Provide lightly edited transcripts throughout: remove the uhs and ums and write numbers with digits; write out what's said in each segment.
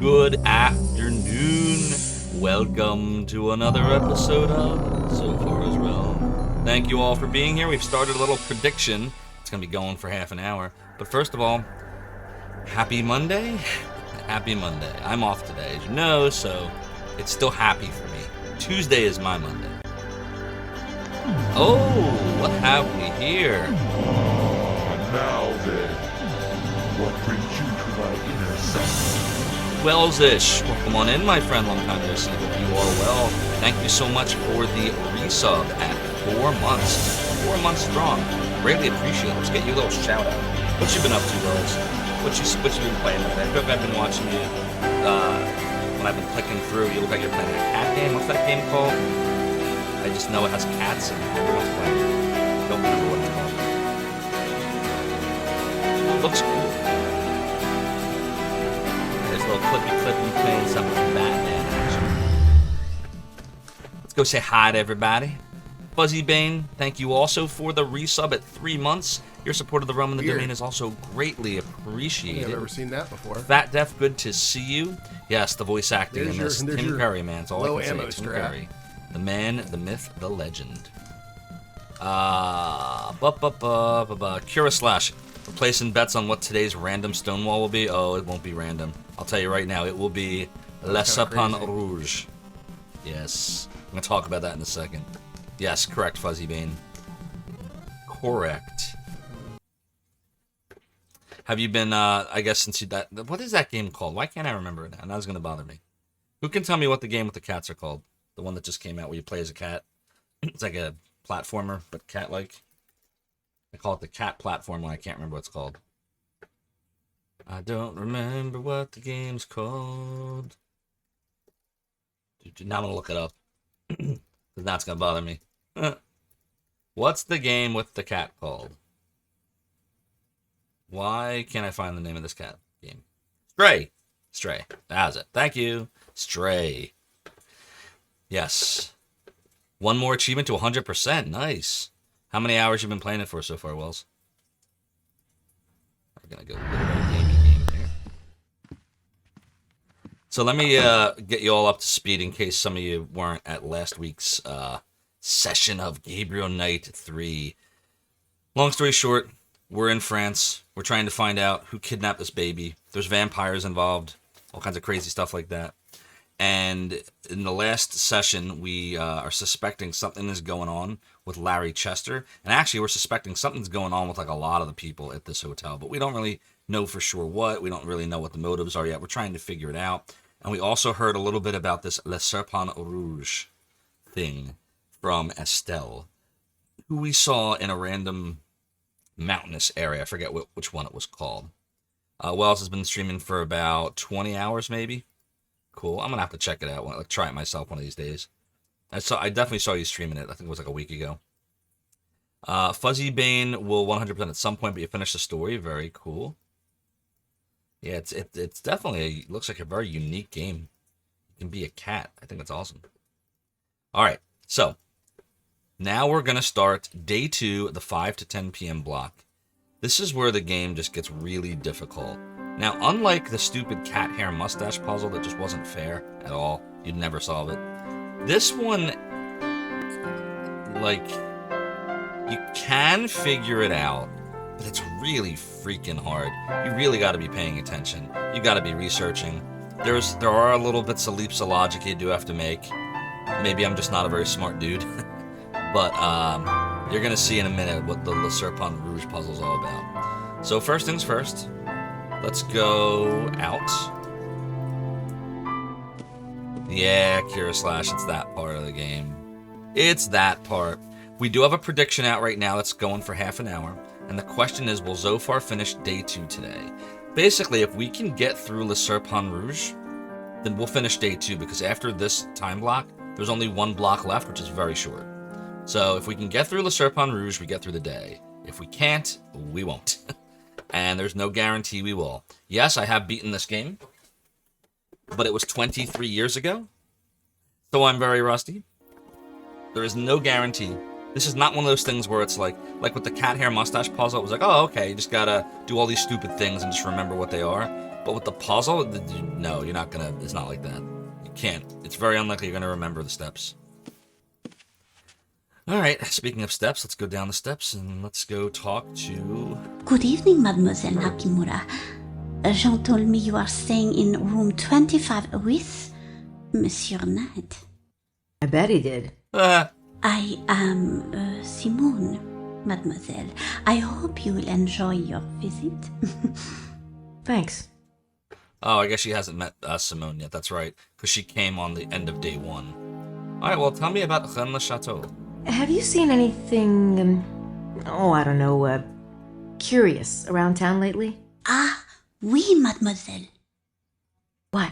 Good afternoon. Welcome to another episode of Zophar as well. Thank you all for being here. We've started a little prediction. It's going to be going for half an hour. But first of all, happy Monday. Happy Monday. I'm off today, as you know, so it's still happy for me. Tuesday is my Monday. Oh, what have we here? And now then, what brings you to my inner self? Wellsish, welcome on in, my friend. Long time no see. Hope you are well. Thank you so much for the resub at 4 months. 4 months strong. Greatly appreciate it. Let's get you a little shout out. What you been up to, Wells? What you been playing today? I hope I've been watching you. When I've been clicking through, you look like you're playing a cat game. What's that game called? I just know it has cats and everyone's playing it. Don't remember what it's called. It looks cool. There's a little clippy playing something from Batman action. Let's go say hi to everybody. Fuzzy Bane, thank you also for the resub at 3 months. Your support of the realm and the domain is also greatly appreciated. I've never seen that before. Fat Def, good to see you. Yes, the voice acting in this. Tim Curry, man. It's all I can say. Tim Curry. The man, the myth, the legend. Cura Slash. We're placing bets on what today's random Stonewall will be. Oh, it won't be random. I'll tell you right now, it will be Le Sapin Rouge. Yes. I'm going to talk about that in a second. Yes, correct, Fuzzy Bane. Correct. Have you been, I guess, since you... what is that game called? Why can't I remember it now? Now it's going to bother me. Who can tell me what the game with the cats are called? The one that just came out where you play as a cat. It's like a platformer, but cat-like. I call it the cat platformer. I can't remember what it's called. I don't remember what the game's called. Now I'm going to look it up. Because now it's going to bother me. What's the game with the cat called? Why can't I find the name of this cat game? Stray. Stray. That's it. Thank you. Stray. Yes. One more achievement to 100%. Nice. How many hours you been playing it for so far, Wells? We're going to go a little gaming game here. So let me get you all up to speed in case some of you weren't at last week's session of Gabriel Knight 3. Long story short, we're in France. We're trying to find out who kidnapped this baby. There's vampires involved. All kinds of crazy stuff like that. And in the last session, we are suspecting something is going on with Larry Chester. And actually, we're suspecting something's going on with like a lot of the people at this hotel. But we don't really know for sure what. We don't really know what the motives are yet. We're trying to figure it out. And we also heard a little bit about this Le Serpent Rouge thing from Estelle, who we saw in a random mountainous area. I forget which one it was called. Wells has been streaming for about 20 hours, maybe. Cool. I'm gonna have to check it out. Like, try it myself one of these days. I definitely saw you streaming it. I think it was like a week ago. Fuzzy Bane will 100% at some point, but you finish the story. Very cool. Yeah, it's definitely looks like a very unique game. You can be a cat. I think that's awesome. All right, so now we're gonna start day 2, the 5 to 10 p.m. block. This is where the game just gets really difficult. Now, unlike the stupid cat hair mustache puzzle that just wasn't fair at all, you'd never solve it. This one, like, you can figure it out, but it's really freaking hard. You really got to be paying attention. You got to be researching. There are little bits of leaps of logic you do have to make. Maybe I'm just not a very smart dude, but you're gonna see in a minute what the Le Serpent Rouge puzzle's all about. So first things first. Let's go out. Yeah, Cura Slash, it's that part of the game. It's that part. We do have a prediction out right now that's going for half an hour. And the question is, will Zophar finish day 2 today? Basically, if we can get through Le Serpent Rouge, then we'll finish day 2, because after this time block, there's only one block left, which is very short. So if we can get through Le Serpent Rouge, we get through the day. If we can't, we won't. And there's no guarantee we will. Yes, I have beaten this game, but it was 23 years ago, so I'm very rusty. There is no guarantee This is not one of those things where it's like with the cat hair mustache puzzle, it was like, oh, okay, you just gotta do all these stupid things and just remember what they are. But with the puzzle, no, you're not gonna, it's not like that. You can't. It's very unlikely you're gonna remember the steps. Alright, speaking of steps, let's go down the steps and let's go talk to... Good evening, Mademoiselle Nakamura. Jean told me you are staying in room 25 with Monsieur Knight. I bet he did. I am Simone, Mademoiselle. I hope you will enjoy your visit. Thanks. Oh, I guess she hasn't met Simone yet, that's right, because she came on the end of day 1. Alright, well, tell me about Rennes le Chateau. Have you seen anything, I don't know, curious around town lately? Ah, oui, Mademoiselle. What?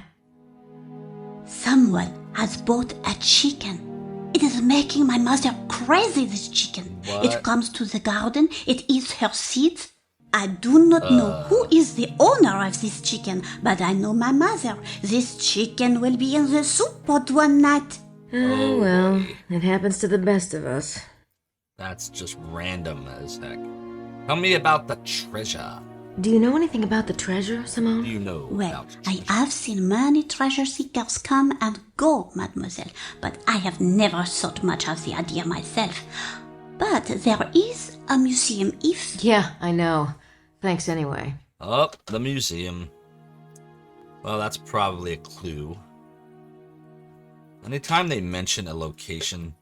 Someone has bought a chicken. It is making my mother crazy, this chicken. What? It comes to the garden, it eats her seeds. I do not know who is the owner of this chicken, but I know my mother. This chicken will be in the soup pot one night. Oh, well, it happens to the best of us. That's just random as heck. Tell me about the treasure. Do you know anything about the treasure, Simone? Do you know Well, about the I treasure? have seen many treasure seekers come and go, Mademoiselle, but I have never thought much of the idea myself. But there is a museum if... Yeah, I know. Thanks anyway. Oh, the museum. Well, that's probably a clue. Anytime they mention a location,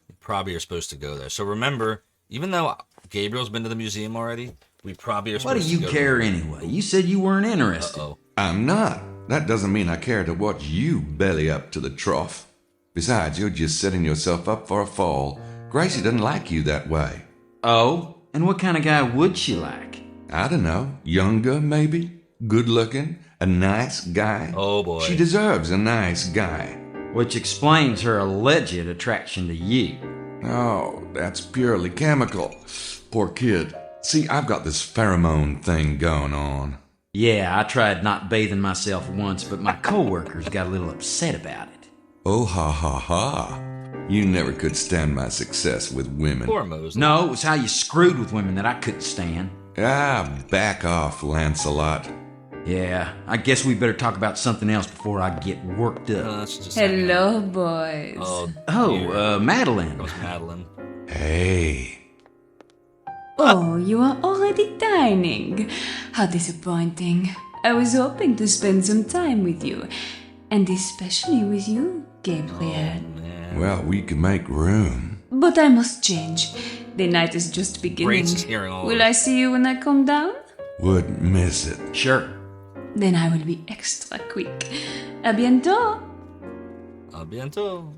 you probably are supposed to go there. So remember, even though Gabriel's been to the museum already, we probably are What supposed do to you go care there. anyway? You said you weren't interested. Uh-oh. I'm not. That doesn't mean I care to watch you belly up to the trough. Besides, you're just setting yourself up for a fall. Gracie doesn't like you that way. Oh? And what kind of guy would she like? I don't know. Younger, maybe? Good looking? A nice guy? Oh, boy. She deserves a nice guy. Which explains her alleged attraction to you. Oh, that's purely chemical. Poor kid. See, I've got this pheromone thing going on. Yeah, I tried not bathing myself once, but my coworkers got a little upset about it. Oh, ha, ha, ha. You never could stand my success with women. Poor Mosley. No, it was how you screwed with women that I couldn't stand. Ah, back off, Lancelot. Yeah, I guess we better talk about something else before I get worked up. Let's just Hello, boys. Oh, Madeline. that was Madeline. Hey. Oh, you are already dining. How disappointing. I was hoping to spend some time with you, and especially with you, Gabriel. Well, we can make room. But I must change. The night is just beginning. Grace is hearing all Will of I see you when I come down? Wouldn't miss it. Sure. Then I will be extra quick. A bientôt. A bientôt.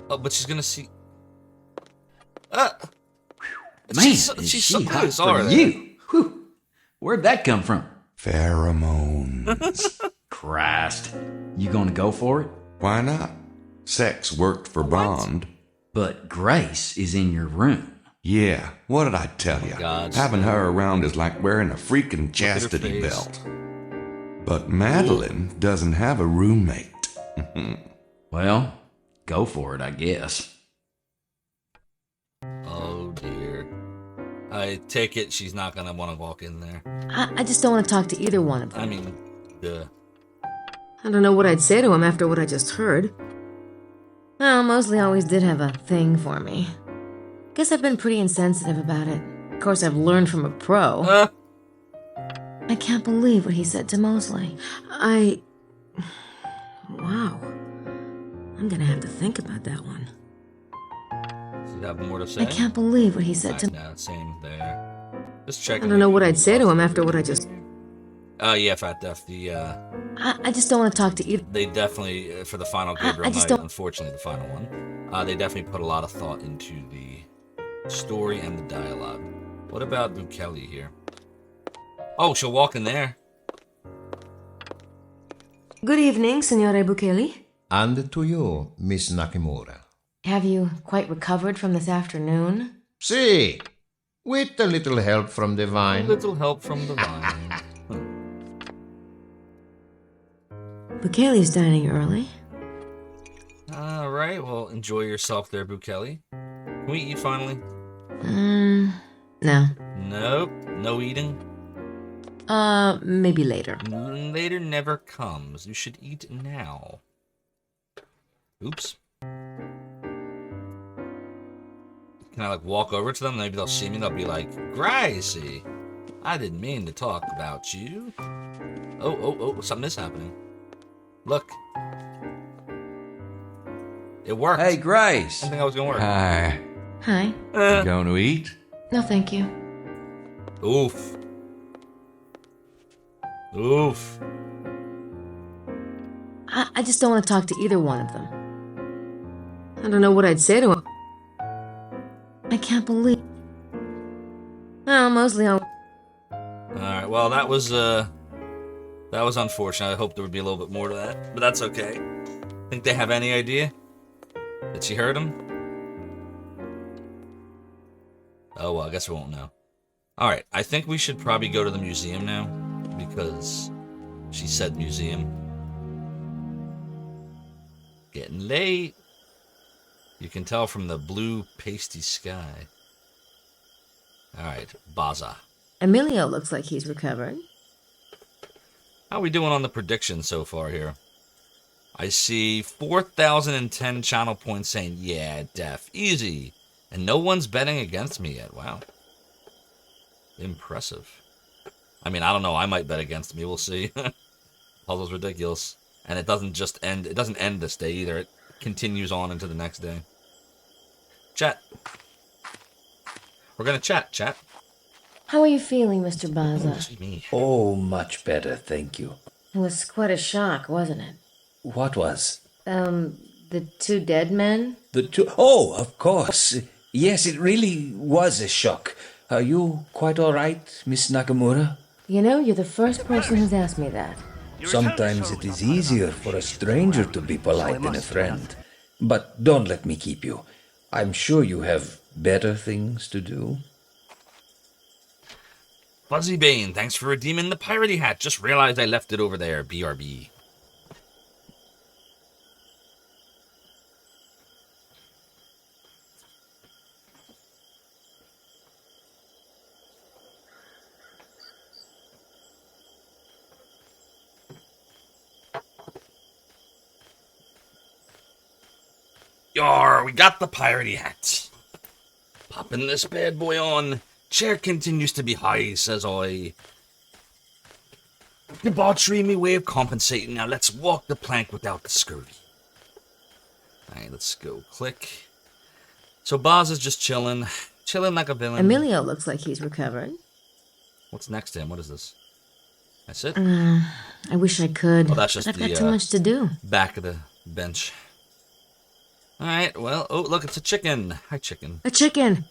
Oh, but she's gonna see. Man, she's is so she hot close, for are they? you. Whew. Where'd that come from? Pheromones. Christ. You gonna go for it? Why not? Sex worked for Bond. But Grace is in your room. Yeah, what did I tell you? God. Having her around is like wearing a freaking her chastity face. belt. But Madeline doesn't have a roommate. Well, go for it, I guess. Oh dear. I take it she's not gonna want to walk in there. I just don't want to talk to either one of them. I mean, duh. I don't know what I'd say to him after what I just heard. Well, Mosley always did have a thing for me. Guess I've been pretty insensitive about it. Of course, I've learned from a pro. I can't believe what he said to Mosley. Wow. I'm gonna have to think about that one. Does he have more to say? I can't believe what he said to... No, same there. Just checking. I don't know what I'd say to him after what I just... Oh yeah, Fat Def. I just don't want to talk to either... They definitely for the final Gabriel I just night. don't- Unfortunately, the final one. They definitely put a lot of thought into the story and the dialogue. What about Luke Kelly here? Oh, she'll walk in there. Good evening, Signore Bukeli. And to you, Miss Nakamura. Have you quite recovered from this afternoon? See, with a little help from the A vine. little help from the vine. Bukeli's dining early. right, well, enjoy yourself there, Bukele. Can we eat finally? No. Nope, no eating. Maybe later. Later never comes. You should eat now. Oops. Can I, like, walk over to them? Maybe they'll see me. They'll be like, Gracie, I didn't mean to talk about you. Oh, something is happening. Look. It worked. Hey, Grace. I think I was going to work. Hi. Hi. You going to eat? No, thank you. Oof. Oof. I just don't want to talk to either one of them. I don't know what I'd say to him. I can't believe... Oh, mostly I'll... Alright, well, that was unfortunate. I hoped there would be a little bit more to that, but that's okay. Think they have any idea that she heard him? Oh, well, I guess we won't know. Alright, I think we should probably go to the museum now, because she said museum. Getting late. You can tell from the blue pasty sky. Alright, Baza. Emilio looks like he's recovered. How are we doing on the predictions so far here? I see 4,010 channel points saying, yeah, def, easy. And no one's betting against me yet. Wow. Impressive. I mean, I don't know. I might bet against me. We'll see. Puzzle's ridiculous. And it doesn't just end. It doesn't end this day either. It continues on into the next day. Chat. We're going to chat. How are you feeling, Mr. Baza? Excuse me. Oh, much better, thank you. It was quite a shock, wasn't it? What was? The two dead men? The two... Oh, of course. Yes, it really was a shock. Are you quite all right, Miss Nakamura? You know, you're the first person who's asked me that. Sometimes it is easier for a stranger to be polite than a friend. But don't let me keep you. I'm sure you have better things to do. Fuzzy Bane, thanks for redeeming the piratey hat. Just realized I left it over there. BRB. Yar, we got the piratey hat. Popping this bad boy on. Chair continues to be high, says I. Debauchery, me way of compensating. Now let's walk the plank without the scurvy. Alright, let's go. Click. So Boz is just chilling. Chilling like a villain. Emilio looks like he's recovered. What's next to him? What is this? That's it? I wish I could. Well, that's just but I've the, got too much to do. Back of the bench. Alright, well, oh, look, it's a chicken. Hi, chicken. A chicken!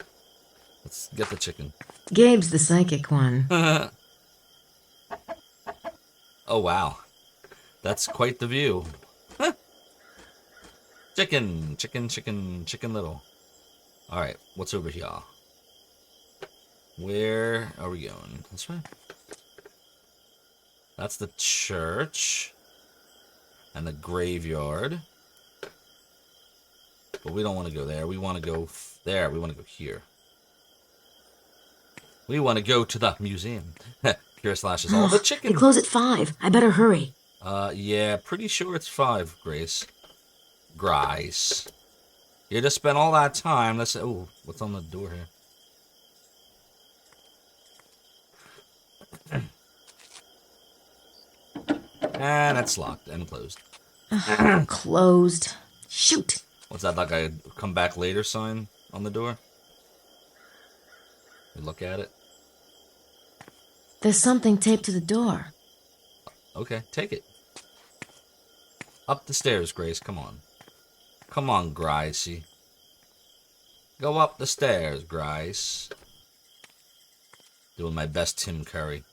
Let's get the chicken. Gabe's the psychic one. Oh, wow. That's quite the view. Huh. Chicken little. Alright, what's over here? Where are we going? This way? That's the church. And the graveyard. But we don't want to go there. We want to go there. We want to go here. We want to go to the museum. Pure Slash is all the chicken. They close at 5. I better hurry. Yeah, pretty sure it's 5, Grace. Grice. You just spent all that time. Let's. Oh, what's on the door here? And it's locked and closed. Closed. Shoot. What's that, like a come back later sign on the door? We look at it. There's something taped to the door. Okay, take it. Up the stairs, Grace. Come on. Come on, Gricey. Go up the stairs, Grice. Doing my best Tim Curry.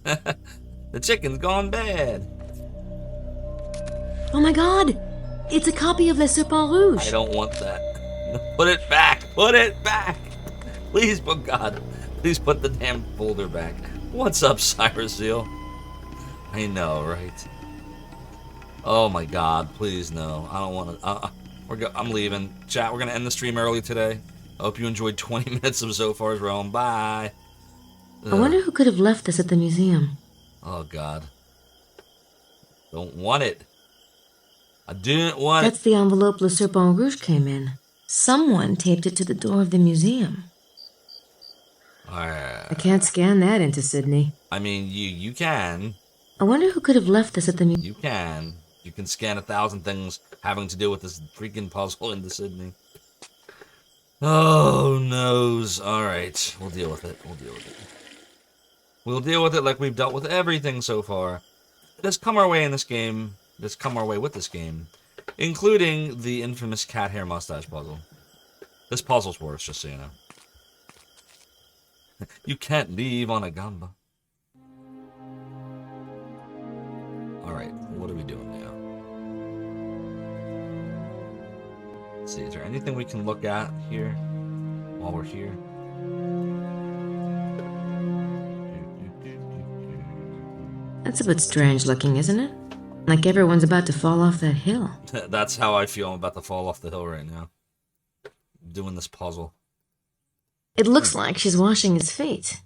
The chicken's gone bad. Oh my god! It's a copy of Le Serpent Rouge. I don't want that. Put it back. Put it back. Please, oh God. Please put the damn folder back. What's up, Cyrus Seal? I know, right? Oh my God! Please no. I don't want to. I'm leaving. Chat. We're gonna end the stream early today. I hope you enjoyed 20 minutes of Zophar's Realm. Bye. I wonder who could have left this at the museum. Oh God. Don't want it. I didn't want That's the envelope Le Serpent Rouge came in. Someone taped it to the door of the museum. I can't scan that into Sydney. I mean, you can. I wonder who could have left this at the museum. You can. You can scan 1,000 things having to do with this freaking puzzle into Sydney. Oh, noes. Alright. We'll deal with it. We'll deal with it. We'll deal with it like we've dealt with everything so far. It has come our way in this game. It has come our way with this game. Including the infamous cat hair mustache puzzle. This puzzle's worse, just so you know. You can't leave on a gamba. Alright, what are we doing now? Let's see, is there anything we can look at here while we're here? That's a bit strange looking, isn't it? Like everyone's about to fall off that hill. That's how I feel. I'm about to fall off the hill right now. Doing this puzzle. It looks like she's washing his feet.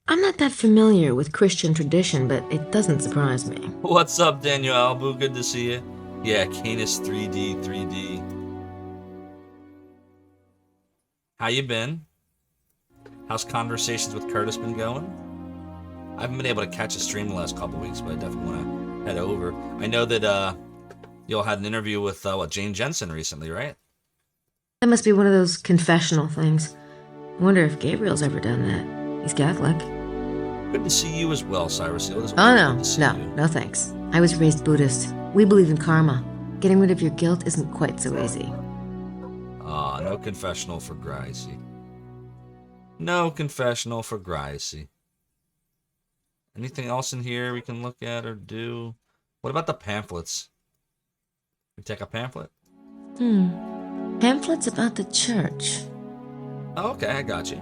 I'm not that familiar with Christian tradition, but it doesn't surprise me. What's up, Daniel Albu? Good to see you. Yeah, Canis 3D. How you been? How's conversations with Curtis been going? I haven't been able to catch a stream the last couple weeks, but I definitely want to head over. I know that y'all had an interview with Jane Jensen recently, right? That must be one of those confessional things. I wonder if Gabriel's ever done that. He's Catholic. Good to see you as well, Cyrus. No, thanks. I was raised Buddhist. We believe in karma. Getting rid of your guilt isn't quite so easy. No confessional for Gracie. No confessional for Gracie. Anything else in here we can look at or do? What about the pamphlets? We take a pamphlet? Pamphlets about the church. Oh, okay, I got you.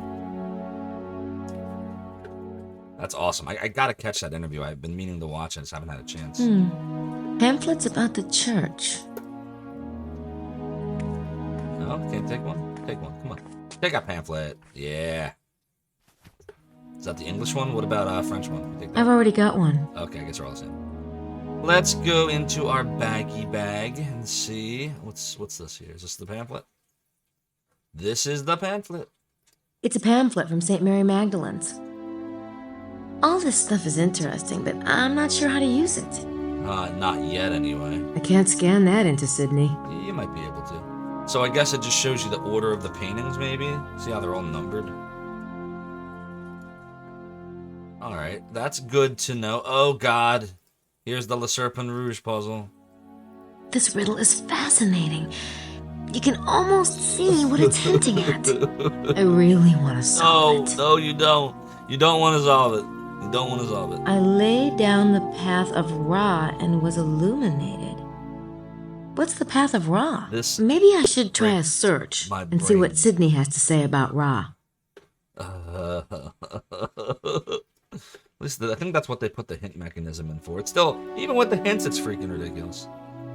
That's awesome. I gotta catch that interview. I've been meaning to watch it. I just haven't had a chance. Pamphlets about the church. No, can't take one? Take one. Come on. Take a pamphlet. Yeah. Is that the English one? What about French one? Take that. I've already got one. Okay, I guess we're all the same. Let's go into our baggy bag and see. What's this here? Is this the pamphlet? This is the pamphlet. It's a pamphlet from St. Mary Magdalene's. All this stuff is interesting, but I'm not sure how to use it. Not yet, anyway. I can't scan that into Sydney. You might be able to. So I guess it just shows you the order of the paintings, maybe? See how they're all numbered? Alright, that's good to know. Oh, God. Here's the Le Serpent Rouge puzzle. This riddle is fascinating. You can almost see what it's hinting at. I really want to solve it. No, you don't. You don't want to solve it. You don't want to solve it. I laid down the path of Ra and was illuminated. What's the path of Ra? Maybe I should try a search and see what Sydney has to say about Ra. At least I think that's what they put the hint mechanism in for. It's still, even with the hints, it's freaking ridiculous.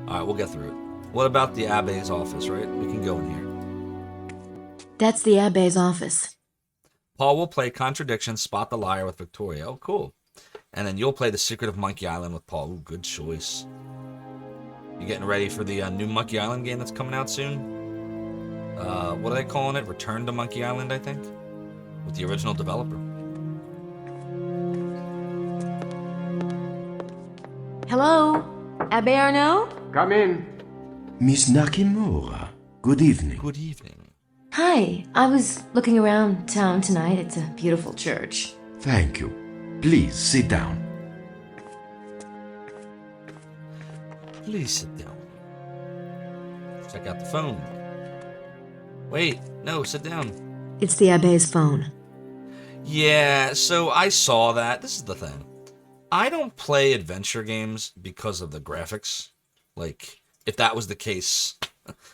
Alright, we'll get through it. What about the Abbe's office, right? We can go in here. That's the Abbe's office. Paul will play Contradiction, Spot the Liar with Victoria. Oh, cool. And then you'll play The Secret of Monkey Island with Paul. Ooh, good choice. You getting ready for the new Monkey Island game that's coming out soon? What are they calling it? Return to Monkey Island, I think? With the original developer. Hello? Abbe Arnaud? Come in. Miss Nakamura, good evening. Good evening. Hi. I was looking around town tonight. It's a beautiful church. Thank you. Please sit down. Please sit down. Check out the phone. Wait, no, sit down. It's the Abbe's phone. Yeah, so I saw that. This is the thing. I don't play adventure games because of the graphics. Like, if that was the case,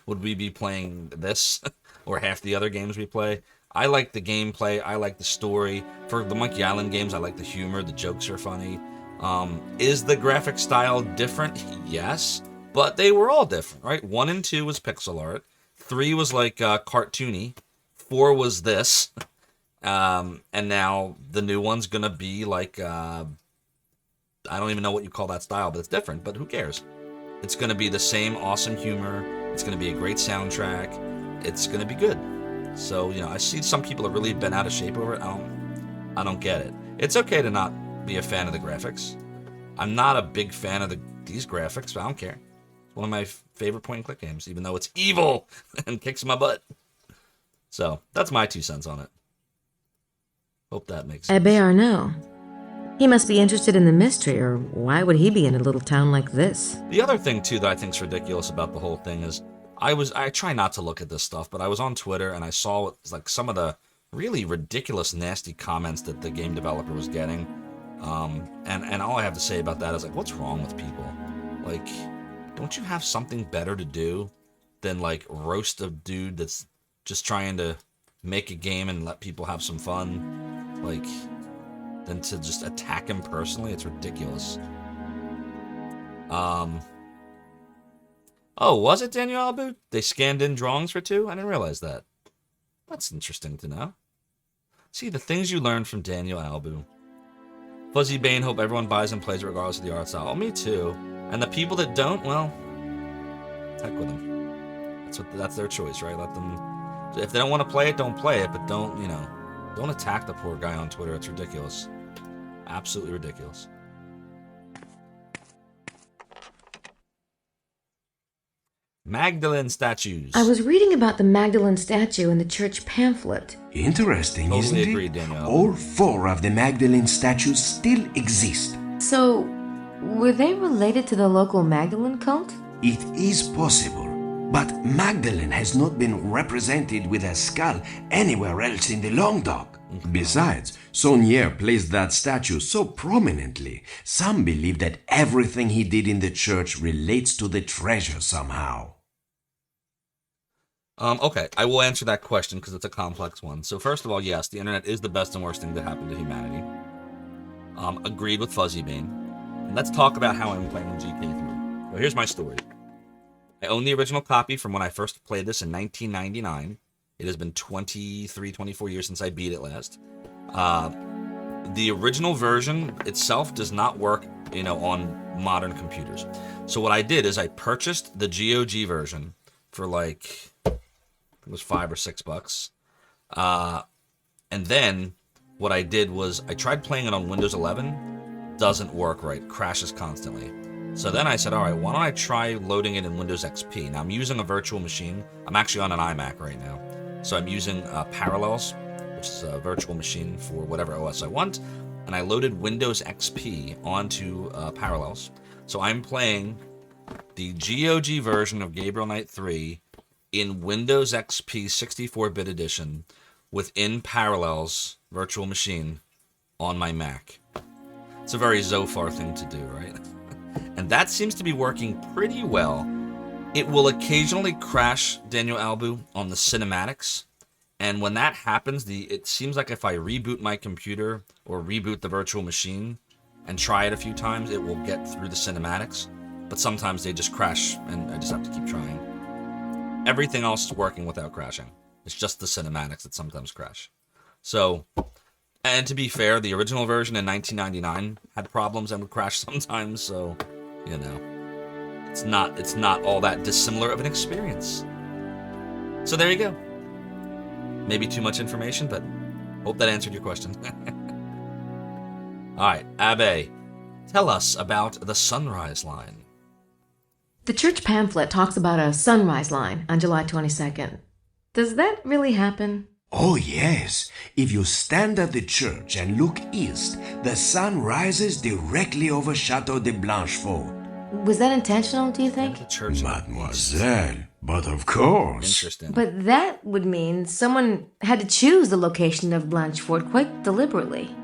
would we be playing this? Or half the other games we play? I like the gameplay. I like the story. For the Monkey Island games, I like the humor. The jokes are funny. Is the graphic style different? Yes, but they were all different, right? 1 and 2 was pixel art. 3 was like cartoony. 4 was this. And now the new one's gonna be like, I don't even know what you call that style, but it's different, but who cares? It's gonna be the same awesome humor. It's gonna be a great soundtrack. It's gonna be good. So, I see some people have really been out of shape over it. I don't get it. It's okay to not be a fan of the graphics. I'm not a big fan of these graphics, but I don't care. It's one of my favorite point-and-click games, even though it's evil and kicks my butt. So, that's my 2 cents on it. Hope that makes sense. Abbe Arnaud. He must be interested in the mystery, or why would he be in a little town like this? The other thing, too, that I think is ridiculous about the whole thing is, I try not to look at this stuff, but I was on Twitter and I saw like some of the really ridiculous, nasty comments that the game developer was getting. And all I have to say about that is, like, what's wrong with people? Like, don't you have something better to do than, like, roast a dude that's just trying to make a game and let people have some fun? Like, than to just attack him personally? It's ridiculous. Oh, was it Daniel Albu? They scanned in drawings for 2? I didn't realize that. That's interesting to know. See, the things you learn from Daniel Albu. Fuzzy Bane, hope everyone buys and plays it regardless of the art style. Oh, me too. And the people that don't, well, heck with them. That's their choice, right? Let them. If they don't want to play it, don't play it. But don't attack the poor guy on Twitter. It's ridiculous. Absolutely ridiculous. Magdalene statues. I was reading about the Magdalene statue in the church pamphlet. Interesting, Totally isn't agree, it? Danielle. All 4 of the Magdalene statues still exist. So, were they related to the local Magdalene cult? It is possible, but Magdalene has not been represented with a skull anywhere else in the Languedoc. Besides, Saunier placed that statue so prominently, some believe that everything he did in the church relates to the treasure somehow. Okay, I will answer that question because it's a complex one. So first of all, yes, the internet is the best and worst thing that happened to humanity. Agreed with Fuzzy Bane. And let's talk about how I'm playing GK3. So here's my story. I own the original copy from when I first played this in 1999. It has been 24 years since I beat it last. The original version itself does not work, on modern computers. So what I did is I purchased the GOG version for like, it was $5 or $6. And then what I did was I tried playing it on Windows 11. Doesn't work right, crashes constantly. So then I said, all right, why don't I try loading it in Windows XP? Now I'm using a virtual machine. I'm actually on an iMac right now. So I'm using Parallels, which is a virtual machine for whatever OS I want. And I loaded Windows XP onto Parallels. So I'm playing the GOG version of Gabriel Knight 3 in Windows XP 64-bit edition within Parallels virtual machine on my Mac. It's a very Zophar thing to do, right? And that seems to be working pretty well. It will occasionally crash Daniel Albu on the cinematics. And when that happens, it seems like if I reboot my computer or reboot the virtual machine and try it a few times, it will get through the cinematics. But sometimes they just crash and I just have to keep trying. Everything else is working without crashing. It's just the cinematics that sometimes crash. So, and to be fair, the original version in 1999 had problems and would crash sometimes, so, it's not all that dissimilar of an experience. So there you go. Maybe too much information, but hope that answered your question. All right, Abbe, tell us about the Sunrise Line. The church pamphlet talks about a sunrise line on July 22nd. Does that really happen? Oh, yes. If you stand at the church and look east, the sun rises directly over Chateau de Blanchefort. Was that intentional, do you think? The church. Mademoiselle, but of course. Interesting. But that would mean someone had to choose the location of Blanchefort quite deliberately.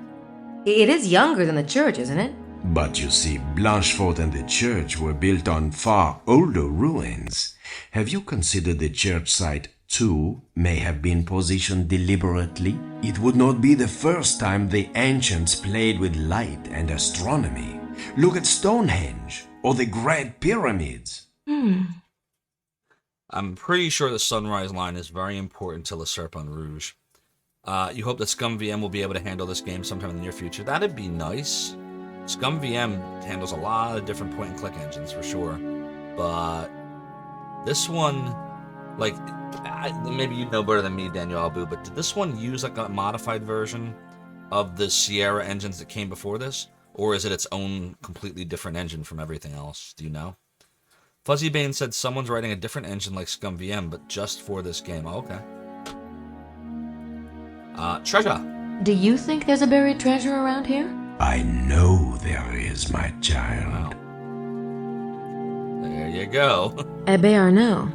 It is younger than the church, isn't it? But you see, Blanchefort and the church were built on far older ruins. Have you considered the church site too may have been positioned deliberately? It would not be the first time the ancients played with light and astronomy. Look at Stonehenge or the Great Pyramids. I'm pretty sure the Sunrise line is very important to Le Serpent Rouge. You hope that Scum VM will be able to handle this game sometime in the near future. That'd be nice. Scum VM handles a lot of different point-and-click engines for sure, but this one, like, maybe you know better than me, Daniel Abu, but did this one use like a modified version of the Sierra engines that came before this, or is it its own completely different engine from everything else? Do you know? Fuzzy Bane said someone's writing a different engine like Scum VM, but just for this game. Oh, okay. Treasure. Do you think there's a buried treasure around here? I know there is, my child. Wow. There you go. Abbé Arnaud.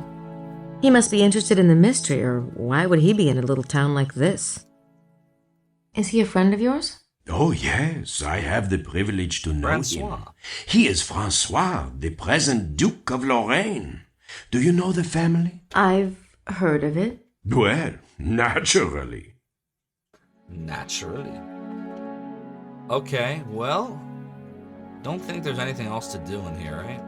He must be interested in the mystery, or why would he be in a little town like this? Is he a friend of yours? Oh, yes, I have the privilege to know Francois. him. He is Francois, the present Duke of Lorraine. Do you know the family? I've heard of it. Well, naturally. Naturally. Okay, well, don't think there's anything else to do in here, right?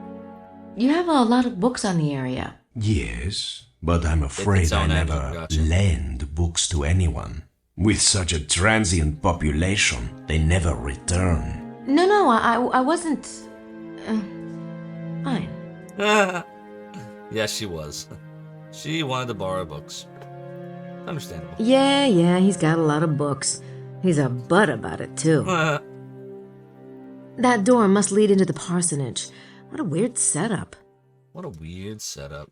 You have a lot of books on the area. Yes, but I'm afraid its I own engine, never gotcha. lend books to anyone. With such a transient population, they never return. No, I wasn't... fine. Yes, she was. She wanted to borrow books. Understandable. Yeah, he's got a lot of books. He's a butt about it, too. That door must lead into the parsonage. What a weird setup. What a weird setup.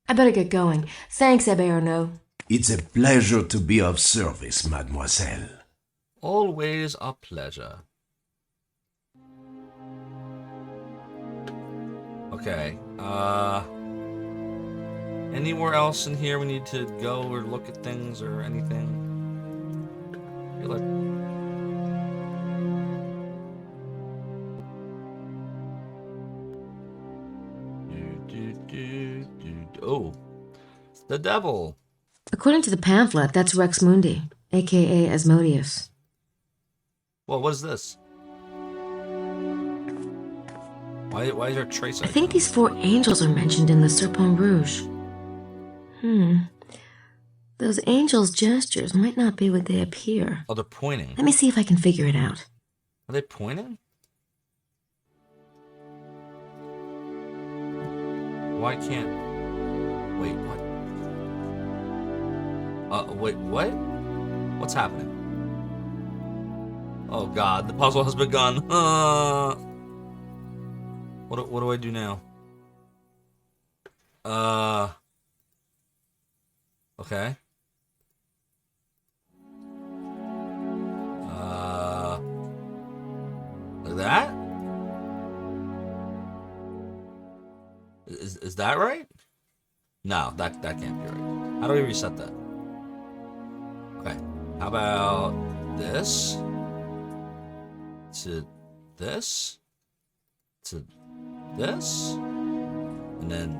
I better get going. Thanks, Abbé Arnaud. It's a pleasure to be of service, mademoiselle. Always a pleasure. Okay, anywhere else in here we need to go or look at things or anything? I feel like... Oh, it's the devil. According to the pamphlet, that's Rex Mundi, a.k.a. Asmodeus. Well, what is this? Why is there a trace? I think these 4 angels are mentioned in the Serpent Rouge. Those angels' gestures might not be what they appear. Oh, they're pointing. Let me see if I can figure it out. Are they pointing? Why can't... Wait, what? Wait, what? What's happening? Oh god, the puzzle has begun. What do I do now? Okay. Like that? Is that right? No, that can't be right. How do we reset that? Okay. How about this? To this? To this? And then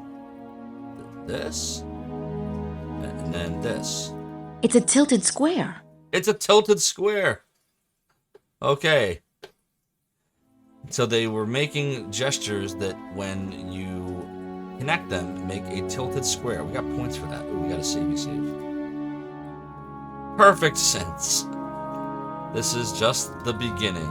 this? And then this. It's a tilted square. It's a tilted square. Okay. So they were making gestures that when you connect them, make a tilted square. We got points for that. Ooh, we got a save. Perfect sense. This is just the beginning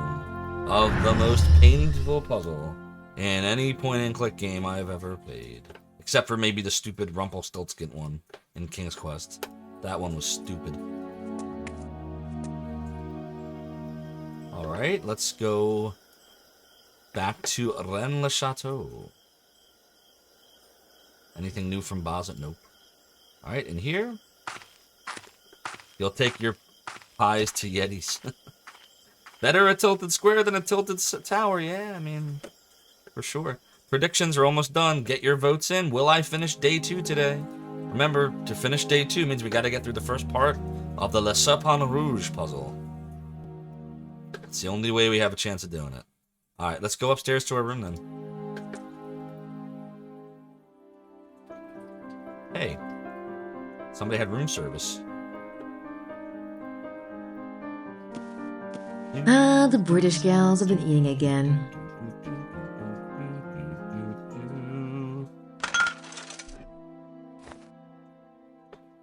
of the most painful puzzle in any point-and-click game I've ever played. Except for maybe the stupid Rumpelstiltskin one in King's Quest. That one was stupid. Alright, let's go back to Rennes-le-Château. Anything new from Bazet? Nope. Alright, in here, you'll take your pies to Yetis. Better a tilted square than a tilted tower, yeah, I mean, for sure. Predictions are almost done. Get your votes in. Will I finish day 2 today? Remember, to finish day 2 means we gotta get through the first part of the Le Serpent Rouge puzzle. It's the only way we have a chance of doing it. Alright, let's go upstairs to our room then. Hey, somebody had room service. Ah, the British gals have been eating again.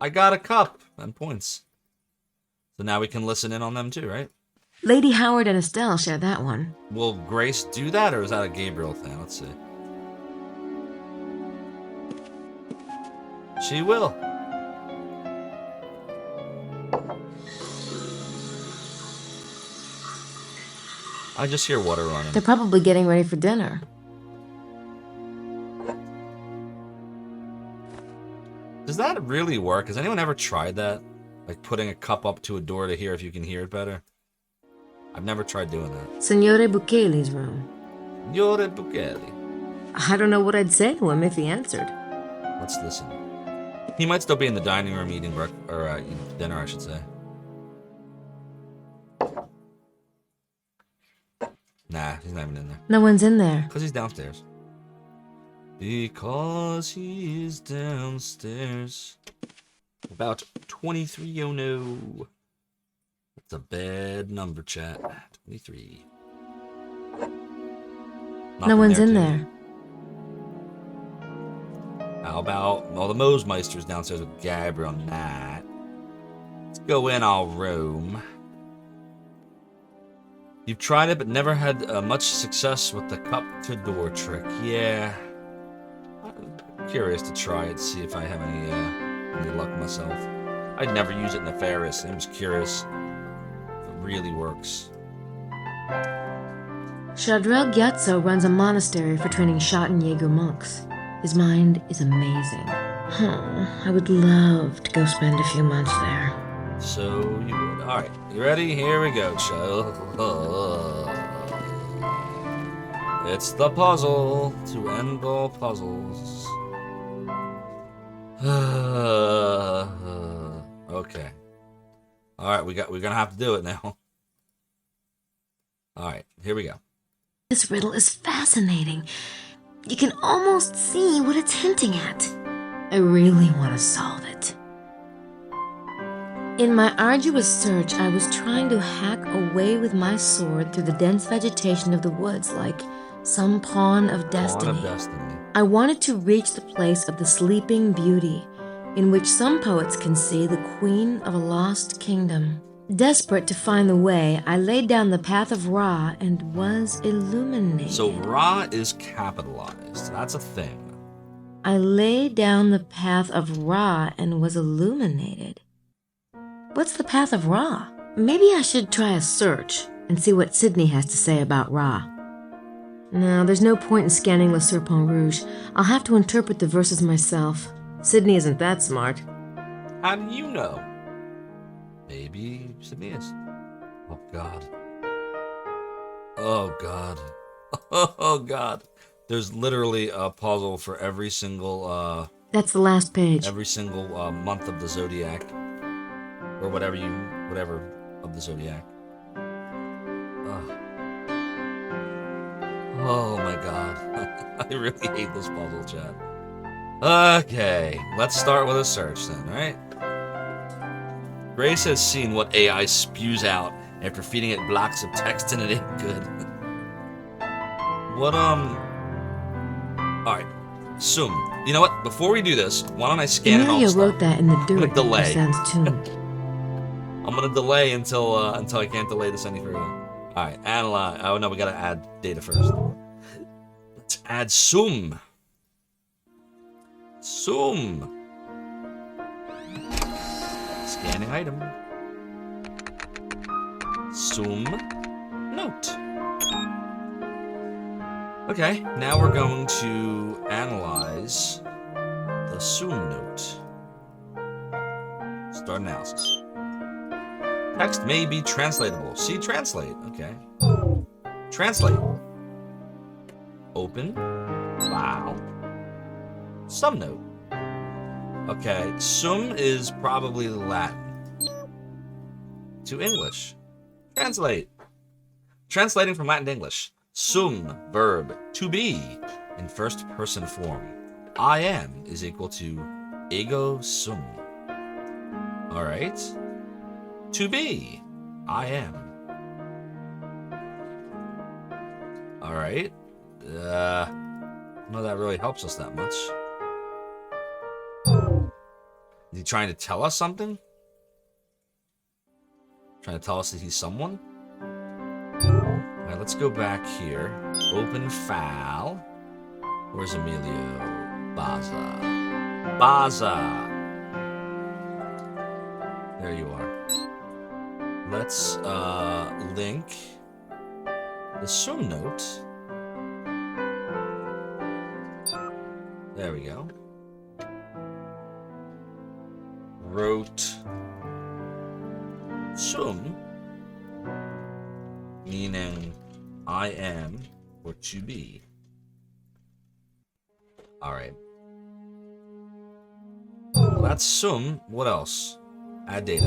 I got a cup and points. So now we can listen in on them too, right? Lady Howard and Estelle share that one. Will Grace do that, or is that a Gabriel thing? Let's see. She will. I just hear water running. They're probably getting ready for dinner. Does that really work? Has anyone ever tried that? Like putting a cup up to a door to hear if you can hear it better? I've never tried doing that. Signore Bucheli's room. Signore Bucheli. I don't know what I'd say to him if he answered. Let's listen. He might still be in the dining room eating dinner, I should say. Nah, he's not even in there. No one's in there. Because he's downstairs. Because he is downstairs. About 23, oh no. It's a bad number, chat. 23. No one's in there. How about all the Mosemeisters downstairs with Gabriel Knight? Let's go in our room. You've tried it, but never had much success with the cup to door trick. Yeah. I'm curious to try it, see if I have any luck myself. I'd never use it nefarious. I'm just curious if it really works. Chadrel Gyatso runs a monastery for training Schottenjäger monks. His mind is amazing. I would love to go spend a few months there. So you would. Alright, you ready? Here we go, child. It's the puzzle to end all puzzles. Okay. Alright, we're gonna have to do it now. Alright, here we go. This riddle is fascinating. You can almost see what it's hinting at. I really want to solve it. In my arduous search, I was trying to hack away with my sword through the dense vegetation of the woods like some pawn of destiny. Pawn of destiny. I wanted to reach the place of the sleeping beauty, in which some poets can see the queen of a lost kingdom. Desperate to find the way, I laid down the path of Ra and was illuminated. So Ra is capitalized. That's a thing. I laid down the path of Ra and was illuminated. What's the path of Ra? Maybe I should try a search and see what Sydney has to say about Ra. No, there's no point in scanning Le Serpent Rouge. I'll have to interpret the verses myself. Sydney isn't that smart. How do you know? Maybe Sydney is. Oh, God. Oh, God. Oh, God. There's literally a puzzle for every single, That's the last page. every single month of the Zodiac. Or whatever of the Zodiac. Oh, my God. I really hate this puzzle, chat. Okay, let's start with a search then, right? Grace has seen what AI spews out after feeding it blocks of text and it ain't good. Alright. Sum. You know what? Before we do this, why don't I scan it all Emilia stuff? wrote that in the dirt. delay. Sounds tuned. I'm gonna delay until I can't delay this any further. Alright, analyze. Oh no, we gotta add data first. Let's add Sum. Sum. Scanning item. Sum note. Okay, now we're going to analyze the Sum note. Start analysis. Text may be translatable. See, translate. Okay. Translate. Open. File. Sum note. Okay, sum is probably Latin. To English. Translate. Translating from Latin to English. Sum, verb, to be, in first person form. I am is equal to ego sum. Alright. To be. I am. Alright. No, that really helps us that much. Is he trying to tell us something? Trying to tell us that he's someone? Alright, let's go back here. Open file. Where's Emilio? Baza. Baza! There you are. Let's link the swim note. There we go. Wrote sum, meaning I am or to be. Alright. Well, that's sum. What else? Add data.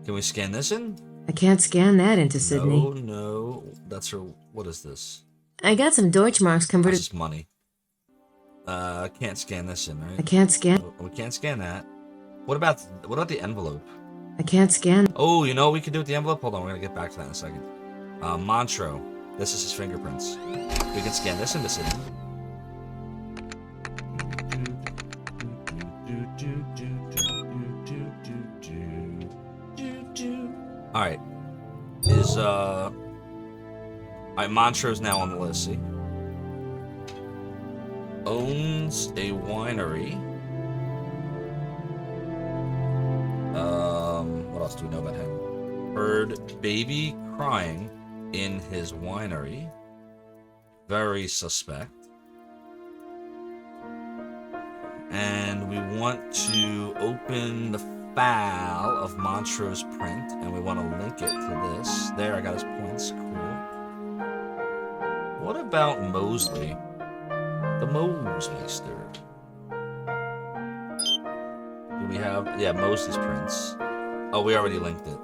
Can we scan this in? I can't scan that into Sydney. No. That's her. What is this? I got some Deutschmarks converted. That's just money. I can't scan this in, right? I can't scan. We can't scan that. What about the envelope? I can't scan. Oh, you know what we could do with the envelope? Hold on, we're gonna get back to that in a second. Montreux. This is his fingerprints. We can scan this into Sydney. Alright. Alright, Montreux's now on the list, see? Owns a winery. What else do we know about him? Heard baby crying in his winery. Very suspect. And we want to open the file of Montreux's print, and we want to link it to this. There, I got his points. Cool. What about Mosley? The Mosmeister. Do we have... Yeah, Mosley's prints. Oh, we already linked it.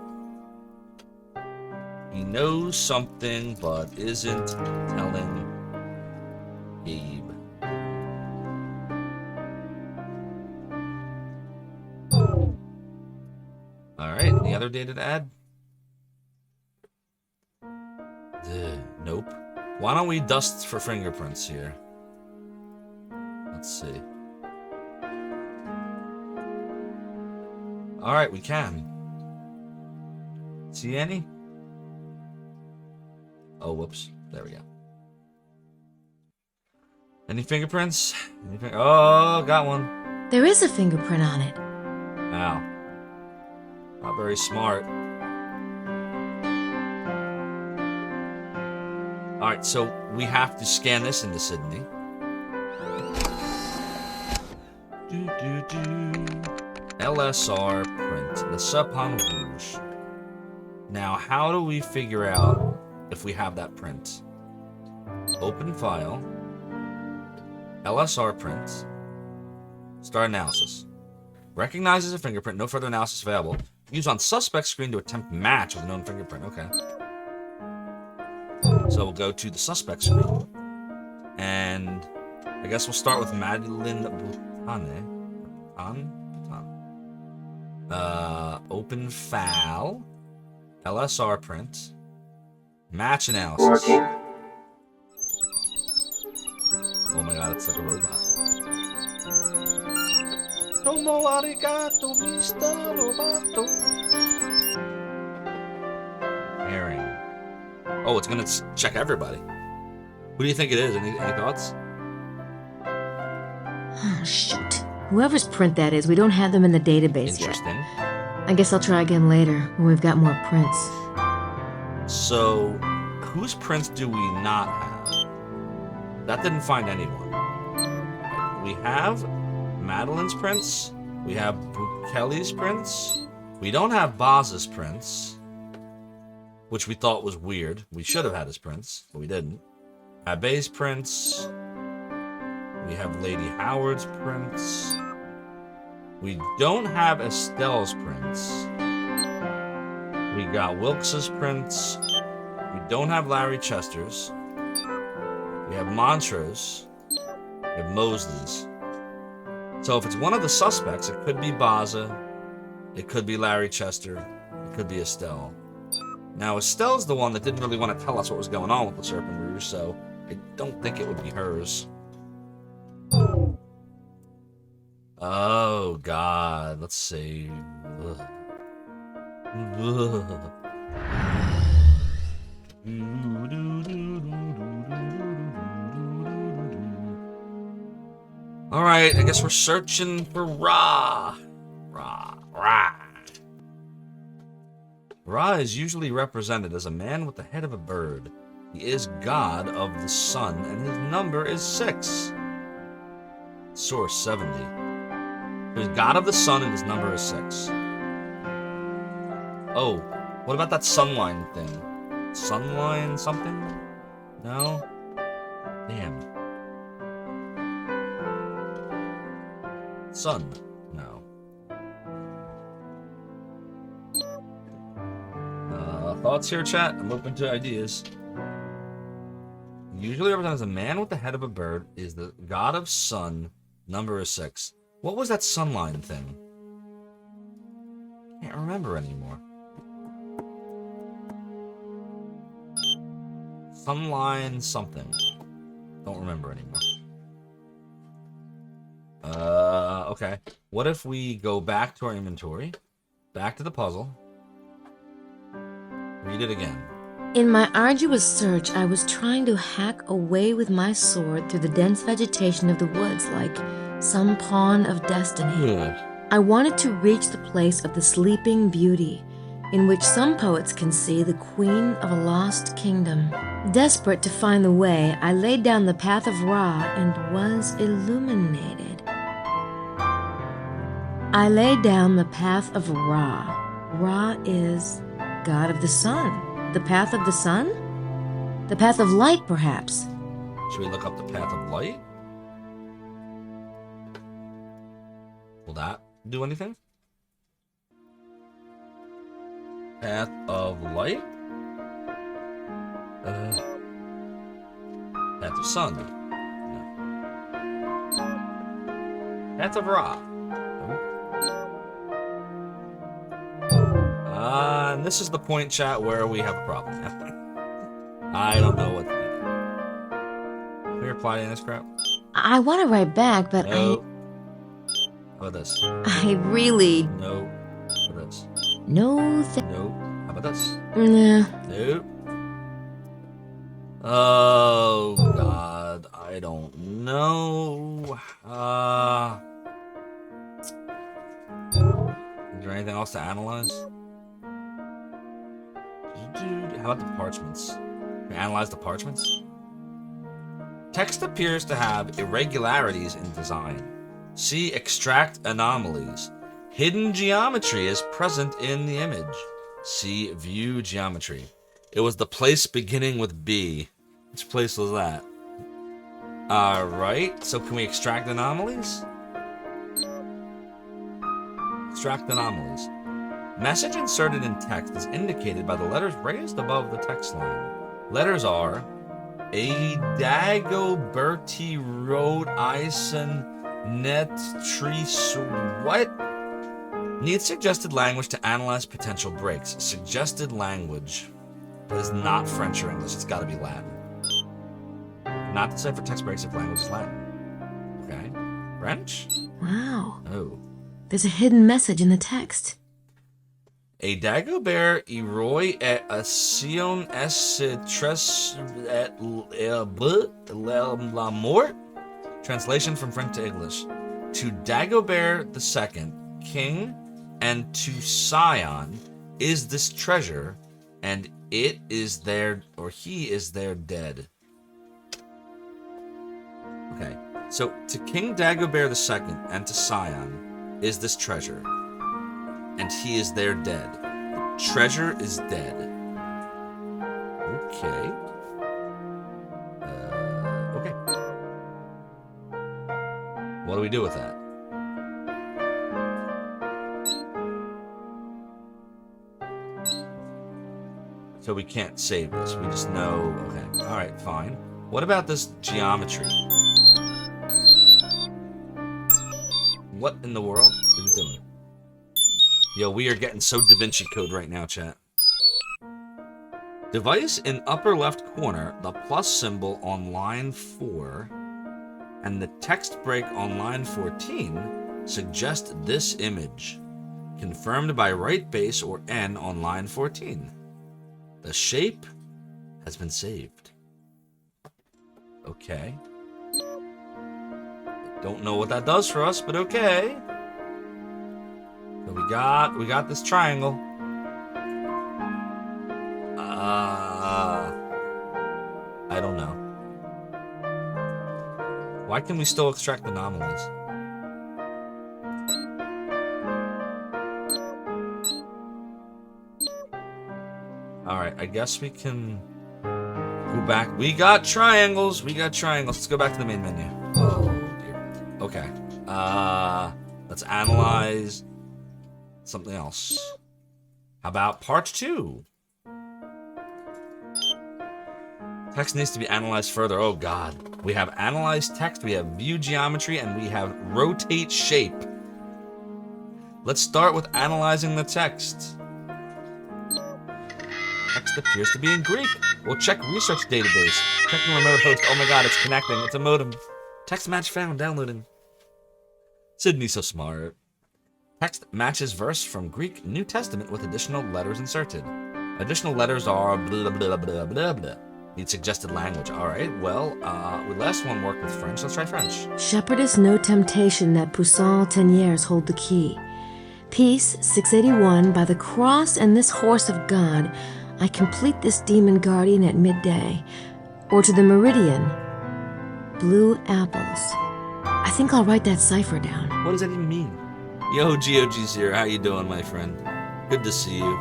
He knows something, but isn't telling Gabe. Alright, any other data to add? Nope. Why don't we dust for fingerprints here? Let's see. Alright, we can. See any? Oh, whoops. There we go. Any fingerprints? Oh, got one. There is a fingerprint on it. Ow. Not very smart. Alright, so we have to scan this into Sydney. LSR print. The Sapin Rouge. Now, how do we figure out if we have that print? Open file. LSR print. Start analysis. Recognizes a fingerprint. No further analysis available. Use on suspect screen to attempt match with known fingerprint. Okay. So we'll go to the suspect screen. And I guess we'll start with Madeleine Boutanne. Open file. LSR print. Match analysis. Oh my god, it's like a robot. Domo arigato, Mr. Roboto. Herring. Oh, it's gonna check everybody. Who do you think it is? Any thoughts? Oh, shoot. Whoever's print that is, we don't have them in the database Interesting. yet. I guess I'll try again later when we've got more prints. So, whose prints do we not have? That didn't find anyone. We have Madeleine's prints. We have Kelly's prints. We don't have Baz's prints, which we thought was weird. We should have had his prints, but we didn't. Abe's prints. We have Lady Howard's prints. We don't have Estelle's prints. We got Wilkes's prints. We don't have Larry Chester's. We have Montreux's. We have Mosley's. So if it's one of the suspects, it could be Baza. It could be Larry Chester. It could be Estelle. Now, Estelle's the one that didn't really want to tell us what was going on with the Serpent Rouge, so I don't think it would be hers. Oh, God. Let's see. Ugh. Ugh. All right, I guess we're searching for Ra. Ra. Ra. Ra is usually represented as a man with the head of a bird. He is god of the sun, and his number is 6. Source 70. He's god of the sun, and his number is 6. Oh, what about that sunline thing? Sunline something? No? Damn. Sun? No. Thoughts here, chat? I'm open to ideas. Usually represented as a man with the head of a bird, is the god of sun, number is 6. What was that sunline thing? Can't remember anymore. Sunline something. Don't remember anymore. Okay. What if we go back to our inventory, back to the puzzle, read it again. In my arduous search, I was trying to hack away with my sword through the dense vegetation of the woods like some pawn of destiny. I wanted to reach the place of the sleeping beauty, in which some poets can see the queen of a lost kingdom. Desperate to find the way, I laid down the path of Ra and was illuminated. I laid down the path of Ra. Ra is god of the sun. The path of the sun? The path of light, perhaps. Should we look up the path of light? Will that do anything? Path of light? Path of sun. No. Path of Ra. And this is the point, chat, where we have a problem. I don't know what to do. Can we reply to this crap? I want to write back, but No. How about this? I really... No. How about this? No, No. How about this? Nah. Nope. Oh, God. I don't know. Is there anything else to analyze? How about the parchments? Can we analyze the parchments? Text appears to have irregularities in design. See extract anomalies. Hidden geometry is present in the image. See view geometry. It was the place beginning with B. Which place was that? Alright, so can we extract anomalies? Extract anomalies. Message inserted in text is indicated by the letters raised above the text line. Letters are Adagoberti Road Ison Net Tris. What? Needs suggested language to analyze potential breaks. Suggested language. But it's not French or English. It's got to be Latin. Not to say for text breaks if language is Latin. Okay. French? Wow. Oh. There's a hidden message in the text. A Dagobert Eroi et Sion S tres et la mort. Translation from French to English. To Dagobert II, king, and to Sion is this treasure, and it is there, or he is there dead. Okay, so to King Dagobert II and to Sion is this treasure, and he is there dead. The treasure is dead. Okay. Okay. What do we do with that? So we can't save this. We just know. Okay. All right. Fine. What about this geometry? What in the world is it doing? Yo, we are getting so Da Vinci Code right now, chat. Device in upper left corner, the plus symbol on line 4, and the text break on line 14 Suggest this image. Confirmed by right base or N on line 14. The shape has been saved. Okay. Don't know what that does for us, but okay. So we got this triangle. I don't know. Why can we still extract anomalies? Alright, I guess we can go back. We got triangles. Let's go back to the main menu. Oh, dear. Okay. Let's analyze something else. How about part 2? Text needs to be analyzed further. Oh, God. We have analyze text, we have view geometry, and we have rotate shape. Let's start with analyzing the text. Text appears to be in Greek. We'll check research database. Checking remote host. Oh my god, it's connecting. It's a modem. Text match found. Downloading. Sydney's so smart. Text matches verse from Greek New Testament with additional letters inserted. Additional letters are blah blah blah blah blah. Need suggested language. Alright, well, we last one worked with French. Let's try French. Shepherdess no temptation that Poussin Teniers hold the key. Peace 681 by the cross and this horse of God. I complete this demon guardian at midday. Or to the meridian. Blue apples. I think I'll write that cipher down. What does that even mean? Yo, GOG's here. How you doing, my friend? Good to see you.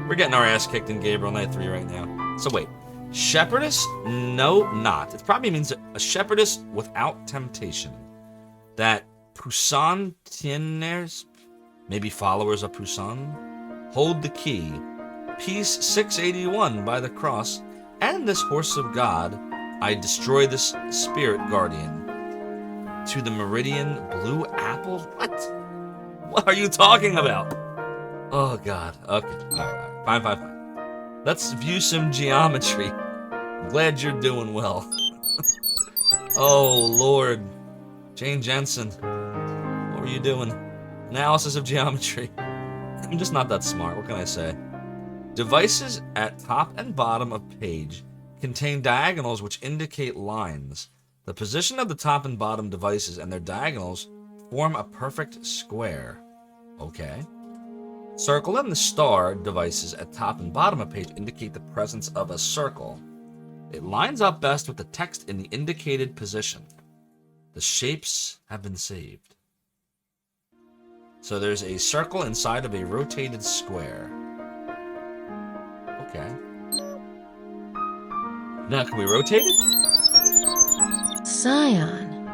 We're getting our ass kicked in Gabriel Night 3 right now. So wait. Shepherdess? No, not. It probably means a shepherdess without temptation. That Poussin Tieners, maybe followers of Poussin, hold the key. Peace 681 by the cross, and this horse of God, I destroy this spirit guardian. To the meridian, blue apples? What? What are you talking about? Oh, God. Okay. All right. Fine. Let's view some geometry. I'm glad you're doing well. Oh, Lord. Jane Jensen. What were you doing? Analysis of geometry. I'm just not that smart. What can I say? Devices at top and bottom of page contain diagonals which indicate lines. The position of the top and bottom devices and their diagonals form a perfect square. Okay. Circle and the star devices at top and bottom of page indicate the presence of a circle. It lines up best with the text in the indicated position. The shapes have been saved. So there's a circle inside of a rotated square. Okay. Now can we rotate it? Scion.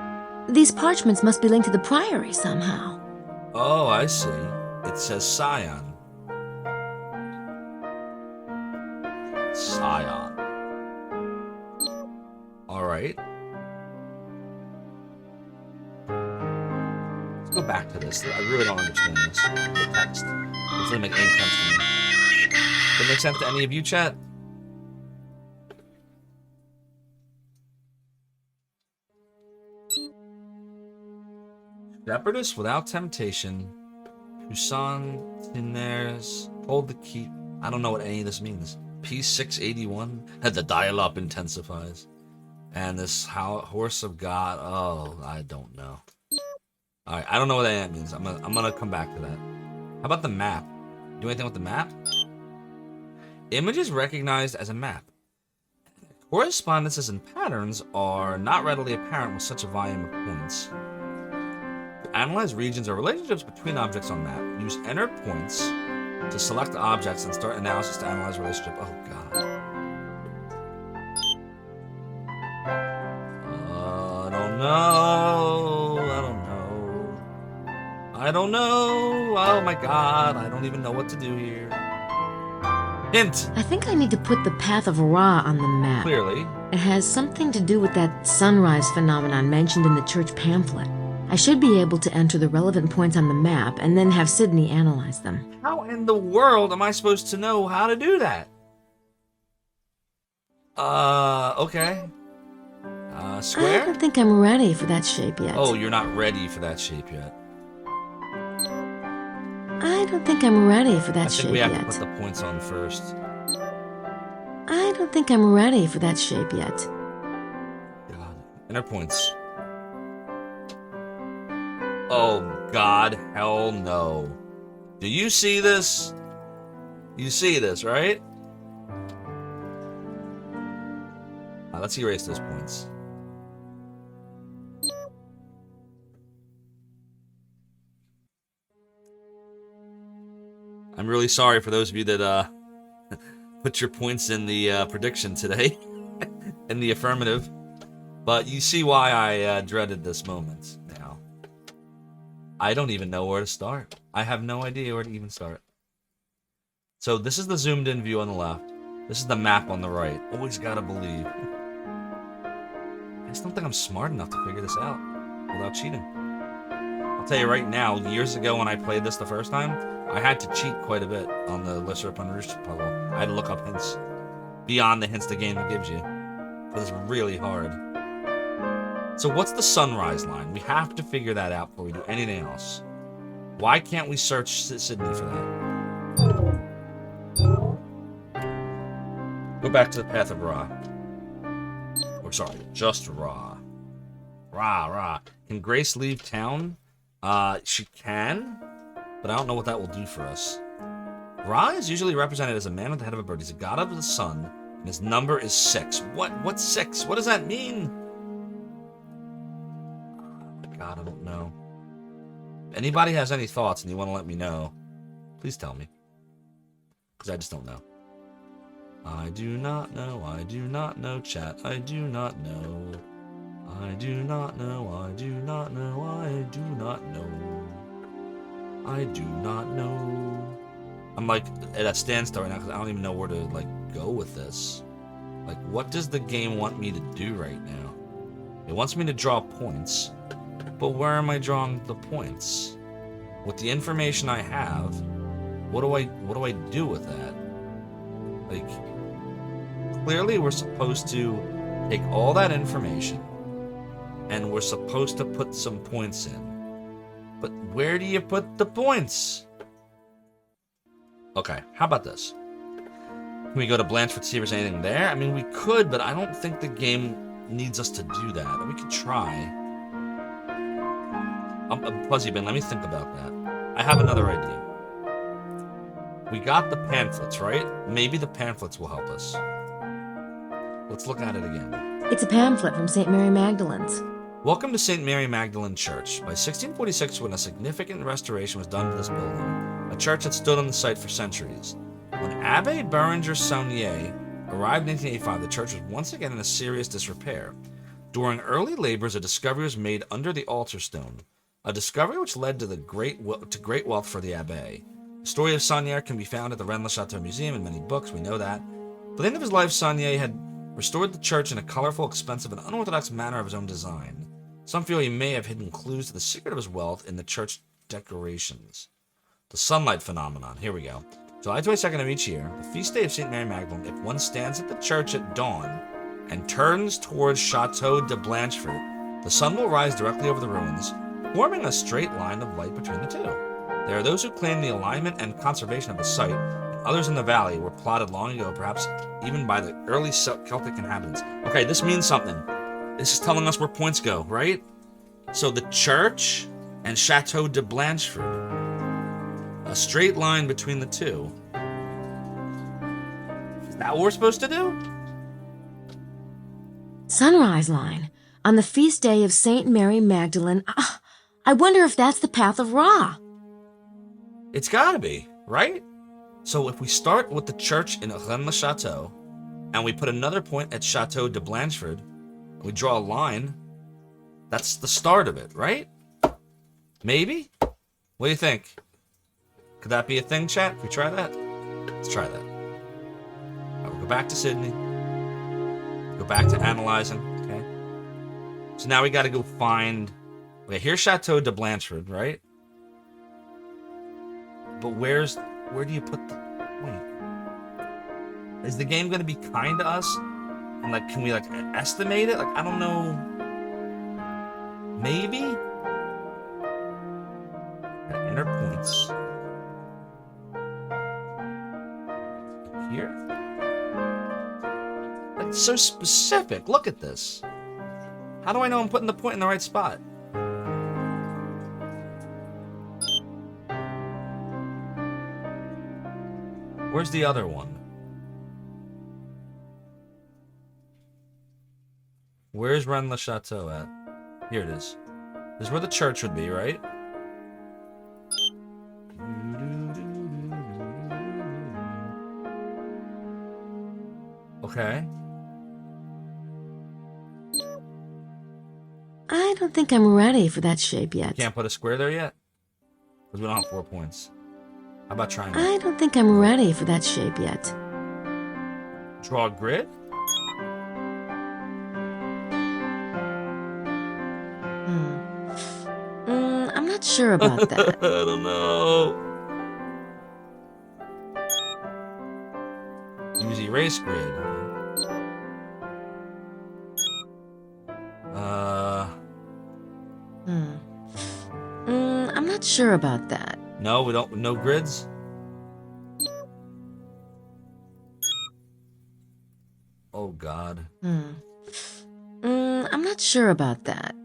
These parchments must be linked to the priory somehow. Oh, I see. It says Scion. Scion. Alright. Let's go back to this. I really don't understand this. The text. It doesn't make any sense to me. Does it make sense to any of you, chat? Shepherdess without temptation. Poussin Tieners. Hold the key. I don't know what any of this means. P681. The dial-up intensifies. And this horse of God. Oh, I don't know. Alright, I don't know what that means. I'm gonna come back to that. How about the map? Do anything with the map? Images recognized as a map. Correspondences and patterns are not readily apparent with such a volume of points. To analyze regions or relationships between objects on map, use enter points to select objects and start analysis to analyze relationship. Oh god. I don't know. Oh my god, I don't even know what to do here. Hint! I think I need to put the Path of Ra on the map. Clearly. It has something to do with that sunrise phenomenon mentioned in the church pamphlet. I should be able to enter the relevant points on the map and then have Sydney analyze them. How in the world am I supposed to know how to do that? Okay. I Square? don't think I'm ready for that shape yet. Oh, you're not ready for that shape yet. don't think I'm ready for I that think shape we have yet. to put the points on first. I don't think I'm ready for that shape yet. God. Enter points. Oh, God. Hell no. Do you see this? You see this, right? Let's erase those points. I'm really sorry for those of you that put your points in the prediction today, in the affirmative. But you see why I dreaded this moment now. I don't even know where to start. I have no idea where to even start. So this is the zoomed in view on the left. This is the map on the right. Always gotta believe. I just don't think I'm smart enough to figure this out without cheating. I'll tell you right now, years ago when I played this the first time, I had to cheat quite a bit on the Lesser Upon Roost puzzle. I had to look up hints beyond the hints the game gives you. It was really hard. So what's the sunrise line? We have to figure that out before we do anything else. Why can't we search Sydney for that? Go back to the Path of Ra. Or sorry, just Ra. Ra. Can Grace leave town? She can, but I don't know what that will do for us. Ra is usually represented as a man with the head of a bird. He's a god of the sun, and his number is 6. What's 6? What does that mean? God, I don't know. If anybody has any thoughts and you want to let me know, please tell me. Because I just don't know. I do not know, chat. I do not know. I do not know. I do not know. I do not know. I'm like at a standstill right now because I don't even know where to go with this. What does the game want me to do right now? It wants me to draw points. But where am I drawing the points? With the information I have, what do I do with that? Clearly we're supposed to take all that information and we're supposed to put some points in. But where do you put the points? Okay, how about this? Can we go to Blanchford to see if there's anything there? I mean, we could, but I don't think the game needs us to do that. We could try. Fuzzy Ben, let me think about that. I have another idea. We got the pamphlets, right? Maybe the pamphlets will help us. Let's look at it again. It's a pamphlet from St. Mary Magdalene's. Welcome to St. Mary Magdalene Church. By 1646, when a significant restoration was done to this building, a church had stood on the site for centuries. When Abbé Berenger Saunier arrived in 1885, the church was once again in a serious disrepair. During early labors, a discovery was made under the altar stone, a discovery which led to great wealth for the abbé. The story of Saunier can be found at the Rennes-le-Château Museum in many books, we know that. By the end of his life, Saunier had restored the church in a colorful, expensive, and unorthodox manner of his own design. Some feel he may have hidden clues to the secret of his wealth in the church decorations. The sunlight phenomenon. Here we go. July 22nd of each year, the feast day of St. Mary Magdalene, if one stands at the church at dawn and turns towards Château de Blanchford, the sun will rise directly over the ruins, forming a straight line of light between the two. There are those who claim the alignment and conservation of the site, and others in the valley were plotted long ago, perhaps even by the early Celtic inhabitants. Okay, this means something. This is telling us where points go, right? So the church and Chateau de Blanchford, a straight line between the two. Is that what we're supposed to do? Sunrise line. On the feast day of St. Mary Magdalene. I wonder if that's the Path of Ra. It's gotta be, right? So if we start with the church in Rennes-le-Château, and we put another point at Chateau de Blanchford, and we draw a line, that's the start of it, right? Maybe? What do you think? Could that be a thing, chat? Can we try that? Let's try that. All right, we'll go back to Sydney. Go back to analyzing, okay? So now we gotta go find... Okay, here's Chateau de Blanchford, right? But where do you put the... Wait. Is the game gonna be kind to us? And can we estimate it? I don't know. Maybe? Gotta enter points. here? That's so specific. Look at this. How do I know I'm putting the point in the right spot? Where's the other one? Where's Rennes-le-Chateau at? Here it is. This is where the church would be, right? Okay. I don't think I'm ready for that shape yet. Can't put a square there yet? Because we don't have 4 points. How about triangle? I don't think I'm ready for that shape yet. Draw a grid? I'm not sure about that. I don't know. Use erase grid. I'm not sure about that. No, we don't. No grids. Oh God. I'm not sure about that.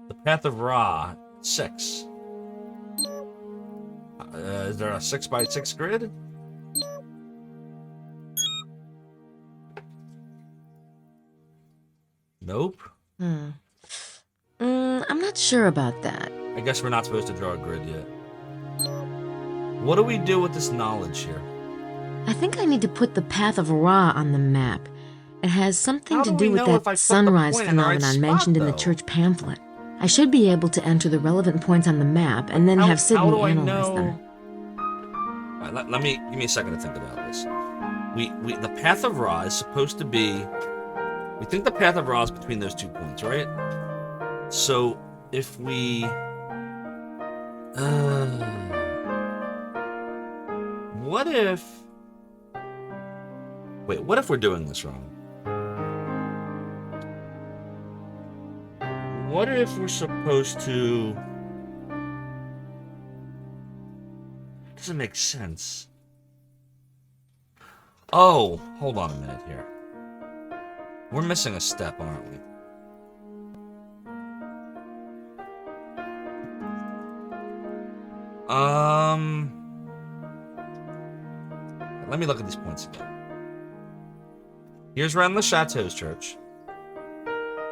The path of Ra, 6. Is there a 6x6 grid? Nope. I'm not sure about that. I guess we're not supposed to draw a grid yet. What do we do with this knowledge here? I think I need to put the path of Ra on the map. It has something How to do do we with know if I put that the sunrise point in the right phenomenon spot, mentioned in the though? church pamphlet. I should be able to enter the relevant points on the map and then have How Sydney do I analyze know? them. All right, give me a second to think about this. The path of Ra is supposed to be. We think the path of Ra is between those 2 points, right? So if we, what if? Wait, what if we're doing this wrong? What if we're supposed to? Doesn't make sense. Oh, hold on a minute here. We're missing a step, aren't we? Let me look at these points again. Here's Rennes-le-Chateau's church.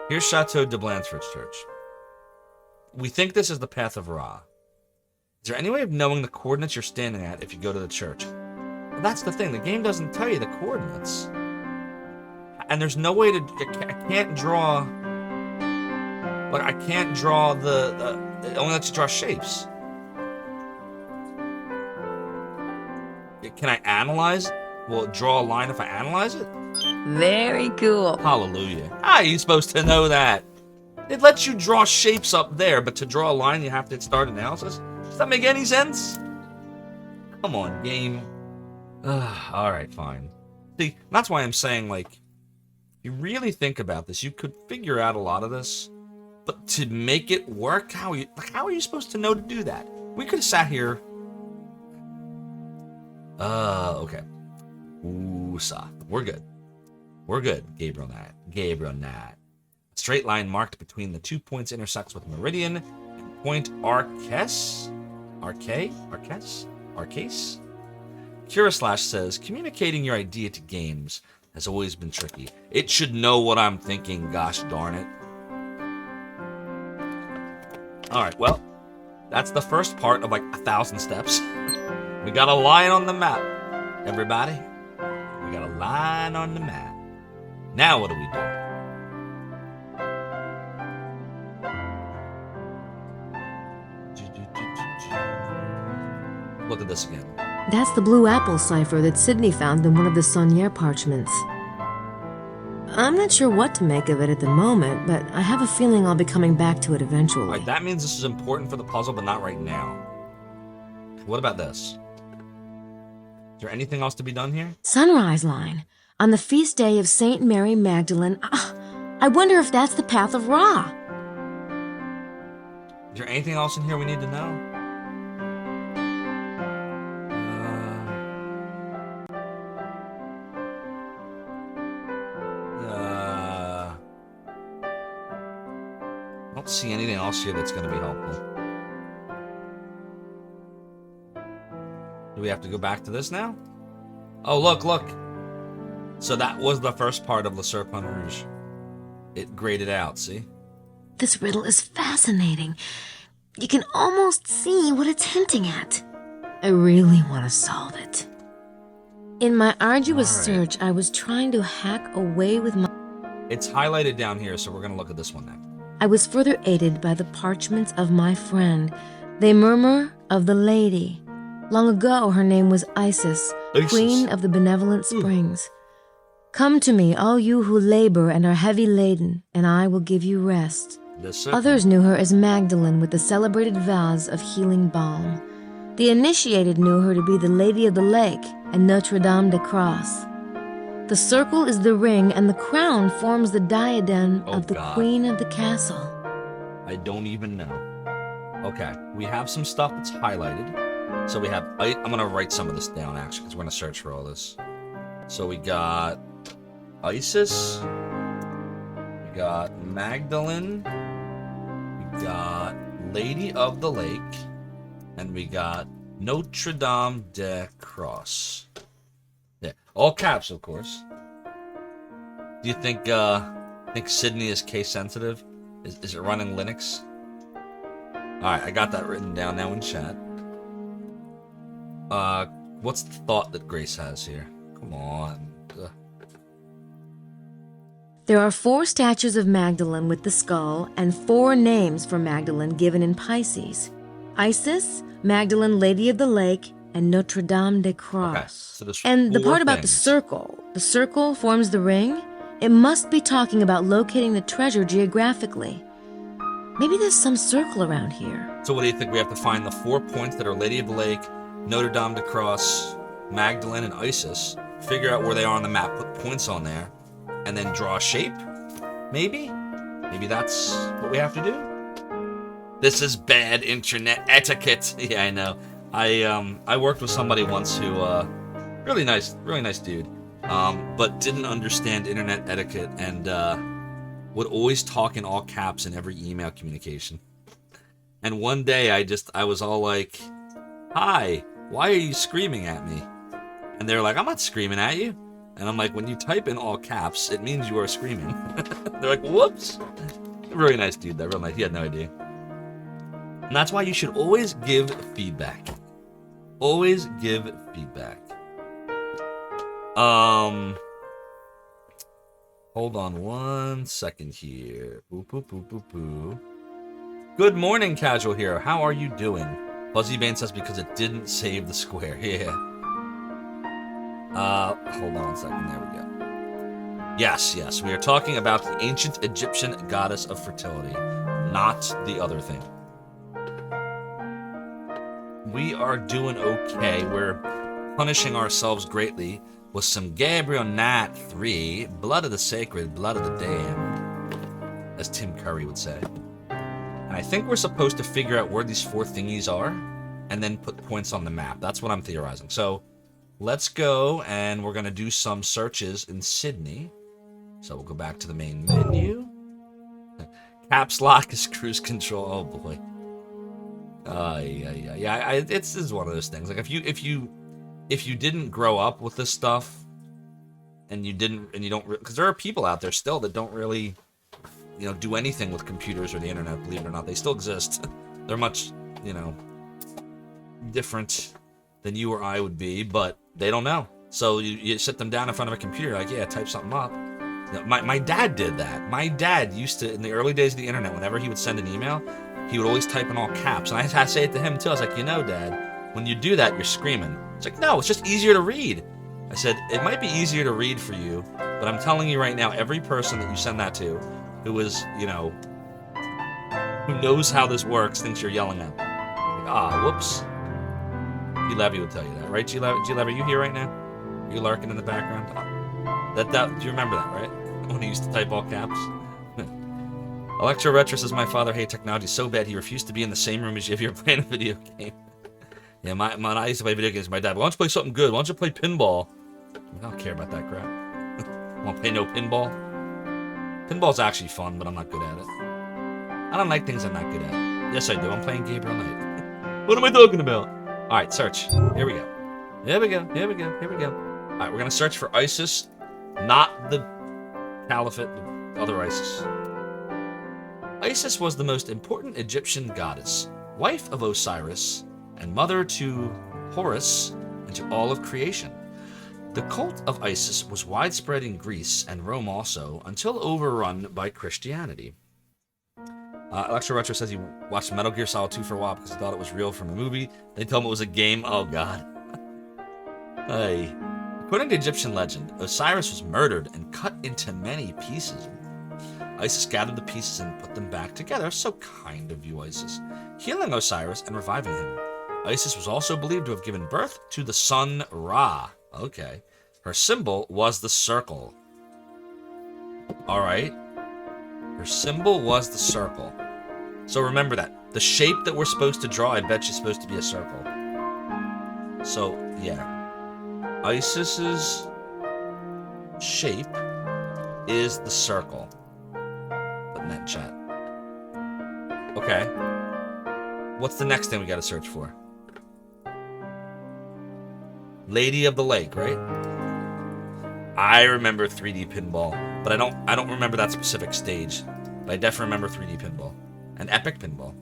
Here's Chateau de Blandford's church. We think this is the path of Ra. Is there any way of knowing the coordinates you're standing at if you go to the church? Well, that's the thing. The game doesn't tell you the coordinates. And there's no way to... I can't draw... Like, I can't draw the it only lets you draw shapes. Can I analyze? Will it draw a line if I analyze it? Very cool. Hallelujah. How are you supposed to know that? It lets you draw shapes up there, but to draw a line, you have to start analysis? Does that make any sense? Come on, game. Alright, fine. See, that's why I'm saying, like, if you really think about this, you could figure out a lot of this, but to make it work, how are you supposed to know to do that? We could have sat here. Okay. We're good. We're good, Gabriel Knight. A straight line marked between the 2 points intersects with meridian and point Arcase? Curaslash says, communicating your idea to games has always been tricky. It should know what I'm thinking, gosh darn it. Alright, well, that's the first part of like 1,000 steps. We got a line on the map, everybody. We got a line on the map. Now what do we do? Look at this again. That's the blue apple cipher that Sydney found in one of the Saunier parchments. I'm not sure what to make of it at the moment, but I have a feeling I'll be coming back to it eventually. Alright, that means this is important for the puzzle, but not right now. What about this? Is there anything else to be done here? Sunrise line. On the feast day of Saint Mary Magdalene. I wonder if that's the path of Ra. Is there anything else in here we need to know? see anything else here that's going to be helpful. Do we have to go back to this now? Oh, look. So that was the first part of Le Serpent Rouge. It graded out, see? This riddle is fascinating. You can almost see what it's hinting at. I really want to solve it. In my arduous search, I was trying to hack away with my... It's highlighted down here, so we're going to look at this one next. I was further aided by the parchments of my friend. They murmur of the lady. Long ago, her name was Isis, queen of the benevolent springs. Come to me, all you who labor and are heavy laden, and I will give you rest. Others knew her as Magdalene with the celebrated vows of healing balm. The initiated knew her to be the Lady of the Lake and Notre Dame de Cross. The circle is the ring, and the crown forms the diadem of the queen of the castle. I don't even know. Okay, we have some stuff that's highlighted. So we have... I'm going to write some of this down, actually, because we're going to search for all this. So we got Isis. We got Magdalene. We got Lady of the Lake. And we got Notre Dame de Cross. Yeah, all caps, of course. Do you think Sydney is case sensitive? Is it running Linux? Alright, I got that written down now in chat. What's the thought that Grace has here? Come on. There are 4 statues of Magdalene with the skull and 4 names for Magdalene given in Pisces. Isis, Magdalene, Lady of the Lake, and Notre Dame de Cross. Okay, so there's and the 4 part about the circle forms the ring. It must be talking about locating the treasure geographically. Maybe there's some circle around here. So what do you think? We have to find the 4 points that are Lady of the Lake, Notre Dame de Cross, Magdalene, and Isis. Figure out where they are on the map, put points on there, and then draw a shape? Maybe? Maybe that's what we have to do? This is bad internet etiquette. Yeah, I know. I worked with somebody once who, really nice dude, but didn't understand internet etiquette and would always talk in all caps in every email communication. And one day I was all like, "Hi, why are you screaming at me?" And they're like, "I'm not screaming at you." And I'm like, "When you type in all caps, it means you are screaming." They're like, "Whoops." Really nice dude, though. Real nice. He had no idea. And that's why you should always give feedback. Always give feedback. Hold on one second here. Boo, boo, boo, boo, boo. Good morning, Casual Hero. How are you doing? Fuzzy Bane says because it didn't save the square. Yeah. Hold on one second. There we go. Yes. We are talking about the ancient Egyptian goddess of fertility, not the other thing. We are doing okay. We're punishing ourselves greatly with some Gabriel Knight 3, Blood of the Sacred, Blood of the Damned, as Tim Curry would say. And I think we're supposed to figure out where these 4 thingies are, and then put points on the map. That's what I'm theorizing. So, let's go, and we're going to do some searches in Sydney. So we'll go back to the main menu. Caps lock is cruise control. Oh boy. Yeah. This is one of those things. Like if you didn't grow up with this stuff, and you don't, because there are people out there still that don't really, do anything with computers or the internet. Believe it or not, they still exist. They're much, different than you or I would be, but they don't know. So you sit them down in front of a computer, like, yeah, type something up. My dad did that. My dad used to, in the early days of the internet, whenever he would send an email, he would always type in all caps. And I had to say it to him, too. I was like, Dad, when you do that, you're screaming. It's like, no, it's just easier to read. I said, it might be easier to read for you, but I'm telling you right now, every person that you send that to, who is, who knows how this works, thinks you're yelling at them. Like, whoops. G-Levy would tell you that, right, G-Levy? Are you here right now? Are you lurking in the background? Do you remember that, right? When he used to type all caps? Electro Retro says, my father hated technology so bad he refused to be in the same room as you if you're playing a video game. Yeah, I used to play video games with my dad. Why don't you play something good? Why don't you play pinball? I don't care about that crap. I won't play no pinball. Pinball's actually fun, but I'm not good at it. I don't like things I'm not good at. Yes, I do. I'm playing Gabriel Knight. What am I talking about? All right, search. Here we go. Here we go. Here we go. Here we go. All right, we're going to search for Isis, not the Caliphate, the other Isis. Isis was the most important Egyptian goddess, wife of Osiris, and mother to Horus and to all of creation. The cult of Isis was widespread in Greece and Rome also, until overrun by Christianity. Electro Retro says he watched Metal Gear Solid 2 for a while because he thought it was real from a movie. They told him it was a game. Oh, God. Hey. According to Egyptian legend, Osiris was murdered and cut into many pieces. Isis gathered the pieces and put them back together. So kind of you, Isis. Healing Osiris and reviving him. Isis was also believed to have given birth to the sun Ra. Okay. Her symbol was the circle. Alright. Her symbol was the circle. So remember that. The shape that we're supposed to draw, I bet you, is supposed to be a circle. So, yeah. Isis's shape is the circle. Put in that chat. Okay. What's the next thing we gotta search for? Lady of the Lake, right? I remember 3D pinball, but I don't remember that specific stage. But I definitely remember 3D pinball. And epic pinball.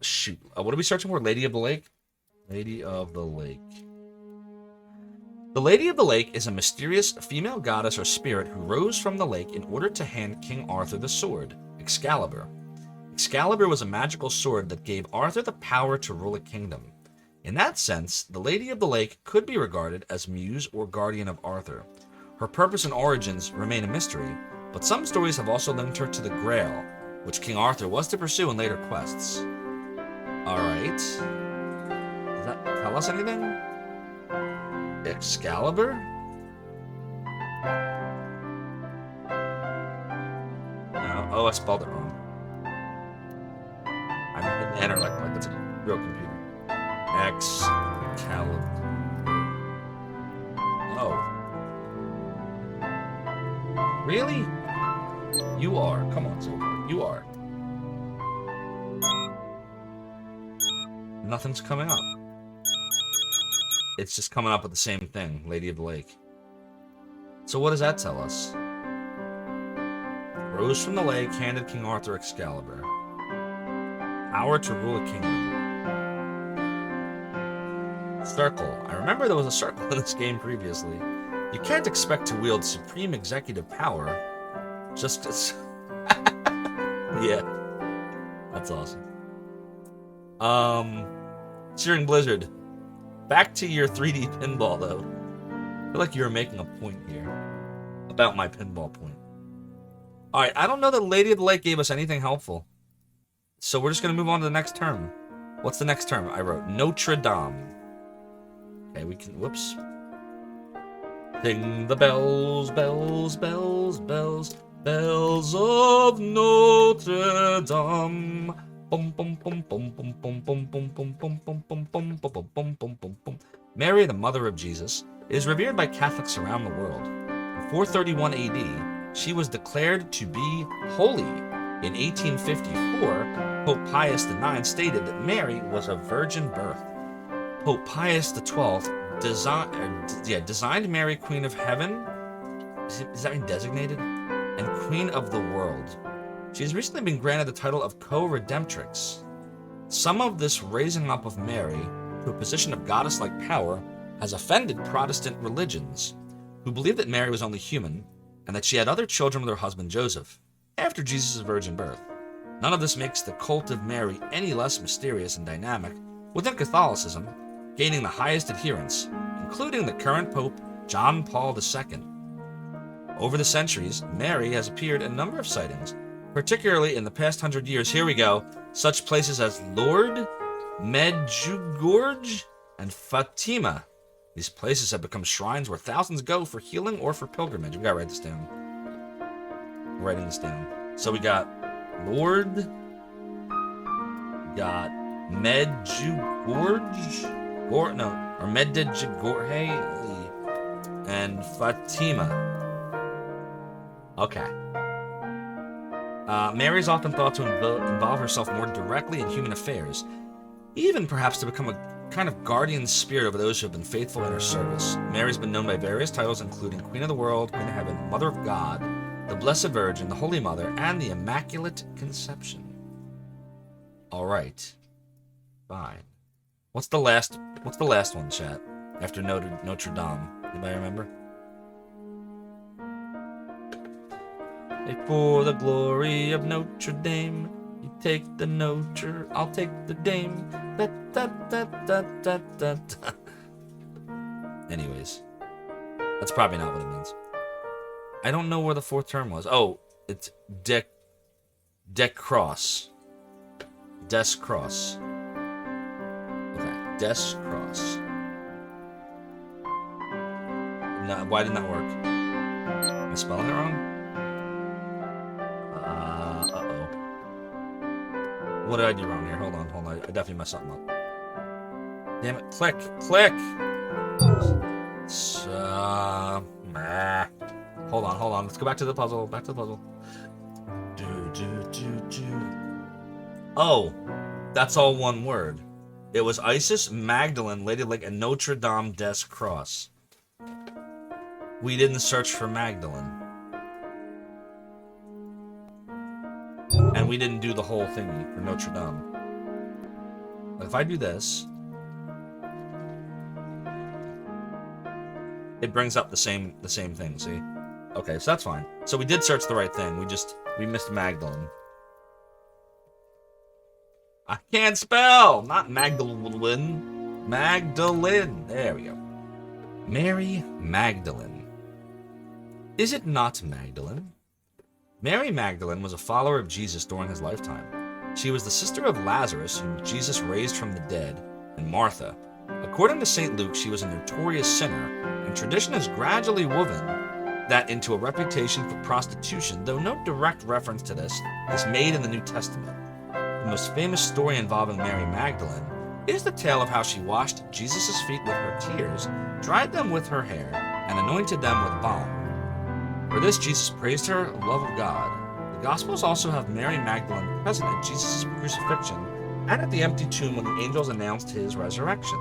Shoot. What are we searching for? Lady of the Lake? Lady of the Lake. The Lady of the Lake is a mysterious female goddess or spirit who rose from the lake in order to hand King Arthur the sword, Excalibur. Excalibur was a magical sword that gave Arthur the power to rule a kingdom. In that sense, the Lady of the Lake could be regarded as muse or guardian of Arthur. Her purpose and origins remain a mystery, but some stories have also linked her to the Grail, which King Arthur was to pursue in later quests. Alright. Does that tell us anything? Excalibur? No. Oh, I spelled it wrong. I'm hitting enter like it's a real computer. Excalibur. Oh. Really? You are. Come on, Zophar. You are. Nothing's coming up. It's just coming up with the same thing. Lady of the Lake. So what does that tell us? Rose from the lake, handed King Arthur Excalibur. Power to rule a kingdom. Circle. I remember there was a circle in this game previously. You can't expect to wield supreme executive power just because... Yeah. That's awesome. Searing Blizzard. Back to your 3D pinball, though. I feel like you were making a point here about my pinball point. Alright, I don't know that Lady of the Lake gave us anything helpful. So we're just going to move on to the next term. What's the next term? I wrote Notre Dame. Okay, we can... Whoops. Ding the bells, bells, bells, bells, bells of Notre Dame. Mary, the mother of Jesus, is revered by Catholics around the world. In 431 AD, she was declared to be holy. In 1854, Pope Pius IX stated that Mary was of virgin birth. Pope Pius XII designed Mary Queen of Heaven, is that mean designated? And Queen of the World. She has recently been granted the title of co-redemptrix. Some of this raising up of Mary to a position of goddess-like power has offended Protestant religions, who believe that Mary was only human, and that she had other children with her husband Joseph, after Jesus' virgin birth. None of this makes the cult of Mary any less mysterious and dynamic within Catholicism, gaining the highest adherents, including the current Pope, John Paul II. Over the centuries, Mary has appeared in a number of sightings, particularly in the past 100 years. Here we go. Such places as Lourdes, Medjugorje, and Fatima. These places have become shrines where thousands go for healing or for pilgrimage. We gotta write this down. I'm writing this down. So we got Lourdes, we got Medjugorje, Medjugorje, and Fatima. Okay. Mary's often thought to involve herself more directly in human affairs, even perhaps to become a kind of guardian spirit over those who have been faithful in her service. Mary's been known by various titles, including Queen of the World, Queen of Heaven, Mother of God, the Blessed Virgin, the Holy Mother, and the Immaculate Conception. All right, fine. What's the last one, chat? After Notre Dame, anybody remember? For the glory of Notre Dame, you take the Notre, I'll take the Dame. Da, da, da, da, da, da, da. Anyways, that's probably not what it means. I don't know where the fourth term was. Oh, it's Dec Cross. Des Cross. Okay, Des Cross. No, why didn't that work? Am I spelling it wrong? Uh-oh. What did I do wrong here? Hold on. I definitely messed something up. Damn it. Click. Hold on. Let's go back to the puzzle. Oh, that's all one word. It was Isis, Magdalene, Lady Lake, and Notre Dame des Cross. We didn't search for Magdalene. And we didn't do the whole thingy for Notre Dame. But if I do this, it brings up the same thing, see? Okay, so that's fine. So we did search the right thing. We missed Magdalene. I can't spell! Not Magdalene. Magdalene. There we go. Mary Magdalene. Is it not Magdalene? Mary Magdalene was a follower of Jesus during his lifetime. She was the sister of Lazarus, whom Jesus raised from the dead, and Martha. According to St. Luke, she was a notorious sinner, and tradition has gradually woven that into a reputation for prostitution, though no direct reference to this is made in the New Testament. The most famous story involving Mary Magdalene is the tale of how she washed Jesus' feet with her tears, dried them with her hair, and anointed them with balm. For this, Jesus praised her love of God. The Gospels also have Mary Magdalene present at Jesus' crucifixion and at the empty tomb when the angels announced his resurrection.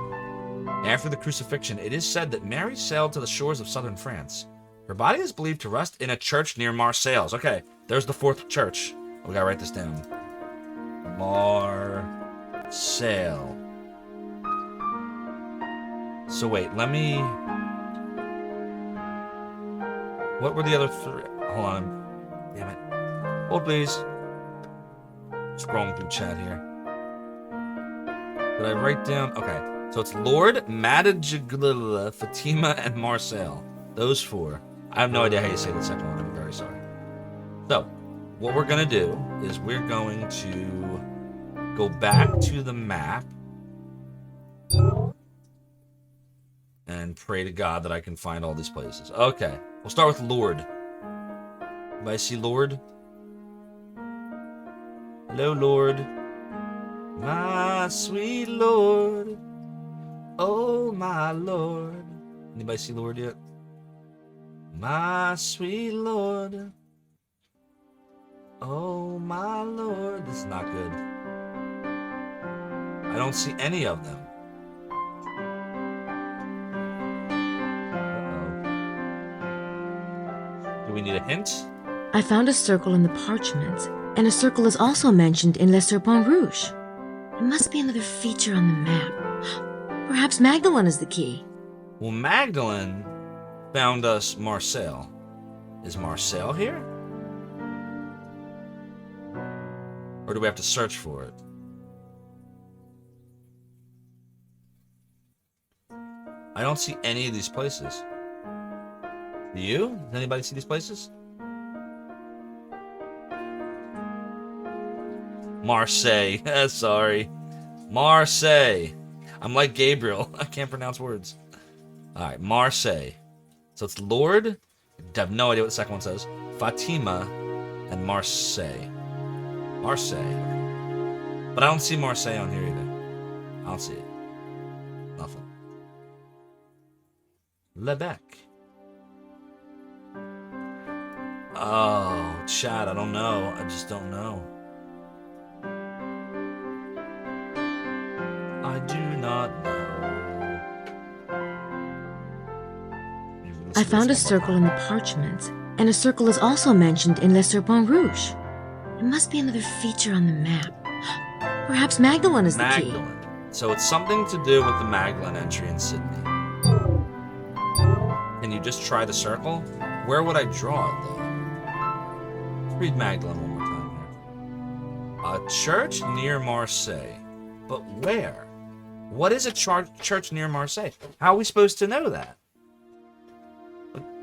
After the crucifixion, it is said that Mary sailed to the shores of southern France. Her body is believed to rest in a church near Marseilles. Okay, there's the fourth church. We gotta write this down. Marseilles. So wait, let me... What were the other three? Hold on. Damn it. Hold, please. Scrolling through chat here. Did I write down? Okay. So it's Lord, Madajagla, Fatima, and Marcel. Those four. I have no idea how you say the second one. I'm very sorry. So, what we're going to do is we're going to go back to the map and pray to God that I can find all these places. Okay. We'll start with Lord. Anybody see Lord? Hello, Lord. My sweet Lord. Oh, my Lord. Anybody see Lord yet? My sweet Lord. Oh, my Lord. This is not good. I don't see any of them. We need a hint? I found a circle in the parchment, and a circle is also mentioned in Le Serpent Rouge. It must be another feature on the map. Perhaps Magdalene is the key. Well, Magdalene found us Marseille. Is Marseille here? Or do we have to search for it? I don't see any of these places. Do you? Does anybody see these places? Marseille. Sorry. Marseille. I'm like Gabriel. I can't pronounce words. Alright, Marseille. So it's Lord. I have no idea what the second one says. Fatima and Marseille. Marseille. But I don't see Marseille on here either. I don't see it. Nothing. Lebec. Oh, Chat, I don't know. I just don't know. I do not know. I found a circle in the parchment, and a circle is also mentioned in Le Serpent Rouge. It must be another feature on the map. Perhaps Magdalene is the key. Magdalene. So it's something to do with the Magdalene entry in Sydney. Can you just try the circle? Where would I draw it, though? Let's read Magdalene one more time here. A church near Marseille. But where? What is a church near Marseille? How are we supposed to know that?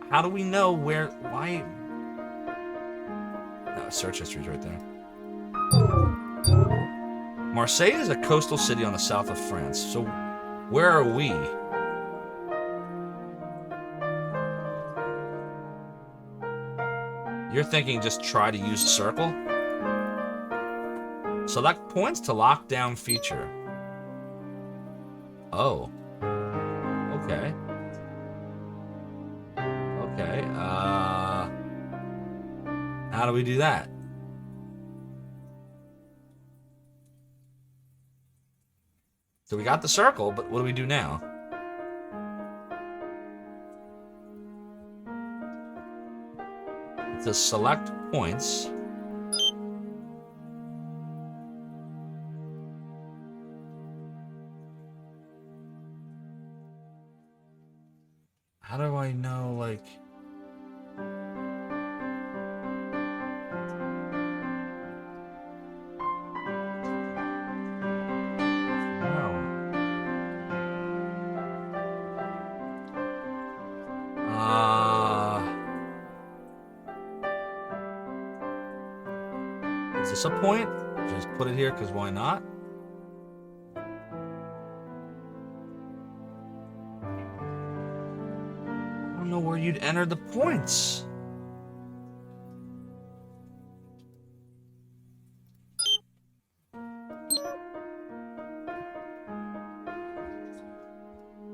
How do we know where? Why? No, search history's right there. Marseille is a coastal city on the south of France. So, where are we? You're thinking just try to use a circle? Select points to lock down feature. Oh. Okay. Okay, how do we do that? So we got the circle, but what do we do now? It says select points. How do I know, like... Is this a point? Just put it here, because why not? I don't know where you'd enter the points.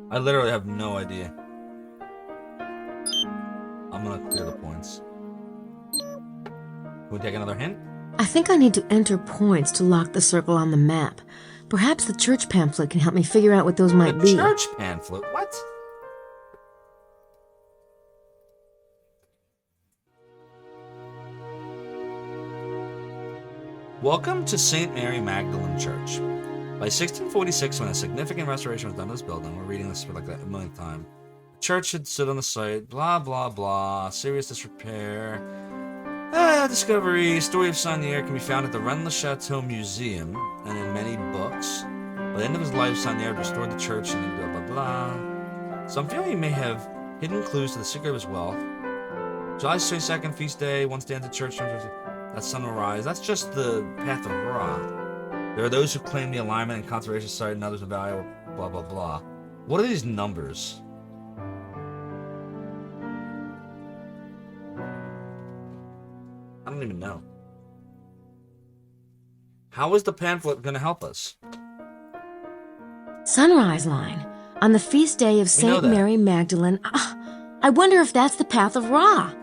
I literally have no idea. I'm gonna clear the points. Can we take another hint? I think I need to enter points to lock the circle on the map. Perhaps the church pamphlet can help me figure out what those might be. The church pamphlet? What? Welcome to St. Mary Magdalene Church. By 1646, when a significant restoration was done to this building, we're reading this for like the millionth time, the church had stood on the site, blah, blah, blah, serious disrepair, discovery, story of Saunier can be found at the Rennes-le-Chateau Museum and in many books. By the end of his life, Saunier restored the church and blah, blah, blah. So I'm feeling he may have hidden clues to the secret of his wealth. July 22nd, feast day, one stands at church. That's sunrise. That's just the path of Ra. There are those who claim the alignment and conservation site and others value blah, blah, blah. What are these numbers? I don't even know. How is the pamphlet going to help us? Sunrise line. On the feast day of St. Mary Magdalene. I wonder if that's the path of Ra.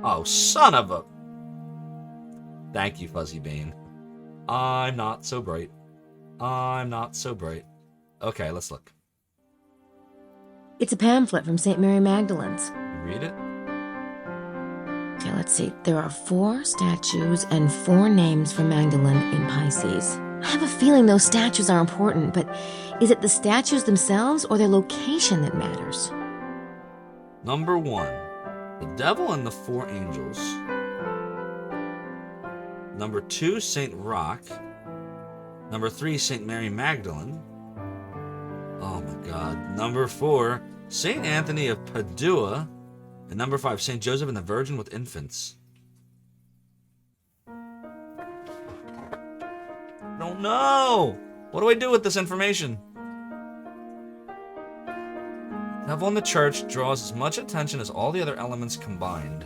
Oh, son of a... Thank you, Fuzzy Bean. I'm not so bright. I'm not so bright. Okay, let's look. It's a pamphlet from St. Mary Magdalene's. You read it? Okay, let's see. There are 4 statues and 4 names for Magdalene in Pisces. I have a feeling those statues are important, but is it the statues themselves or their location that matters? Number 1, the devil and the 4 angels. Number 2, Saint Roch. Number 3, Saint Mary Magdalene. Oh my God. Number 4, Saint Anthony of Padua. And number 5, Saint Joseph and the Virgin with infants. I don't know. What do I do with this information? The devil in the church draws as much attention as all the other elements combined.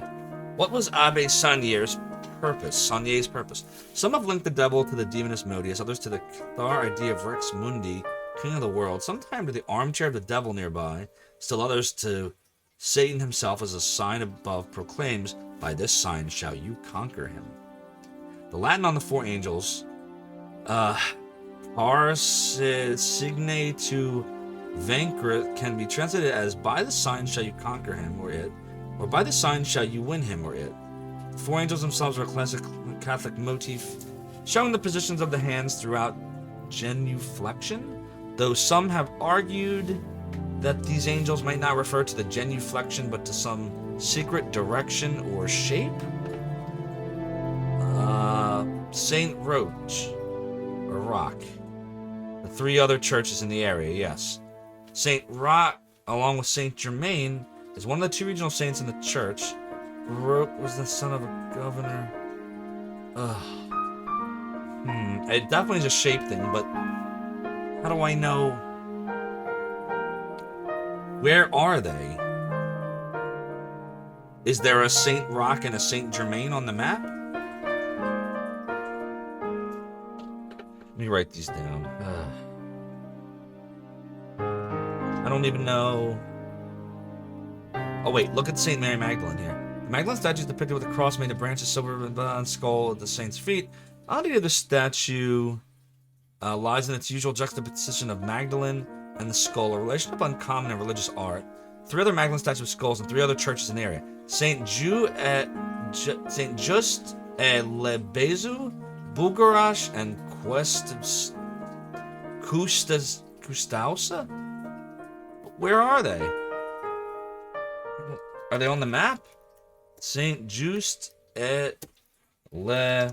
What was Abbe Saunier's purpose? Some have linked the devil to the demon Asmodeus, others to the Cathar idea of Rex Mundi, king of the world, sometime to the armchair of the devil nearby, still others to Satan himself, as a sign above proclaims, By this sign shall you conquer him. The Latin on the four angels, pars signe tu vaincere, can be translated as by the sign shall you conquer him or it, or by the sign shall you win him or it. The four angels themselves are a classic Catholic motif, showing the positions of the hands throughout genuflection, though some have argued that these angels might not refer to the genuflection but to some secret direction or shape. Saint Roch, or Rock. The three other churches in the area, yes. Saint Roch, along with Saint Germain, is one of the two regional saints in the church. Roch was the son of a governor. It definitely is a shape thing, but how do I know? Where are they? Is there a Saint Roch and a Saint Germain on the map? Let me write these down. I don't even know. Oh wait, look at Saint Mary Magdalene here. The Magdalene statue is depicted with a cross made of branches, silver, and skull at the saint's feet. Oddity of the statue lies in its usual juxtaposition of Magdalene and the skull, a relationship uncommon in religious art. Three other Magdalene statues with skulls and three other churches in the area. Saint Just et Lebezu, Bugarash, and Kustausa? Where are they? Are they on the map? Saint Just et Lebezu,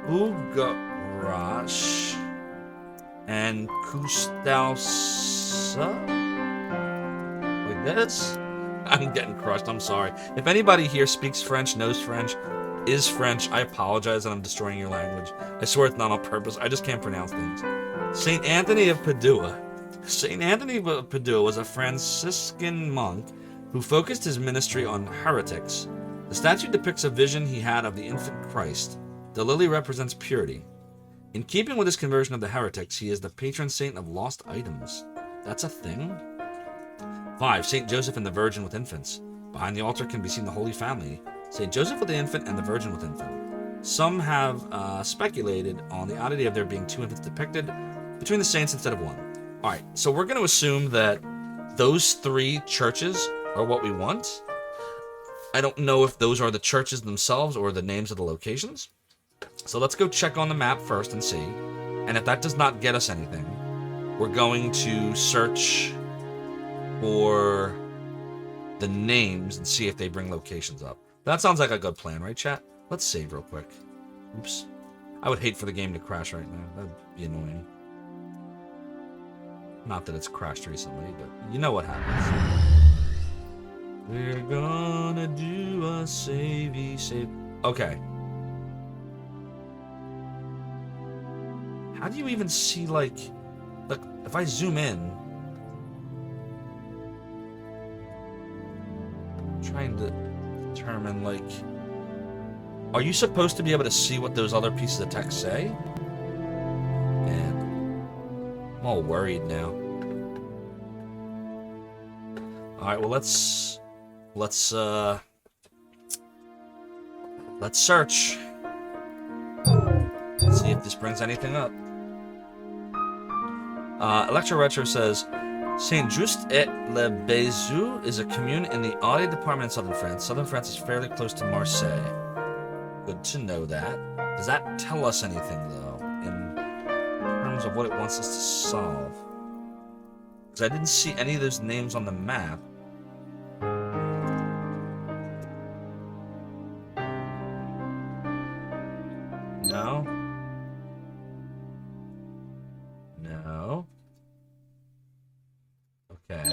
Bugarash, and Kustausa? Like this? I'm getting crushed, I'm sorry. If anybody here speaks French, knows French, is French, I apologize that I'm destroying your language. I swear it's not on purpose, I just can't pronounce things. Saint Anthony of Padua. Saint Anthony of Padua was a Franciscan monk who focused his ministry on heretics. The statue depicts a vision he had of the infant Christ. The lily represents purity. In keeping with his conversion of the heretics, he is the patron saint of lost items. That's a thing? 5. Saint Joseph and the Virgin with infants. Behind the altar can be seen the Holy Family. Saint Joseph with the infant and the Virgin with infant. Some have speculated on the oddity of there being two infants depicted between the saints instead of one. Alright, so we're going to assume that those three churches are what we want. I don't know if those are the churches themselves or the names of the locations. So let's go check on the map first and see. And if that does not get us anything, we're going to search for the names and see if they bring locations up. That sounds like a good plan, right, chat? Let's save real quick. Oops. I would hate for the game to crash right now. That'd be annoying. Not that it's crashed recently, but you know what happens. We're gonna do a savey save. Okay. How do you even see, like, if I zoom in, I'm trying to determine, like, are you supposed to be able to see what those other pieces of text say? Man, I'm all worried now. Alright, well, let's search. Let's see if this brings anything up. Electro Retro says, Saint Just et Lebezu is a commune in the Audi department in southern France. Southern France is fairly close to Marseille. Good to know that. Does that tell us anything, though, in terms of what it wants us to solve? Because I didn't see any of those names on the map. No? No? Okay.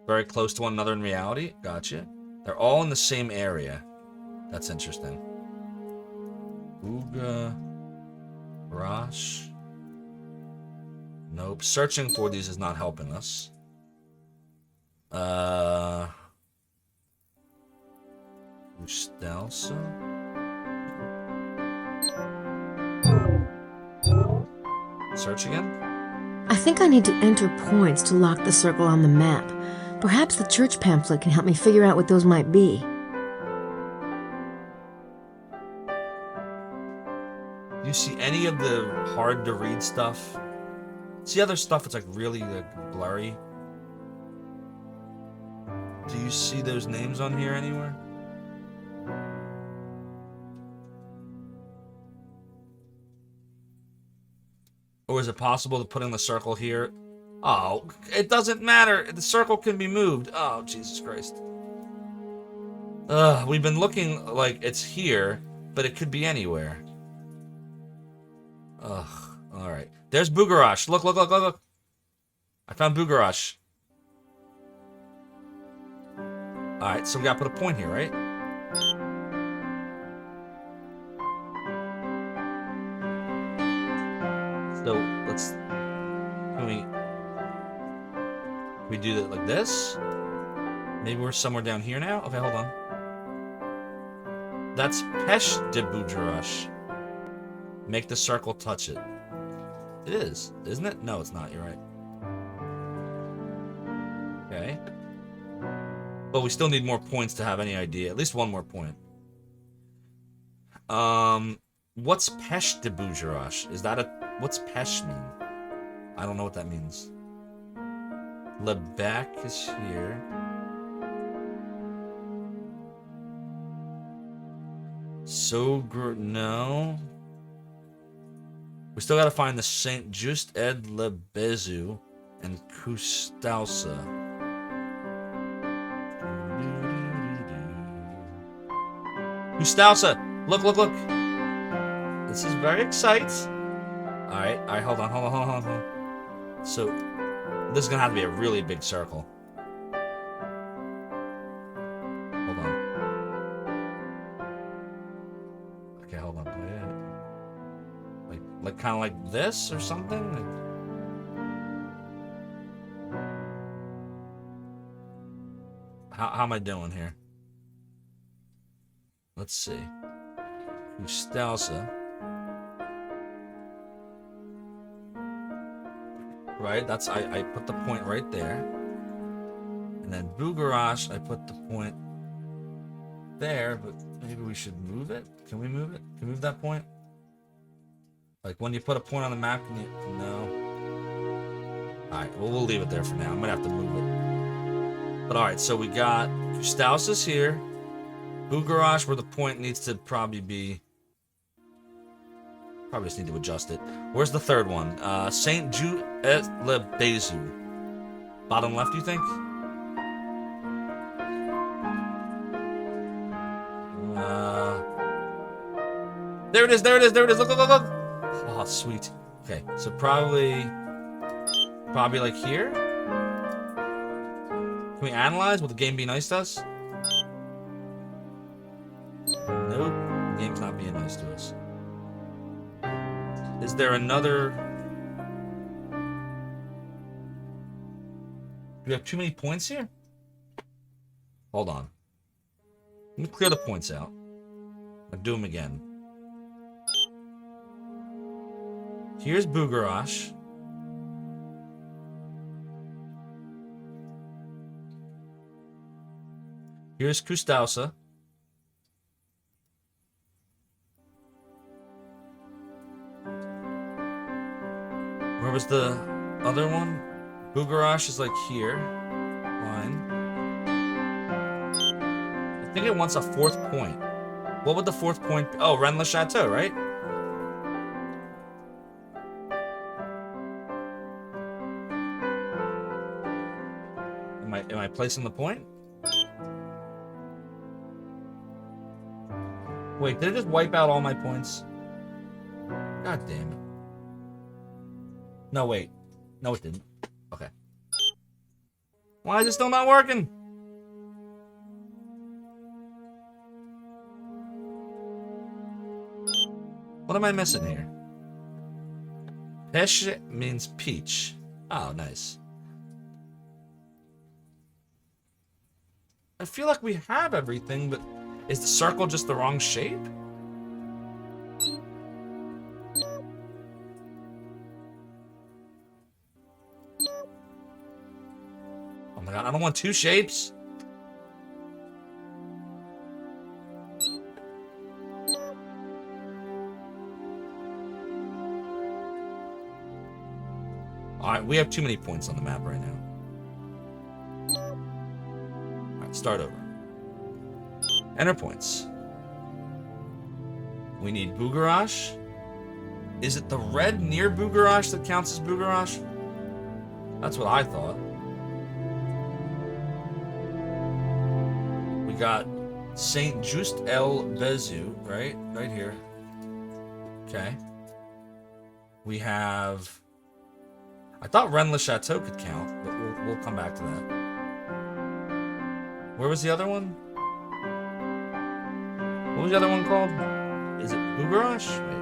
Very close to one another in reality? Gotcha. They're all in the same area. That's interesting. Uga. Rosh. Nope. Searching for these is not helping us. Ustelsa? Search again? I think I need to enter points to lock the circle on the map. Perhaps the church pamphlet can help me figure out what those might be. Do you see any of the hard to read stuff? See other stuff that's like really like blurry? Do you see those names on here anywhere? Or is it possible to put in the circle here? Oh, it doesn't matter. The circle can be moved. Oh, Jesus Christ. We've been looking like it's here, but it could be anywhere. Ugh. Alright. There's Bugarash. Look, look, look, look, look. I found Bugarash. Alright, so we gotta put a point here, right? So, let's... Can we do that like this? Maybe we're somewhere down here now? Okay, hold on. That's Pesh de Bugarash. Make the circle touch it. It is, isn't it? No, it's not. You're right. Okay. But we still need more points to have any idea. At least one more point. What's Pesh de Bugarash? Is that a... What's Pesh mean? I don't know what that means. Lebec is here. No. We still gotta find the Saint Just Ed Lebezu and Kustausa. Kustausa! Look, look, look! This is very exciting. Alright, hold on. So, this is gonna have to be a really big circle. Hold on. Okay, hold on. Like kind of like this or something? How am I doing here? Let's see. Kustausa. Right, that's I put the point right there. And then Bugarash, I put the point there, but maybe we should move it? Can we move it? Can we move that point? Like when you put a point on the map, can you... No. Alright, well, we'll leave it there for now. I'm gonna have to move it. But alright, so we got Kustausis here. Bugarash, where the point needs to probably be... Probably just need to adjust it. Where's the third one? Saint Ju et le Bezu. Bottom left, you think? There it is, there it is, there it is. Look, look, look, look. Oh, sweet. Okay, so probably like here. Can we analyze? Will the game be nice to us? Nope, the game's not being nice to us. Is there another... Do we have too many points here? Hold on. Let me clear the points out. I'll do them again. Here's Bugarash. Here's Kustausa. Where was the other one? Bugarash is like here. Fine. I think it wants a fourth point. What would the fourth point be? Oh, Rennes Chateau, right? Am I placing the point? Wait, did it just wipe out all my points? God damn it. No, wait. No, it didn't. Okay. Why is it still not working? What am I missing here? Pesh means peach. Oh, nice. I feel like we have everything, but is the circle just the wrong shape? Oh my god, I don't want two shapes. Alright, we have too many points on the map right now. Alright, start over. Enter points. We need Bugarash. Is it the red near Bugarash that counts as Bugarash? That's what I thought. We got Saint Just El Bezu, right? Right here. Okay. We have... I thought Rennes le Chateau could count, but we'll come back to that. Where was the other one? What was the other one called? Is it Bugarash? Wait.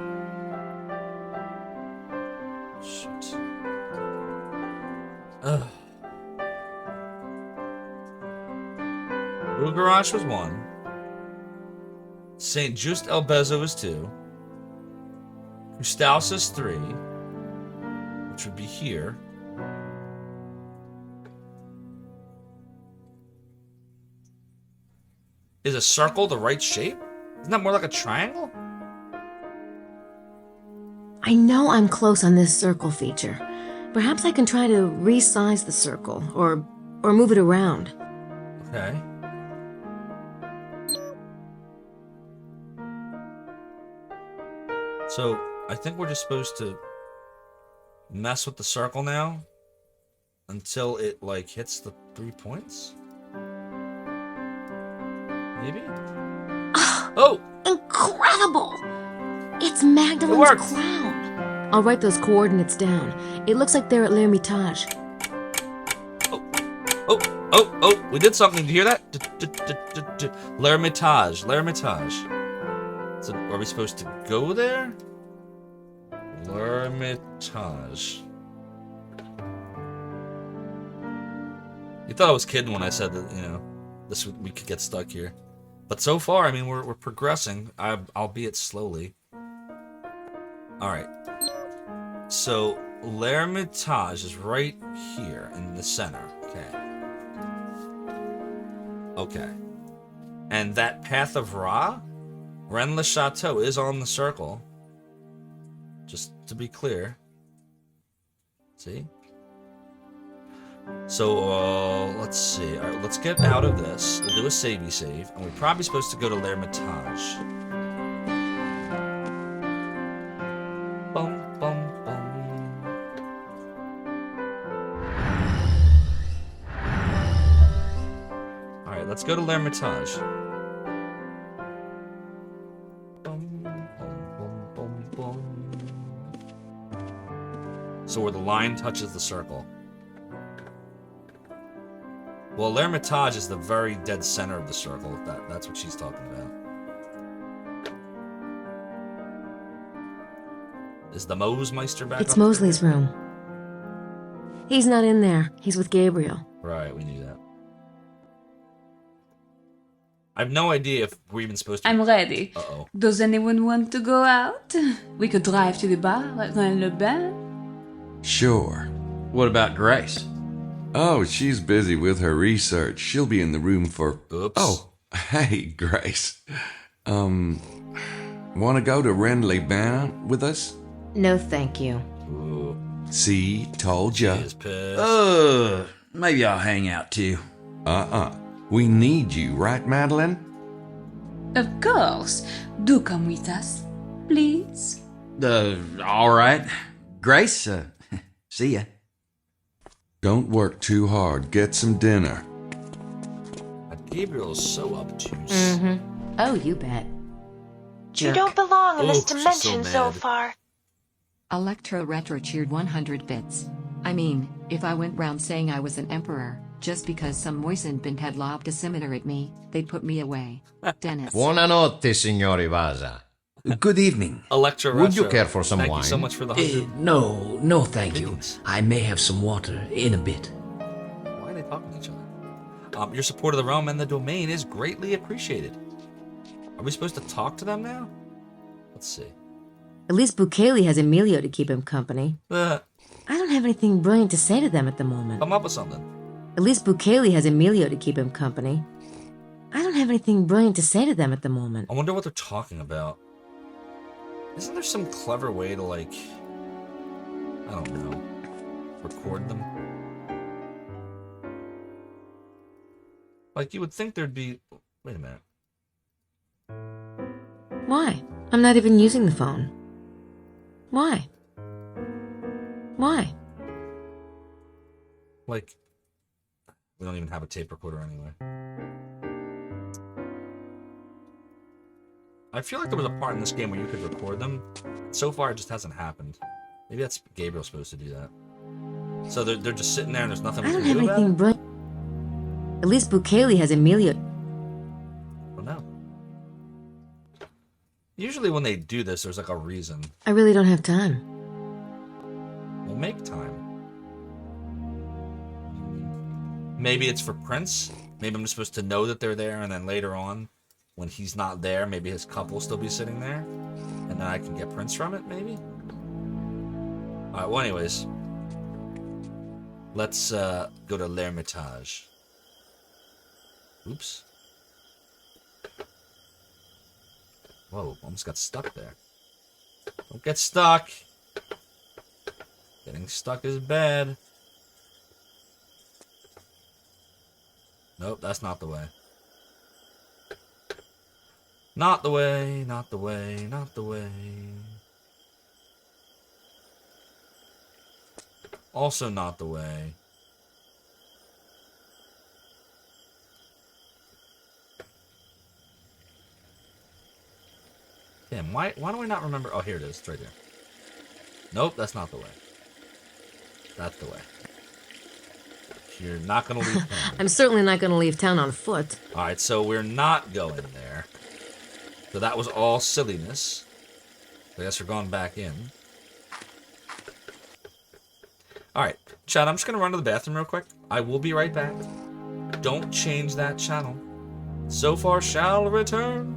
Shit. Ugh. Bugarash was 1. Saint Just El Bezo was 2. Gustaus is 3. Which would be here. Is a circle the right shape? Isn't that more like a triangle? I know I'm close on this circle feature. Perhaps I can try to resize the circle, or move it around. Okay. So, I think we're just supposed to mess with the circle now until it, like, hits the 3 points? Maybe? Oh! Incredible! It's Magdalen's crown. I'll write those coordinates down. It looks like they're at L'Ermitage. Oh, we did something. Did you hear that? L'Ermitage. So, are we supposed to go there? L'Ermitage. You thought I was kidding when I said that, you know, we could get stuck here. But so far, I mean, we're progressing, albeit slowly. Alright. So, L'Ermitage is right here in the center. Okay. And that Path of Ra? Rennes le Chateau is on the circle. Just to be clear. See? So, let's see. Alright, let's get out of this. We'll do a savey save. And we're probably supposed to go to L'Ermitage. Bum, bum, bum. Alright, let's go to L'Ermitage. So where the line touches the circle. Well, L'Ermitage is the very dead center of the circle. That's what she's talking about. Is the Mosemeister back? It's Mosley's room. He's not in there. He's with Gabriel. Right, we knew that. I have no idea if we're even supposed to... I'm ready. Uh-oh. Does anyone want to go out? We could drive to the bar at Rennes-le-Bain. Sure. What about Grace? Oh, she's busy with her research. She'll be in the room for... Oops. Oh, hey, Grace. Want to go to Rennes-les-Bains with us? No, thank you. Ooh, See, told ya. she is pissed. Maybe I'll hang out too. We need you, right, Madeline? Of course. Do come with us, please. All right. Grace, see ya. Don't work too hard. Get some dinner. Gabriel is so obtuse. Mm-hmm. Oh, you bet. You Jerk. don't belong in this Ooh, she's so dimension, mad. Zophar. Electro Retro cheered 100 bits. I mean, if I went round saying I was an emperor, just because some moistened bint had lobbed a scimitar at me, they'd put me away. Dennis. Buonanotte, signori Vaza. Good evening. Electro Would you Retro, care for some thank wine? you so much for the 100. No, thank you. Opinions. I may have some water in a bit. Why are they talking to each other? Your support of the realm and the domain is greatly appreciated. Are we supposed to talk to them now? Let's see. At least Bukele has Emilio to keep him company. Uh, I don't have anything brilliant to say to them at the moment. come up with something. At least Bukele has Emilio to keep him company. I don't have anything brilliant to say to them at the moment. I wonder what they're talking about. Isn't there some clever way to, like, I don't know, record them? Like, you would think there'd be... Wait a minute. Why? I'm not even using the phone. Why? Why? Like, we don't even have a tape recorder anyway. I feel like there was a part in this game where you could record them. So far, it just hasn't happened. Maybe that's Gabriel's supposed to do that. So they're just sitting there and there's nothing we I don't can have do about anything it? brilliant. At least Bukele has Emilio. Well, no. Usually when they do this, there's like a reason. I really don't have time. We'll make time. Maybe it's for Prince. Maybe I'm just supposed to know that they're there, and then later on, when he's not there, maybe his couple will still be sitting there, and then I can get Prince from it, maybe? Alright, well anyways. Let's go to L'Hermitage. Oops. Whoa, almost got stuck there. Don't get stuck. Getting stuck is bad. Nope, that's not the way. Not the way, not the way, not the way. Also not the way. Damn, why do I not remember? Oh, here it is. It's right here. Nope, that's not the way. That's the way. You're not going to leave town. I'm certainly not going to leave town on foot. Alright, so we're not going there. So that was all silliness. I guess we're going back in. Alright, Chad, I'm just going to run to the bathroom real quick. I will be right back. Don't change that channel. Zophar shall return.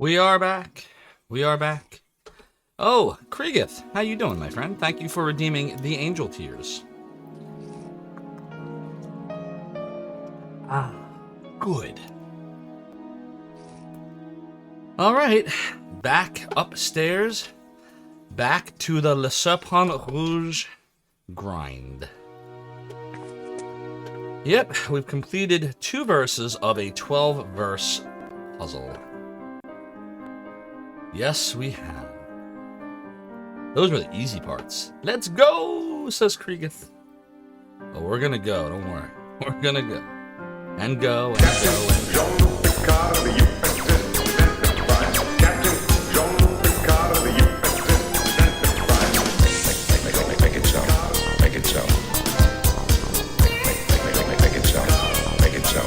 We are back. We are back. Oh, Kriegith, how you doing, my friend? Thank you for redeeming the angel tears. Ah, good. All right, back upstairs. Back to the Le Serpent Rouge grind. Yep, we've completed 2 verses of a 12-verse puzzle. Yes, we have. Those were the easy parts. Let's go, says Kriegith. Oh, we're gonna go, don't worry. We're gonna go. And go, and go, and go. Make it so. Make it so. Make it so. Make it so.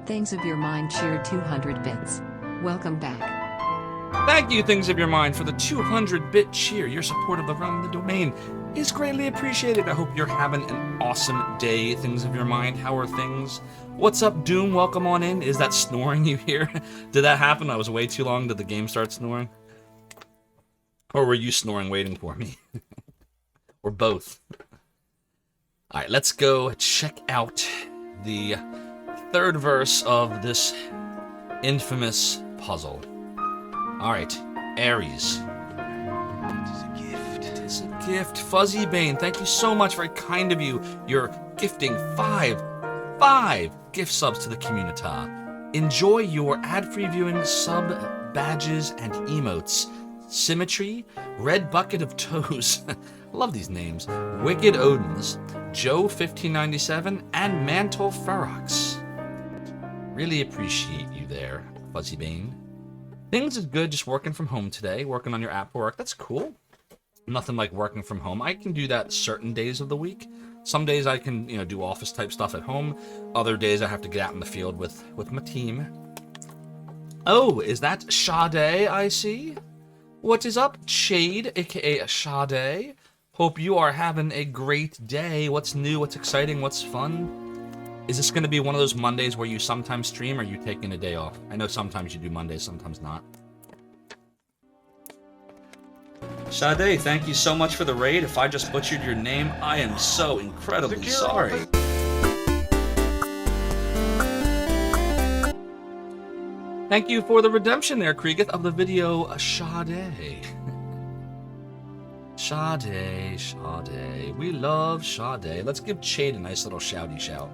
Things of Your Mind cheered 200 bits. Welcome back. Thank you, Things of Your Mind, for the 200-bit cheer. Your support of the Realm of the Domain is greatly appreciated. I hope you're having an awesome day, Things of Your Mind. How are things? What's up, Doom? Welcome on in. Is that snoring you hear? Did that happen? I was way too long. Did the game start snoring? Or were you snoring waiting for me? Or both? All right, let's go check out the 3rd verse of this infamous puzzle. All right, Aries. It is a gift. It is a gift. Fuzzy Bane, thank you so much. Very kind of you. You're gifting five gift subs to the community. Enjoy your ad-free viewing, sub, badges, and emotes. Symmetry, Red Bucket of Toes, love these names, Wicked Odins, Joe 1597, and Mantle Ferox. Really appreciate you there, Fuzzy Bane. Things is good, just working from home today, working on your app work. That's cool. Nothing like working from home. I can do that certain days of the week. Some days I can, do office type stuff at home. Other days I have to get out in the field with my team. Oh, is that Sade I see? What is up, Shade, aka Sade? Hope you are having a great day. What's new? What's exciting? What's fun? Is this going to be one of those Mondays where you sometimes stream, or are you taking a day off? I know sometimes you do Mondays, sometimes not. Sade, thank you so much for the raid. If I just butchered your name, I am so incredibly sorry. Thank you for the redemption there, Kriegith, of the video Sade. Sade. We love Sade. Let's give Chade a nice little shouty shout.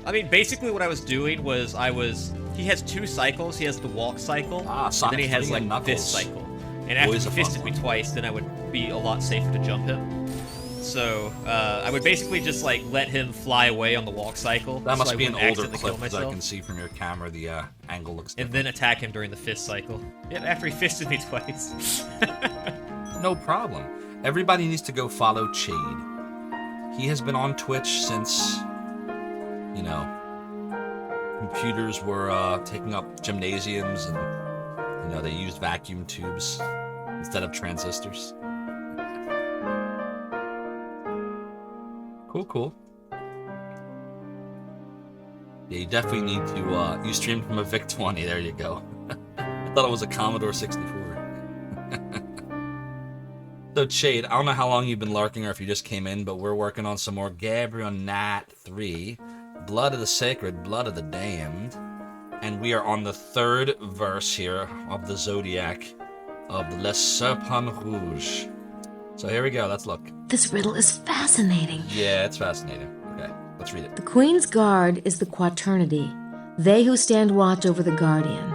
I mean, basically what I was doing was he has 2 cycles. He has the walk cycle, and then he has like fist cycle. And after he fisted me twice, then I would be a lot safer to jump him. So I would basically just like let him fly away on the walk cycle. That must so be an older clip that I myself. can see from your camera. The angle looks different. And then attack him during the fist cycle. Yeah, after he fisted me twice. No problem. Everybody needs to go follow Chade. He has been on Twitch since, computers were taking up gymnasiums and, they used vacuum tubes instead of transistors. Cool. Yeah, you definitely need to, you streamed from a VIC-20, there you go. I thought it was a Commodore 64. So, Chade, I don't know how long you've been lurking or if you just came in, but we're working on some more Gabriel Knight 3, Blood of the Sacred, Blood of the Damned, and we are on the 3rd verse here of the Zodiac of Le Serpent Rouge. So here we go, let's look. This riddle is fascinating. Yeah, it's fascinating. Okay, let's read it. The Queen's Guard is the Quaternity, they who stand watch over the Guardian.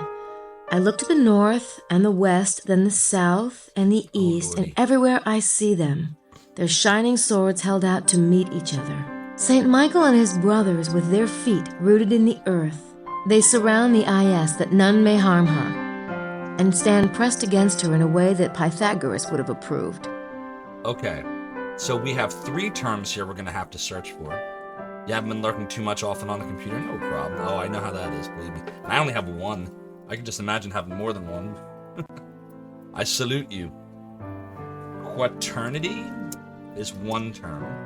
I look to the north and the west, then the south and the east, and everywhere I see them, their shining swords held out to meet each other. Saint Michael and his brothers, with their feet rooted in the earth, they surround the Ias that none may harm her, and stand pressed against her in a way that Pythagoras would have approved. Okay, so we have 3 terms here we're going to have to search for. You haven't been lurking too much off and on the computer? No problem. Oh, I know how that is, believe me. And I only have 1. I can just imagine having more than 1. I salute you. Quaternity is 1 term.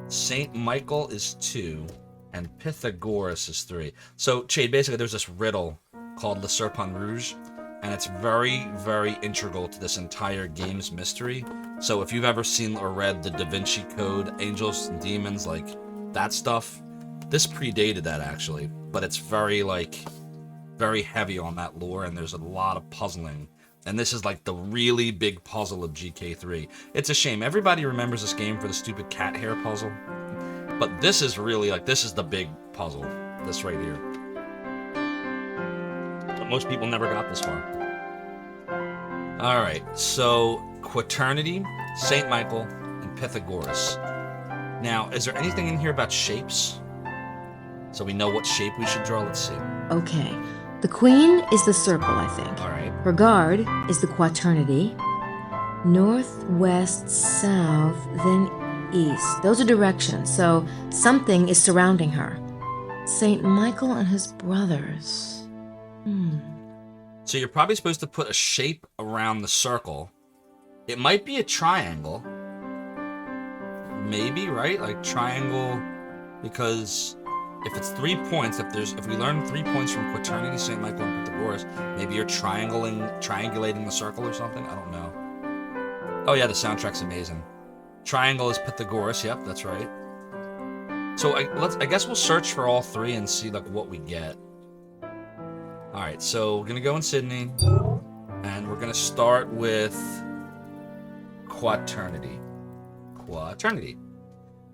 Saint Michael is 2. and Pythagoras is 3. So, Chade, basically there's this riddle called Le Serpent Rouge, and it's very, very integral to this entire game's mystery. So if you've ever seen or read the Da Vinci Code, Angels and Demons, like that stuff, this predated that actually, but it's very heavy on that lore, and there's a lot of puzzling. And this is like the really big puzzle of GK3. It's a shame. Everybody remembers this game for the stupid cat hair puzzle. But this is really this is the big puzzle. This right here. But most people never got this far. Alright, so Quaternity, St. Michael, and Pythagoras. Now, is there anything in here about shapes? So we know what shape we should draw? Let's see. Okay. The queen is the circle, I think. Alright. Her guard is the quaternity. North, west, south, then east. Those are directions, so something is surrounding her. St. Michael and his brothers. So you're probably supposed to put a shape around the circle. It might be a triangle. Maybe, right? Like triangle, because if it's 3 points, if we learn 3 points from Quaternity, St. Michael, and Pythagoras, maybe you're triangulating the circle or something? I don't know. Oh yeah, the soundtrack's amazing. Triangle is Pythagoras, yep, that's right. So I guess we'll search for all 3 and see what we get. Alright, so we're gonna go in Sydney, and we're gonna start with Quaternity.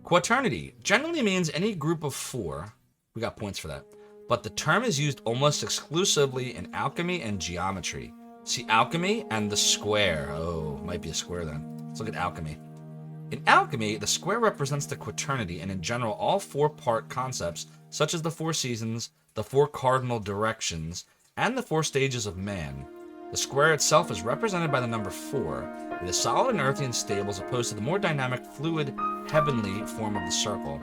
Quaternity generally means any group of 4. We got points for that. But the term is used almost exclusively in alchemy and geometry. See alchemy and the square. Oh, might be a square then. Let's look at alchemy. In alchemy, the square represents the quaternity, and in general, all 4-part concepts, such as the 4 seasons, the 4 cardinal directions, and the 4 stages of man. The square itself is represented by the number 4. It is solid and earthy and stable, as opposed to the more dynamic, fluid, heavenly form of the circle.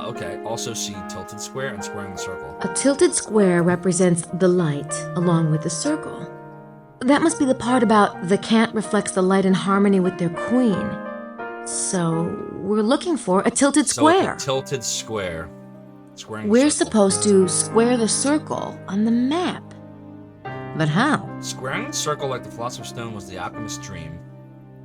Okay, also see tilted square and squaring the circle. A tilted square represents the light, along with the circle. That must be the part about the cant reflects the light in harmony with their queen. So, we're looking for a tilted square. So a tilted square. Squaring We're the circle. supposed to square the circle on the map. But how? Squaring the circle like the Philosopher's Stone was the alchemist's dream.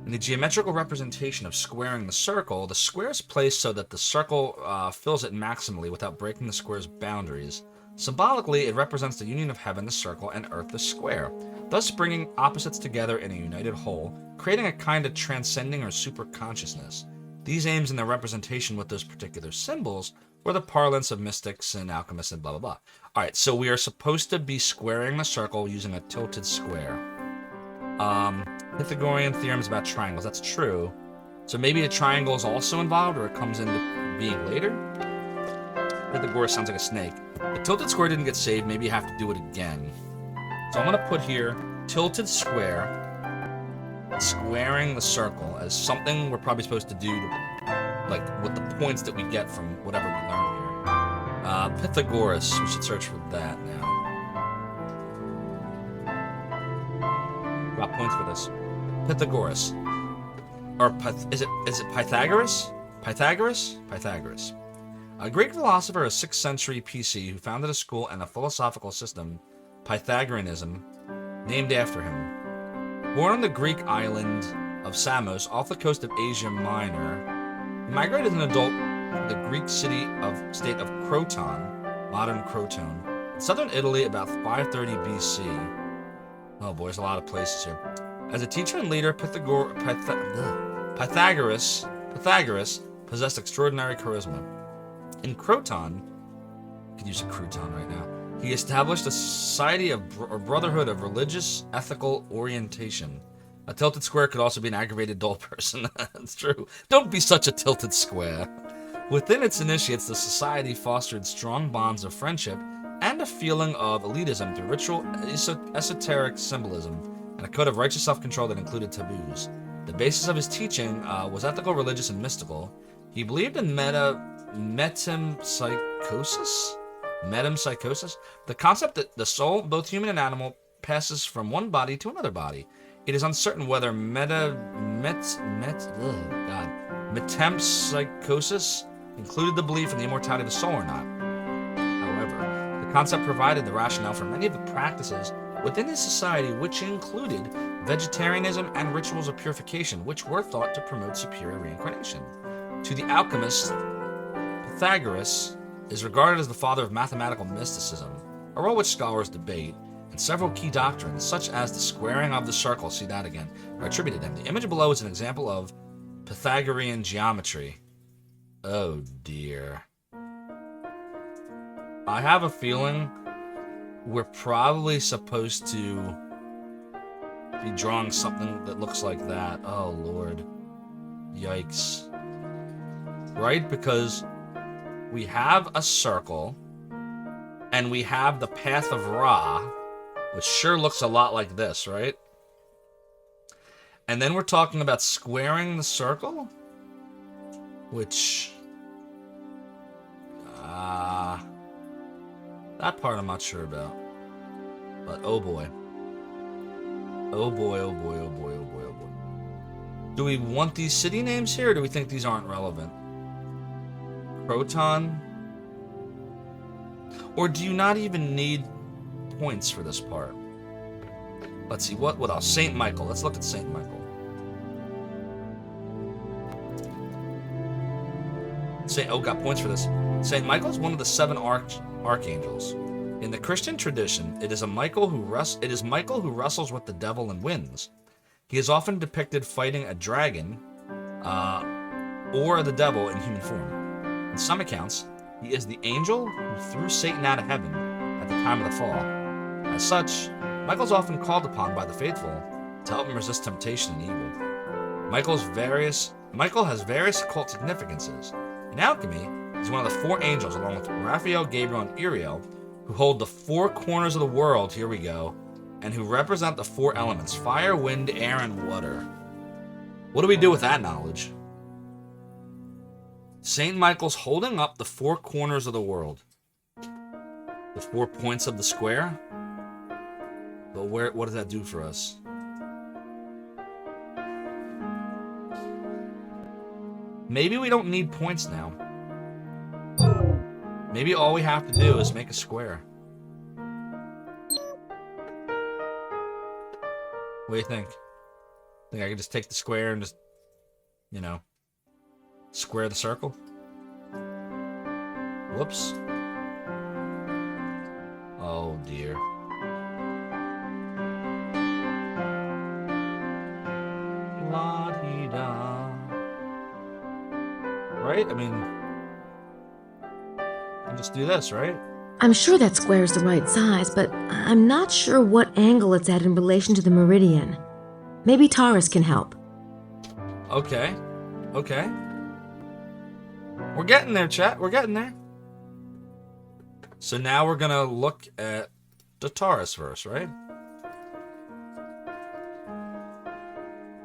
In the geometrical representation of squaring the square is placed so that the circle fills it maximally without breaking the square's boundaries. Symbolically, it represents the union of heaven, the circle, and earth, the square, thus bringing opposites together in a united whole, creating a kind of transcending or super consciousness. These aims in their representation with those particular symbols were the parlance of mystics and alchemists and blah blah blah. Alright, so we are supposed to be squaring the circle using a tilted square. Pythagorean theorems about triangles, that's true. So maybe a triangle is also involved, or it comes into being later? Pythagoras sounds like a snake. The tilted square didn't get saved, maybe you have to do it again. So I'm going to put here, tilted square, squaring the circle as something we're probably supposed to do, with the points that we get from whatever we learn here. Pythagoras, we should search for that now. Got points for this. Pythagoras. Or is it Pythagoras? Pythagoras. A Greek philosopher of 6th century PC who founded a school and a philosophical system, Pythagoreanism, named after him. Born on the Greek island of Samos off the coast of Asia Minor, he migrated as an adult to the Greek state of Croton, modern Croton, in southern Italy about 530 BC. Oh boy, there's a lot of places here. As a teacher and leader, Pythagoras possessed extraordinary charisma. In Croton, I could use a crouton right now, he established a society or brotherhood of religious, ethical orientation. A tilted square could also be an aggravated dull person. That's true. Don't be such a tilted square. Within its initiates, the society fostered strong bonds of friendship and a feeling of elitism through ritual, esoteric symbolism, and a code of righteous self-control that included taboos. The basis of his teaching was ethical, religious, and mystical. He believed in metempsychosis, the concept that the soul, both human and animal, passes from one body to another body. It is uncertain whether metempsychosis included the belief in the immortality of the soul or not. However, the concept provided the rationale for many of the practices within his society, which included vegetarianism and rituals of purification, which were thought to promote superior reincarnation. To the alchemist, Pythagoras is regarded as the father of mathematical mysticism, a role which scholars debate, and several key doctrines, such as the squaring of the circle, see that again, are attributed to him. The image below is an example of Pythagorean geometry. Oh dear. I have a feeling we're probably supposed to be drawing something that looks like that. Oh lord. Yikes. Right? Because we have a circle, and we have the path of Ra, which sure looks a lot like this, right? And then we're talking about squaring the circle, which... that part I'm not sure about. But oh boy. Oh boy, oh boy, oh boy, oh boy, oh boy. Do we want these city names here, or do we think these aren't relevant? Croton? Or do you not even need points for this part? Let's see, what else? St. Michael. Let's look at St. Michael. Got points for this. St. Michael is one of the 7 archangels. In the Christian tradition, it is Michael who wrestles with the devil and wins. He is often depicted fighting a dragon or the devil in human form. In some accounts, he is the angel who threw Satan out of heaven at the time of the fall. As such, Michael is often called upon by the faithful to help him resist temptation and evil. Michael has various occult significances. In alchemy, he's one of the 4 angels, along with Raphael, Gabriel, and Uriel, who hold the 4 corners of the world, here we go, and who represent the 4 elements: fire, wind, air, and water. What do we do with that knowledge? St. Michael's holding up the 4 corners of the world. The 4 points of the square. But what does that do for us? Maybe we don't need points now. Maybe all we have to do is make a square. What do you think? Think I could just take the square and just, square the circle? Whoops. Oh dear. La-dee-da. Right? I mean, I just do this, right? I'm sure that square is the right size, but I'm not sure what angle it's at in relation to the meridian. Maybe Taurus can help. Okay. We're getting there, chat. We're getting there. So now we're gonna look at the Taurus verse, right?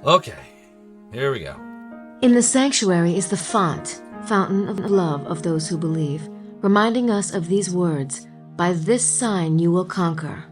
Okay. Here we go. In the sanctuary is the font, fountain of love of those who believe, reminding us of these words, "By this sign you will conquer."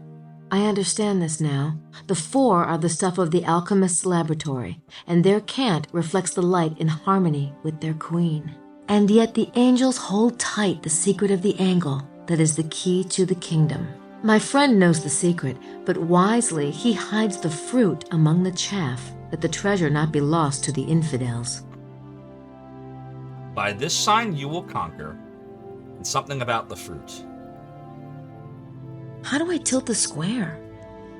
I understand this now. The 4 are the stuff of the alchemist's laboratory, and their cant reflects the light in harmony with their queen. And yet the angels hold tight the secret of the angle that is the key to the kingdom. My friend knows the secret, but wisely he hides the fruit among the chaff, that the treasure not be lost to the infidels. By this sign you will conquer, and something about the fruit. How do I tilt the square?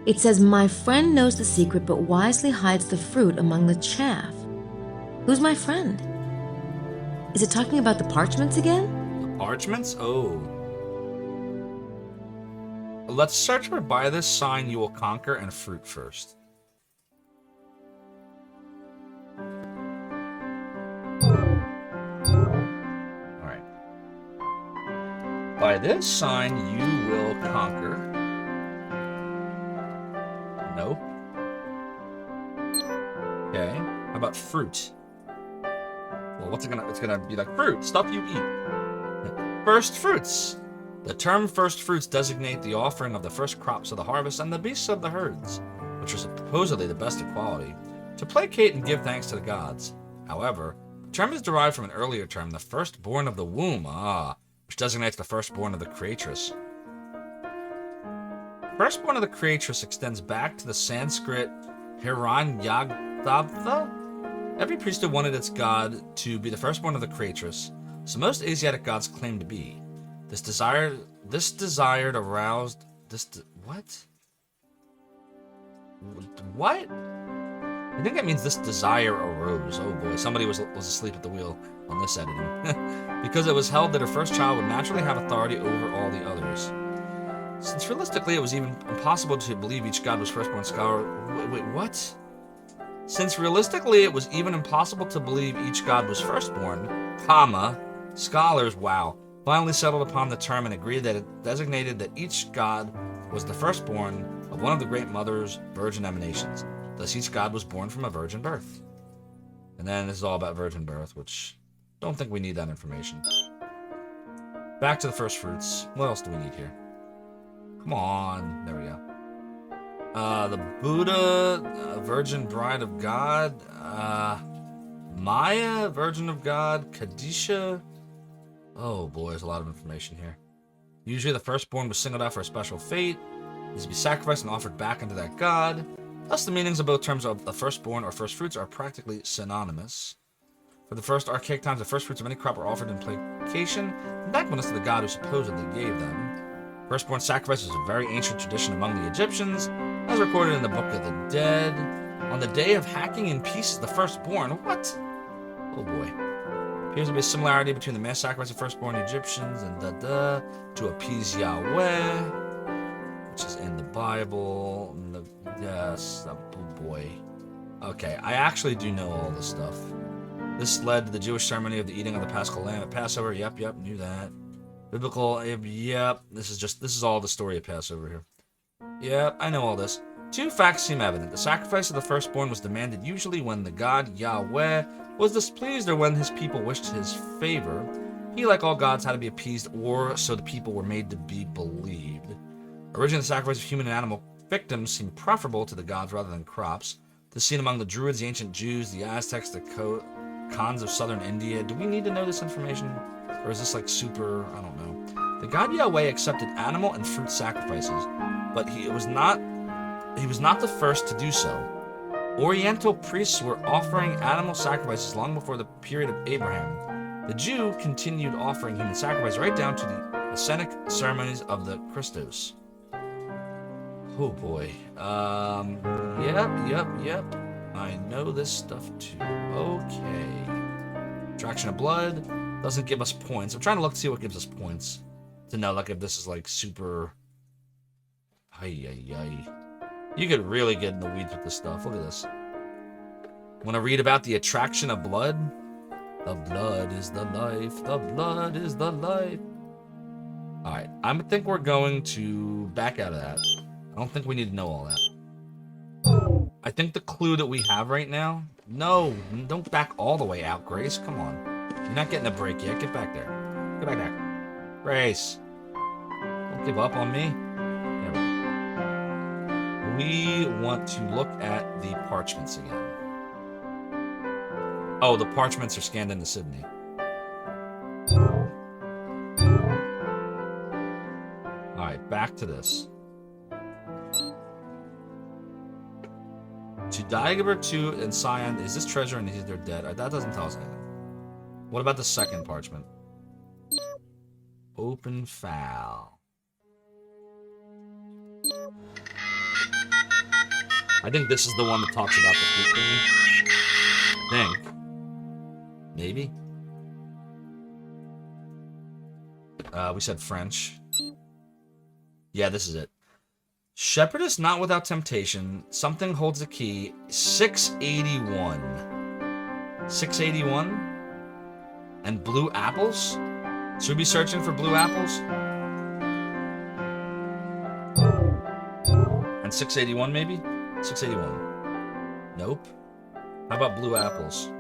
It says, my friend knows the secret, but wisely hides the fruit among the chaff. Who's my friend? Is it talking about the parchments again? The parchments? Oh. Let's search for by this sign you will conquer and fruit first. Alright. By this sign you will conquer. Nope. Okay. How about fruit? Well, what's it gonna? It's gonna be like fruit, stuff you eat. First fruits. The term first fruits designate the offering of the first crops of the harvest and the beasts of the herds, which are supposedly the best of quality, to placate and give thanks to the gods. However, term is derived from an earlier term, the firstborn of the womb, which designates the firstborn of the creatress. Firstborn of the creatress extends back to the Sanskrit Hiranyagdava. Every priesthood wanted its god to be the firstborn of the creatress, so most Asiatic gods claim to be. What? I think that means this desire arose. Oh boy, somebody was asleep at the wheel on this editing. Because it was held that her first child would naturally have authority over all the others. Since realistically it was even impossible to believe each god was firstborn scholar... Wait, what? Since realistically it was even impossible to believe each god was firstborn, scholars, finally settled upon the term and agreed that it designated that each god was the firstborn of one of the great mother's virgin emanations. Thus each god was born from a virgin birth. And then this is all about virgin birth, which don't think we need that information. Back to the first fruits. What else do we need here? Come on. There we go. The Buddha, Virgin Bride of God, Maya, Virgin of God, Kadisha. Oh boy, there's a lot of information here. Usually the firstborn was singled out for a special fate. These to be sacrificed and offered back unto that god. Thus, the meanings of both terms of the firstborn or first fruits are practically synonymous. For the first archaic times, the first fruits of any crop were offered in placation and thankfulness to the god who supposedly gave them. Firstborn sacrifice was a very ancient tradition among the Egyptians, as recorded in the Book of the Dead. On the day of hacking in pieces the firstborn, what? Oh boy. Appears to be a similarity between the mass sacrifice of firstborn Egyptians and to appease Yahweh, which is in the Bible. Yes, oh boy. Okay, I actually do know all this stuff. This led to the Jewish ceremony of the eating of the Paschal lamb at Passover. Yep, knew that. Biblical, yep. This is all the story of Passover here. Yep, I know all this. Two facts seem evident. The sacrifice of the firstborn was demanded usually when the god Yahweh was displeased or when his people wished his favor. He, like all gods, had to be appeased or so the people were made to be believed. Originally, the sacrifice of human and animal victims seemed preferable to the gods rather than crops. This seen among the Druids, the ancient Jews, the Aztecs, the Khans of southern India. Do we need to know this information? Or is this like super, I don't know. The god Yahweh accepted animal and fruit sacrifices, but he was not the first to do so. Oriental priests were offering animal sacrifices long before the period of Abraham. The Jew continued offering human sacrifice right down to the Essenic ceremonies of the Christos. Oh boy. Yep. I know this stuff too. Okay. Attraction of blood doesn't give us points. I'm trying to look to see what gives us points. To know like if this is like super... You could really get in the weeds with this stuff. Look at this. Want to read about the attraction of blood? The blood is the life. The blood is the life. Alright, I think we're going to back out of that. I don't think we need to know all that. I think the clue that we have right now... No, don't back all the way out, Grace. Come on. You're not getting a break yet. Get back there. Get back there. Grace. Don't give up on me. There we go. We want to look at the parchments again. Oh, the parchments are scanned into Sydney. Alright, back to this. To Dagobah II and Sion is this treasure and they're dead. That doesn't tell us anything. What about the second parchment? Open foul. I think this is the one that talks about the flute thingy. I think. Maybe. We said French. Yeah, this is it. Shepherdess not without temptation. Something holds the key. 681. 681? And blue apples? Should we be searching for blue apples? And 681 maybe? 681. Nope. How about blue apples?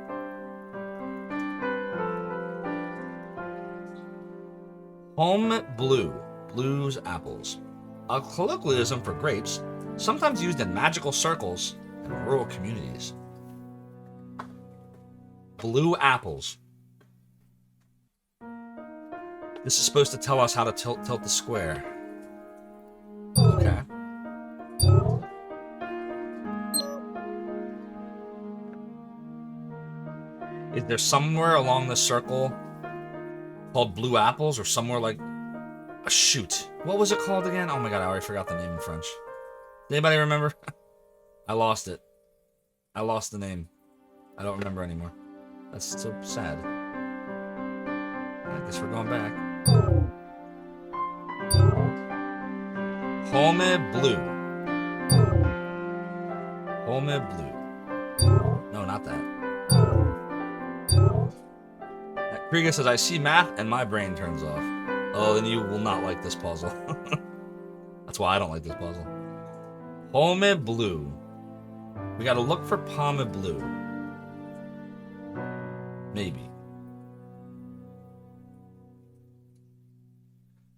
Home blue. Blues apples. A colloquialism for grapes, sometimes used in magical circles in rural communities. Blue apples. This is supposed to tell us how to tilt the square. Okay. Is there somewhere along the circle called blue apples, or somewhere like a shoot? What was it called again? Oh my god, I already forgot the name in French. Does anybody remember? I lost it. I lost the name. I don't remember anymore. That's so sad. I guess we're going back. Home blue. Home blue. No, not that. Krieger says, I see math and my brain turns off. Oh, then you will not like this puzzle. That's why I don't like this puzzle. Home blue. We gotta look for Palme blue. Maybe.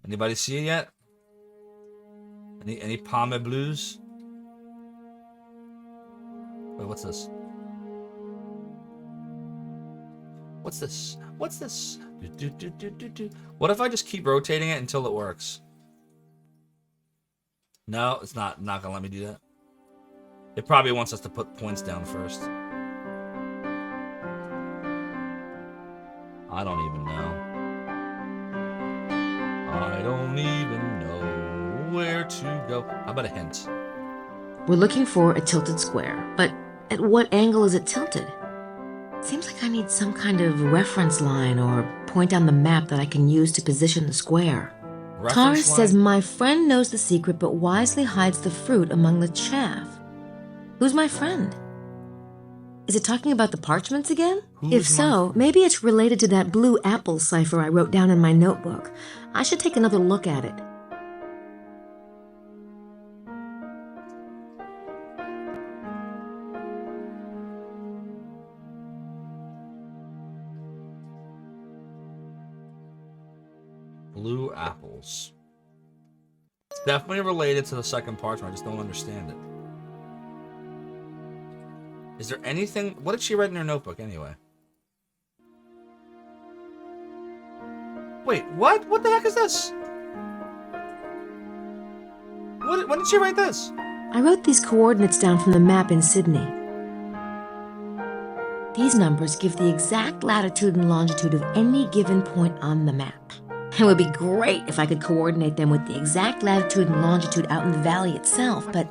Anybody see it yet? Any Palme blues? Wait, what's this? What's this? What's this? What if I just keep rotating it until it works? No, it's not gonna let me do that. It probably wants us to put points down first. I don't even know. I don't even know where to go. How about a hint? We're looking for a tilted square, but at what angle is it tilted? Seems like I need some kind of reference line or point on the map that I can use to position the square. Taurus says, my friend knows the secret but wisely hides the fruit among the chaff. Who's my friend? Is it talking about the parchments again? If so, maybe it's related to that blue apple cipher I wrote down in my notebook. I should take another look at it. Blue apples. It's definitely related to the second parchment. I just don't understand it. Is there anything... What did she write in her notebook anyway? Wait, what? What the heck is this? When did she write this? I wrote these coordinates down from the map in Sydney. These numbers give the exact latitude and longitude of any given point on the map. It would be great if I could coordinate them with the exact latitude and longitude out in the valley itself, but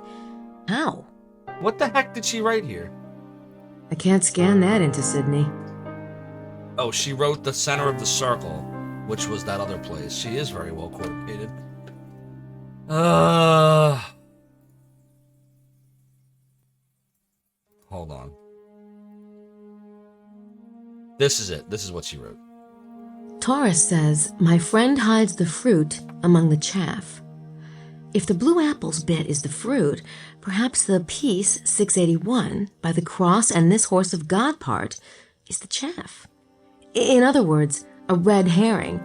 how? What the heck did she write here? I can't scan that into Sydney. Oh, she wrote the center of the circle, which was that other place. She is very well coordinated. Hold on. This is it. This is what she wrote. Taurus says, my friend hides the fruit among the chaff. If the blue apples bit is the fruit, perhaps the piece 681 by the cross and this horse of God part is the chaff. In other words, a red herring.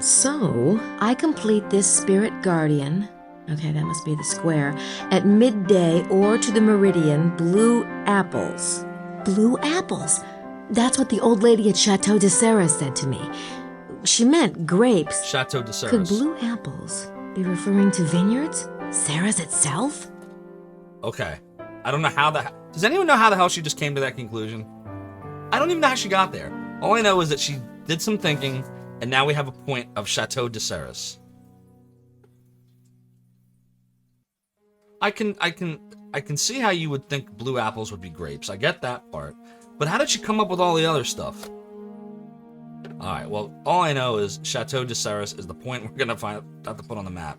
So I complete this spirit guardian, okay, that must be the square, at midday or to the meridian, blue apples. Blue apples. That's what the old lady at Chateau de Serres said to me. She meant grapes. Chateau de Serres. Could blue apples be referring to vineyards? Serres itself? Okay. I don't know how Does anyone know how the hell she just came to that conclusion? I don't even know how she got there. All I know is that she did some thinking, and now we have a point of Chateau de Serres. I can see how you would think blue apples would be grapes. I get that part. But how did she come up with all the other stuff? Alright, well, all I know is Chateau de Serres is the point we're going to have to put on the map.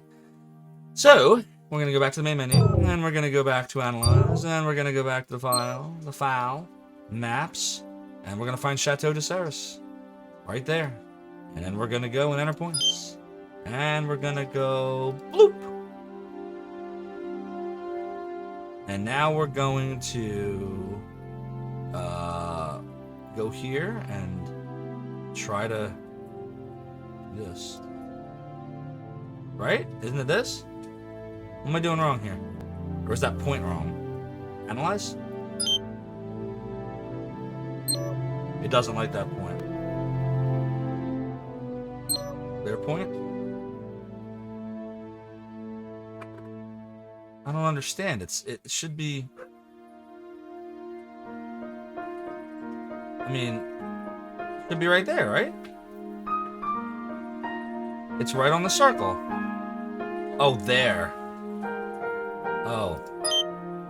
So, we're going to go back to the main menu, and we're going to go back to Analyze, and we're going to go back to the file, Maps, and we're going to find Chateau de Serres. Right there. And then we're going to go and enter points. And we're going to go bloop. And now we're going to go here and try to do this. Right? Isn't it this? What am I doing wrong here? Or is that point wrong? Analyze? It doesn't like that point. Their point? I don't understand. It should be... I mean, it should be right there, right? It's right on the circle. Oh, there. Oh.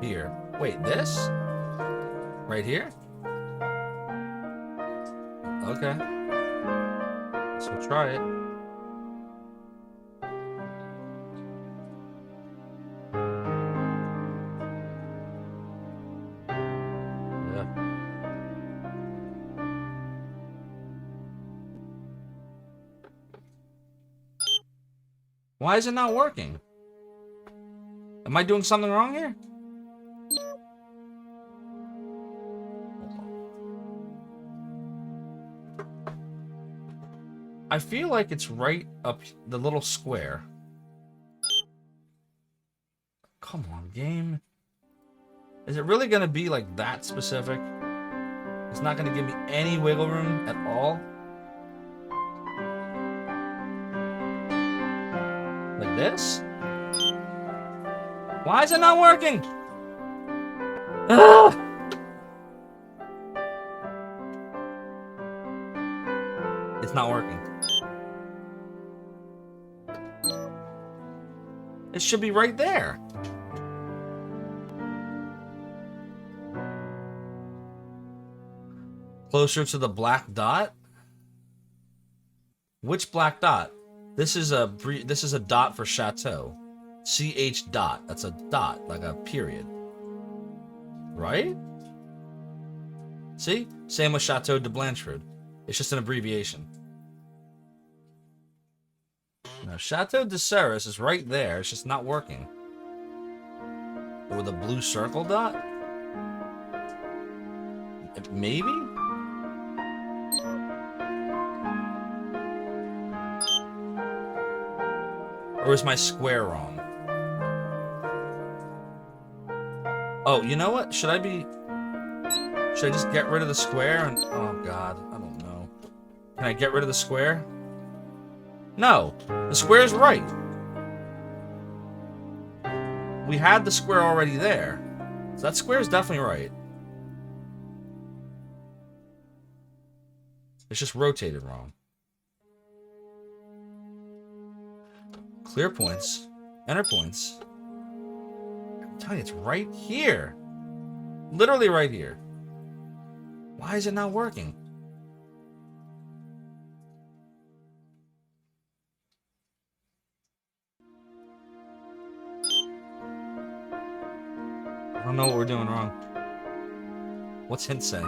Here. Wait, this? Right here? Okay. So we'll try it. Why is it not working? Am I doing something wrong here? I feel like it's right up the little square. Come on, game. Is it really going to be like that specific? It's not going to give me any wiggle room at all? Like this? Why is it not working? Ah! It's not working. It should be right there. Closer to the black dot? Which black dot? This is a dot for chateau. CH dot. That's a dot, like a period. Right? See? Same with Chateau de Blancheford. It's just an abbreviation. Now, Chateau de Serres is right there. It's just not working. With a blue circle dot? Maybe? Or is my square wrong? Oh, you know what? Should I just get rid of the square and... Oh, God. I don't know. Can I get rid of the square? No. The square's right. We had the square already there. So that square's definitely right. It's just rotated wrong. Clear points. Enter points. I'm telling you, it's right here. Literally right here. Why is it not working? I don't know what we're doing wrong. What's hint say?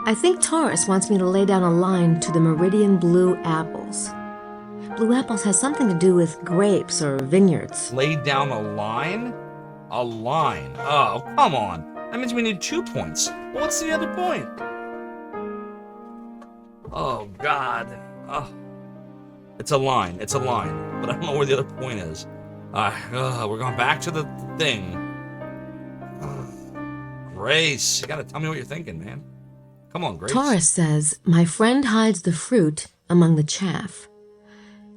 I think Taurus wants me to lay down a line to the meridian blue apples. Blue apples has something to do with grapes or vineyards. Lay down a line? A line? Oh, come on. That means we need 2 points. Well, what's the other point? Oh, God. Oh. It's a line. It's a line. But I don't know where the other point is. We're going back to the thing. Grace, you gotta tell me what you're thinking, man. Come on, Grace. Taurus says, my friend hides the fruit among the chaff.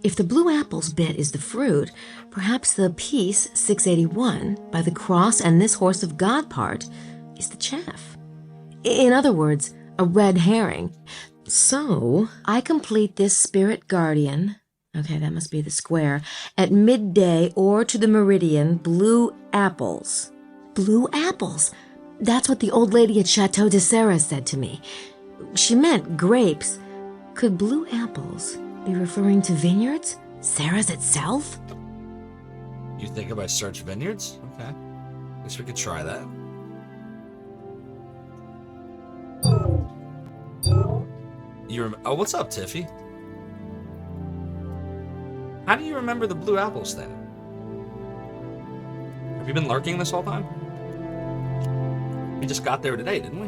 If the blue apples bit is the fruit, perhaps the piece 681 by the cross and this horse of God part is the chaff. In other words, a red herring. So, I complete this spirit guardian, okay, that must be the square, at midday or to the meridian, blue apples. Blue apples? That's what the old lady at Chateau de Serres said to me. She meant grapes. Could blue apples be referring to vineyards? Serres itself? You think if I search vineyards? Okay. I guess we could try that. Oh, what's up, Tiffy? How do you remember the blue apples thing? Have you been lurking this whole time? We just got there today, didn't we?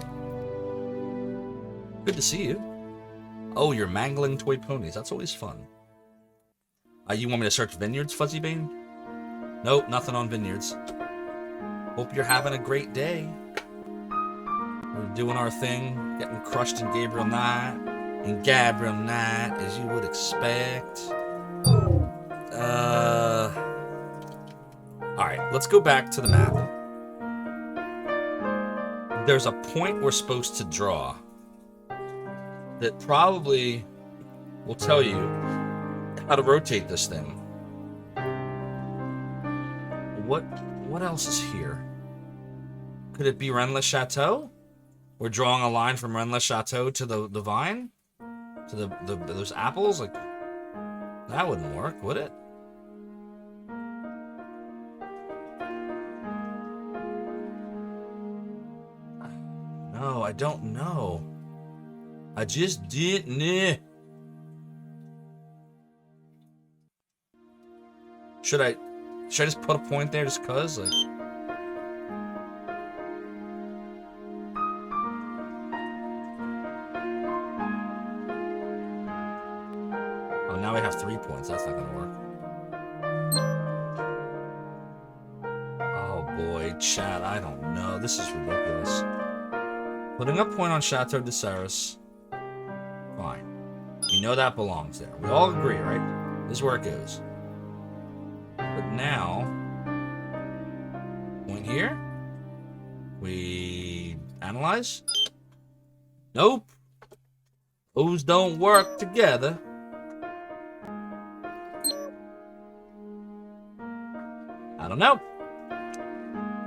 Good to see you. Oh, you're mangling toy ponies. That's always fun. You want me to search vineyards, Fuzzy Bane? Nope, nothing on vineyards. Hope you're having a great day. We're doing our thing, getting crushed in Gabriel Knight. In Gabriel Knight, as you would expect. Alright, let's go back to the map. There's a point we're supposed to draw that probably will tell you how to rotate this thing. What else is here? Could it be Rennes Chateau? We're drawing a line from Rennes Chateau to the vine? To those apples? Like, that wouldn't work, would it? No, I don't know. I just didn't. Should I just put a point there just cause? Like, oh, now we have 3 points. That's not gonna work. Oh boy, chat, I don't know. This is ridiculous. Putting a point on Chateau de Serres. Fine. We know that belongs there. We all agree, right? This is where it goes. But now, point here. We analyze. Nope. Those don't work together. I don't know.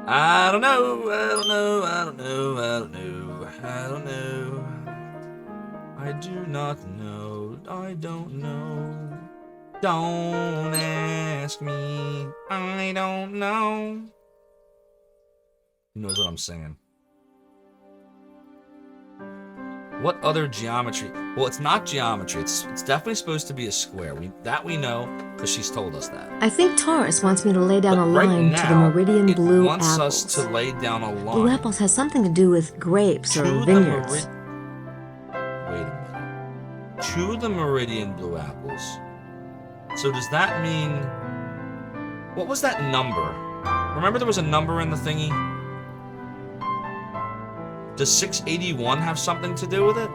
I don't know. I don't know. I don't know. I don't know. I don't know. I do not know. I don't know. Don't ask me. I don't know. Who knows what I'm saying? What other geometry? Well, it's not geometry. It's definitely supposed to be a square. We know because she's told us that. I think Taurus wants me to lay down a line to the meridian blue it wants apples. us to lay down a line. Blue apples has something to do with grapes or vineyards. Wait a minute. To the meridian blue apples. So does that mean... What was that number? Remember there was a number in the thingy? Does 681 have something to do with it?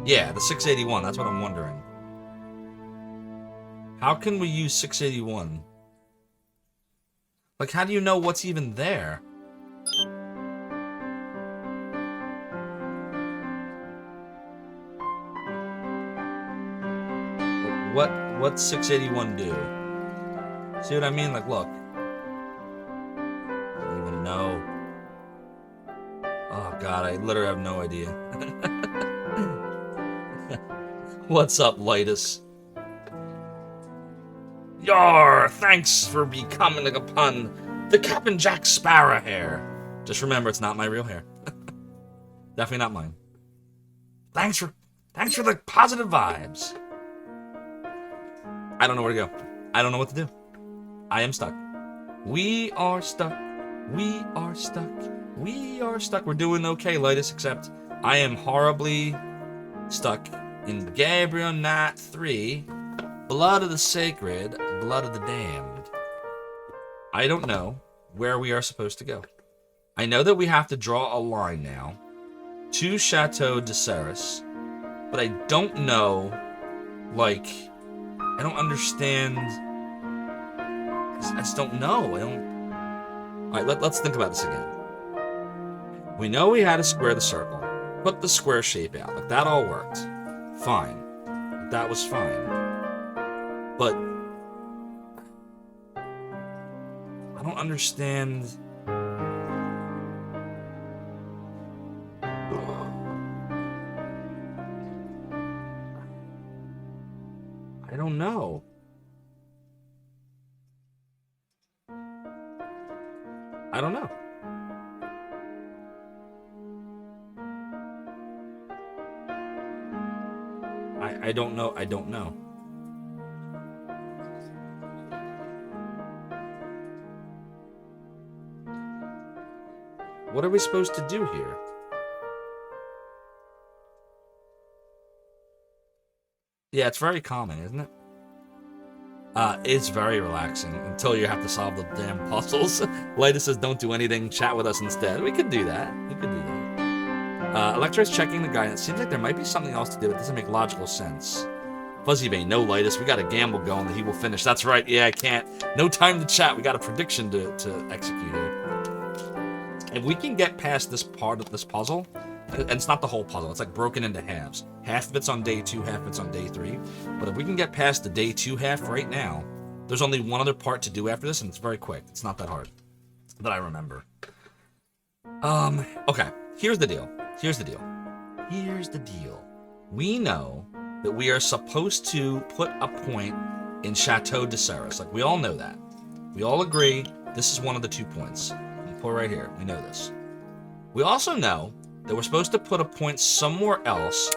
Yeah, the 681, that's what I'm wondering. How can we use 681? Like, how do you know what's even there? What's 681 do? See what I mean? Like, look. I don't even know. Oh god, I literally have no idea. What's up, Lightus? Yar! Thanks for becoming upon the Captain Jack Sparrow hair. Just remember, it's not my real hair. Definitely not mine. Thanks for the positive vibes. I don't know where to go. I don't know what to do. I am stuck. We are stuck. We are stuck. We are stuck. We're doing okay, Lightus, except I am horribly stuck in Gabriel Knight 3, Blood of the Sacred, Blood of the Damned. I don't know where we are supposed to go. I know that we have to draw a line now to Chateau de Serres, but I don't know, like... I don't understand. I just don't know. Alright, let's think about this again. We know we had to square the circle. Put the square shape out. Like, that all worked. Fine. That was fine. But I don't understand. I don't know. I don't know. I don't know. I don't know. What are we supposed to do here? Yeah, it's very common, isn't it? It's very relaxing until you have to solve the damn puzzles. Lyda says, don't do anything, chat with us instead. We could do that. Electra is checking the guidance. Seems like there might be something else to do. It doesn't make logical sense. Fuzzy Bane, no, Lytus. We got a gamble going that he will finish. That's right. Yeah, I can't. No time to chat. We got a prediction to execute here. If we can get past this part of this puzzle, and it's not the whole puzzle. It's like broken into halves. Half of it's on day 2, half of it's on day 3. But if we can get past the day 2 half right now, there's only one other part to do after this, and it's very quick. It's not that hard. That I remember. Okay. Here's the deal. We know that we are supposed to put a point in Chateau de Ceres. Like, we all know that. We all agree this is one of the 2 points. We put right here. We know this. We also know that we're supposed to put a point somewhere else,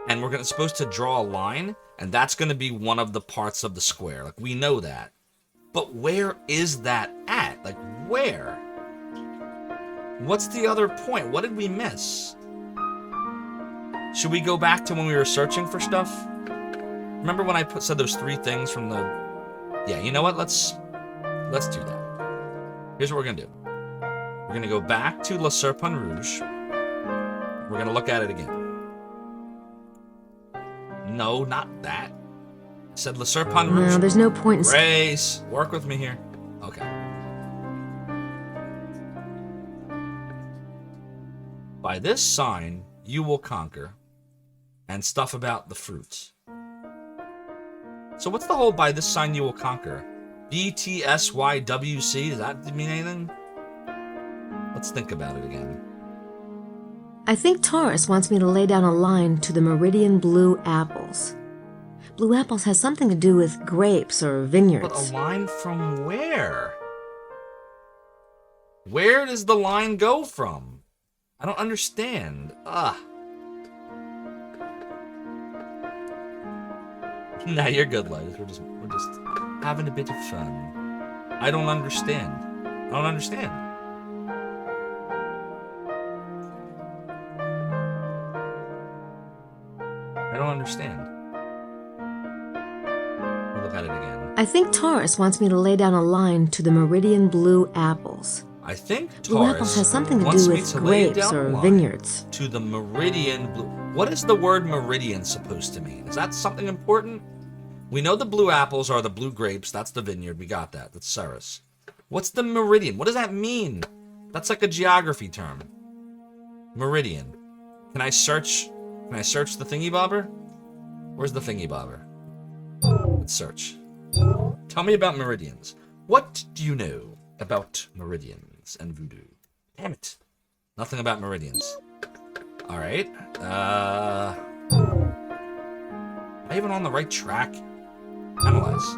and we're supposed to draw a line, and that's going to be one of the parts of the square. Like, we know that. But where is that at? Like, where? What's the other point? What did we miss? Should we go back to when we were searching for stuff? Remember when I said those 3 things from the... Yeah, you know what? Let's do that. Here's what we're going to do. We're going to go back to Le Serpent Rouge. We're going to look at it again. No, not that. I said Le Serpent Rouge. No, there's no point in... Race, work with me here. Okay. By this sign, you will conquer. And stuff about the fruits. So what's the whole by this sign you will conquer? BTSYWC, does that mean anything? Let's think about it again. I think Taurus wants me to lay down a line to the Meridian Blue Apples. Blue apples has something to do with grapes or vineyards. But a line from where? Where does the line go from? I don't understand. Nah, you're good, Lytus. We're just having a bit of fun. I don't understand. I don't understand. We'll look at it again. I think Taurus wants me to lay down a line to the Meridian Blue Apples. I think Blue apples has something to do with grapes or vineyards. To the Meridian Blue. What is the word meridian supposed to mean? Is that something important? We know the blue apples are the blue grapes. That's the vineyard. We got that. That's Ceres. What's the meridian? What does that mean? That's like a geography term. Meridian. Can I search the thingy bobber? Where's the thingy bobber? Let's search. Tell me about meridians. What do you know about meridians and voodoo? Damn it. Nothing about meridians. Alright. Am I even on the right track? Analyze.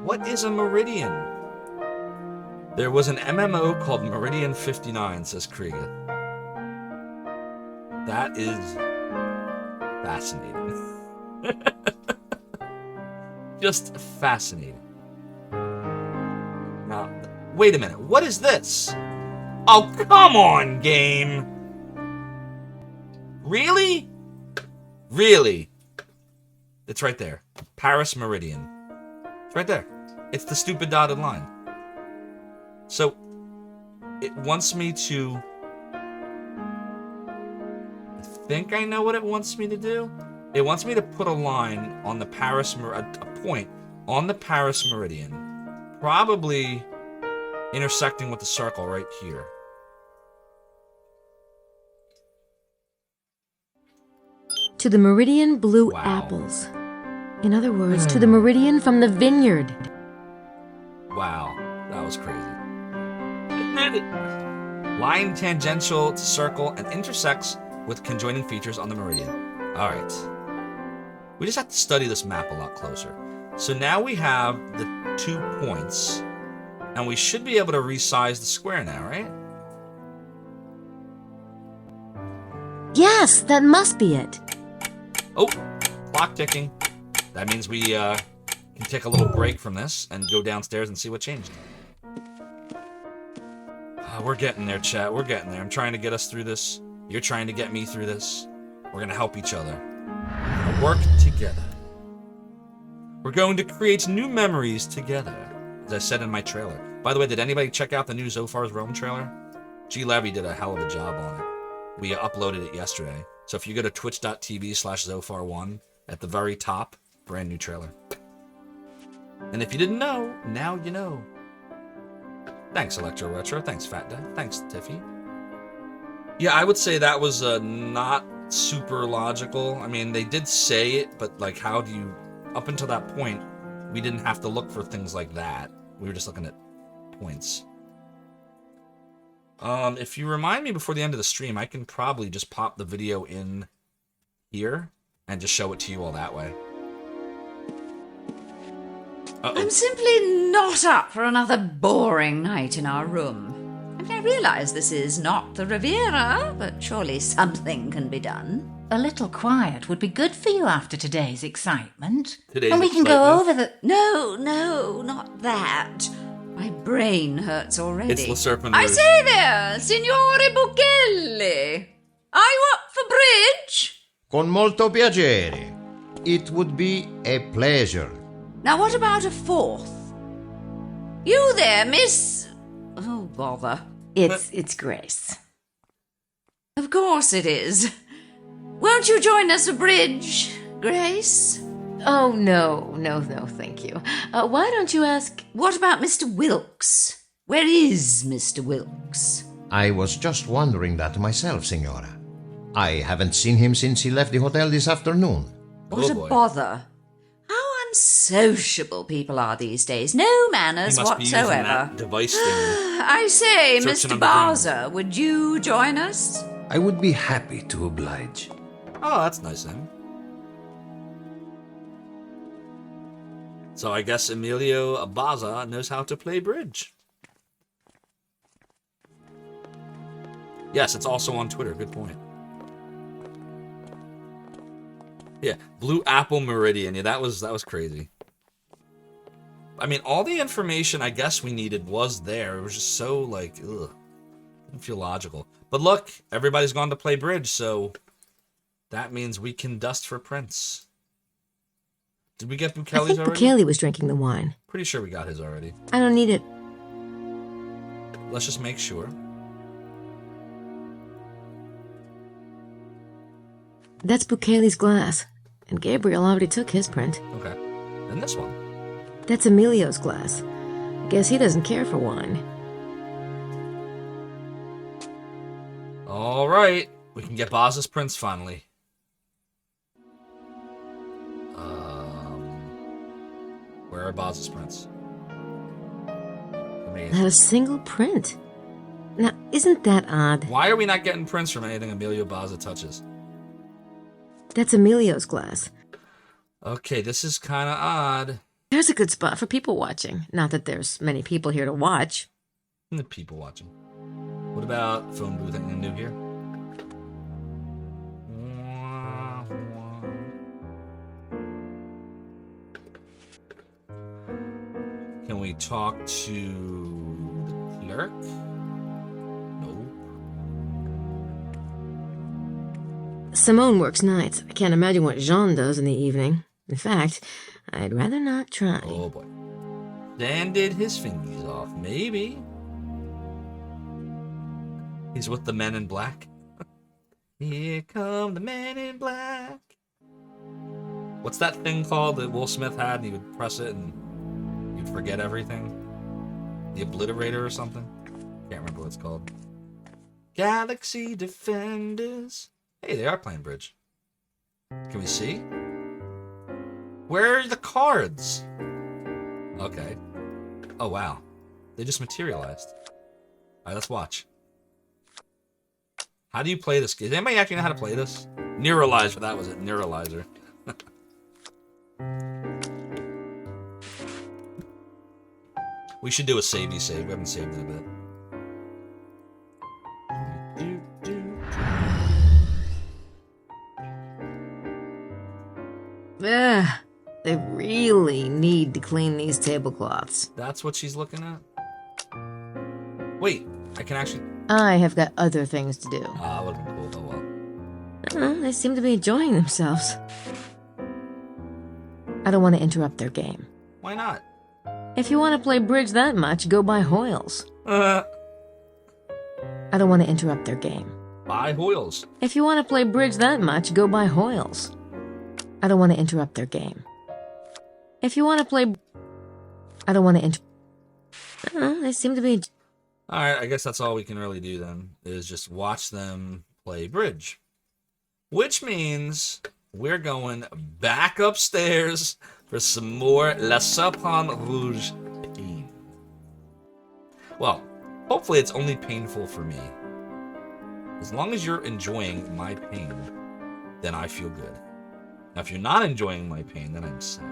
What is a meridian? There was an MMO called Meridian 59, says Krieger. That is fascinating. Just fascinating. Now, wait a minute. What is this? Oh, come on, game. Really? Really? It's right there. Paris Meridian. It's right there. It's the stupid dotted line. So, it wants me to... I think I know what it wants me to do. It wants me to put a line on the Paris... a point on the Paris Meridian. Probably intersecting with the circle right here. To the Meridian Blue Apples. In other words, to the meridian from the vineyard. Wow, that was crazy. Line tangential to circle and intersects with conjoining features on the meridian. Alright. We just have to study this map a lot closer. So now we have the 2 points, and we should be able to resize the square now, right? Yes, that must be it. Oh, clock ticking. That means we can take a little break from this and go downstairs and see what changed. We're getting there, chat. We're getting there. I'm trying to get us through this. You're trying to get me through this. We're going to help each other. work together. We're going to create new memories together, as I said in my trailer. By the way, did anybody check out the new Zophar's Realm trailer? G. Levy did a hell of a job on it. We uploaded it yesterday. So if you go to twitch.tv/Zophar1, at the very top, brand new trailer. And if you didn't know, now you know. Thanks, Electro Retro. Thanks, Fat Dad. Thanks, Tiffy. Yeah, I would say that was not super logical. I mean, they did say it, but like, how do you... Up until that point, we didn't have to look for things like that. We were just looking at points. If you remind me before the end of the stream, I can probably just pop the video in here and just show it to you all that way. I'm simply not up for another boring night in our room. I mean, I realize this is not the Riviera, but surely something can be done. A little quiet would be good for you after today's excitement. And we can go over the... No, not that. My brain hurts already. It's the Serpent I Rouge. say there, Signore Buchelli. Are you up for bridge? Con molto piacere. It would be a pleasure. Now what about a fourth? You there, miss... Oh, bother. It's Grace. Of course it is. Won't you join us for bridge, Grace? Oh, no, thank you. Why don't you ask... What about Mr. Wilkes? Where is Mr. Wilkes? I was just wondering that myself, Signora. I haven't seen him since he left the hotel this afternoon. What a bother. How unsociable people are these days. No manners He must be using whatsoever. that device thing. I say, Searching Mr. on the ground. Baza, would you join us? I would be happy to oblige. Oh, that's nice of him. So I guess Emilio Abaza knows how to play bridge. Yes, it's also on Twitter. Good point. Yeah, Blue Apple Meridian. Yeah, that was crazy. I mean, all the information I guess we needed was there. It was just so like, ugh, didn't feel logical. But look, everybody's gone to play bridge, so that means we can dust for Prince. Did we get I Bukele's think already? Bukele was drinking the wine. Pretty sure we got his already. I don't need it. Let's just make sure. That's Bukele's glass. And Gabriel already took his print. Okay. And this one. That's Emilio's glass. Guess he doesn't care for wine. All right. We can get Baz's prints finally. Where are Baz's prints? Amazing. Not a single print. Now, isn't that odd? Why are we not getting prints from anything Emilio Baza touches? That's Emilio's glass. Okay, this is kind of odd. There's a good spot for people watching. Not that there's many people here to watch. The people watching. What about phone booth? Anything new here? Can we talk to the clerk? Nope. Simone works nights. I can't imagine what Jean does in the evening. In fact, I'd rather not try. Oh boy. Dan did his fingies off. Maybe. He's with the men in black. Here come the men in black. What's that thing called that Will Smith had and he would press it and you'd forget everything? The Obliterator or something? Can't remember what it's called. Galaxy Defenders. Hey, they are playing bridge. Can we see? Where are the cards? Okay. Oh, wow. They just materialized. Alright, let's watch. How do you play this? Does anybody actually know how to play this? Neuralizer, that was it. Neuralizer. We should do a savey save. We haven't saved in a bit. Ugh, they really need to clean these tablecloths. That's what she's looking at? Wait, I can actually... I have got other things to do. Ah, that would've been cool. Oh well. They seem to be enjoying themselves. I don't want to interrupt their game. Why not? If you want to play bridge that much, go buy Hoyles. I don't want to interrupt their game. Buy Hoyles. If you want to play bridge that much, go buy Hoyles. I don't want to interrupt their game. If you want to play... I don't want to they seem to be... Alright, I guess that's all we can really do then, is just watch them play bridge. Which means we're going back upstairs for some more La Serpent Rouge pain. Well, hopefully it's only painful for me. As long as you're enjoying my pain, then I feel good. Now, if you're not enjoying my pain, then I'm sad.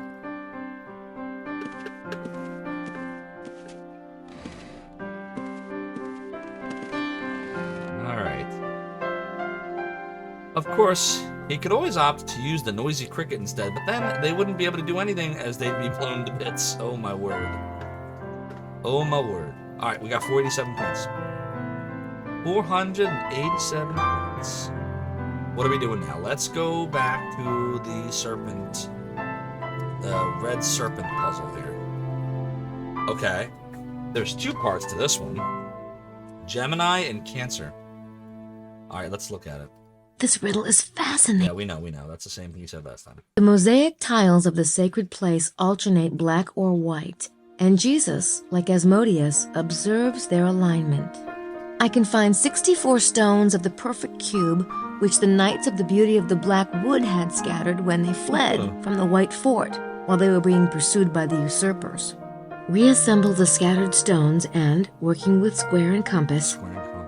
Alright. Of course, he could always opt to use the noisy cricket instead, but then they wouldn't be able to do anything as they'd be blown to bits. Oh my word. Oh my word. Alright, we got 487 points. 487 points. What are we doing now? Let's go back to the serpent. The red serpent puzzle here. Okay. There's two parts to this one. Gemini and Cancer. Alright, let's look at it. This riddle is fascinating. Yeah, we know. That's the same thing you said last time. The mosaic tiles of the sacred place alternate black or white, and Jesus, like Asmodeus, observes their alignment. I can find 64 stones of the perfect cube, which the Knights of the Beauty of the Black Wood had scattered when they fled from the White Fort while they were being pursued by the usurpers. Reassemble the scattered stones and, working with square and compass,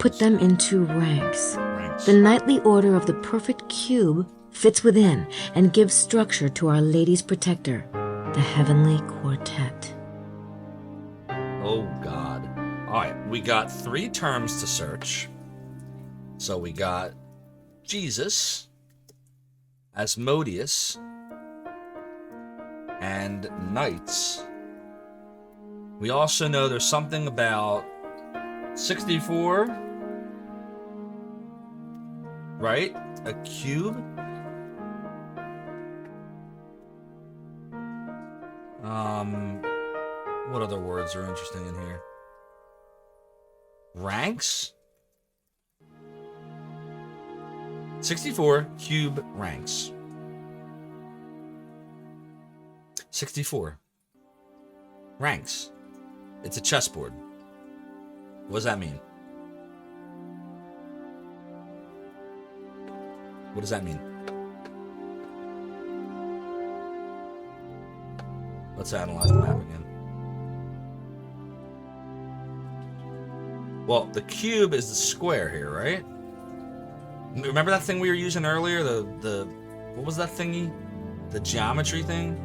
put them into ranks. The knightly order of the perfect cube fits within and gives structure to Our Lady's protector, the Heavenly Quartet. Oh, God. Alright, we got 3 terms to search. So we got Jesus, Asmodeus, and Knights. We also know there's something about 64, right? A cube. What other words are interesting in here? Ranks? 64 cube ranks. 64 ranks. It's a chessboard. What does that mean? What does that mean? Let's analyze the map again. Well, the cube is the square here, right? Remember that thing we were using earlier? The what was that thingy? The geometry thing?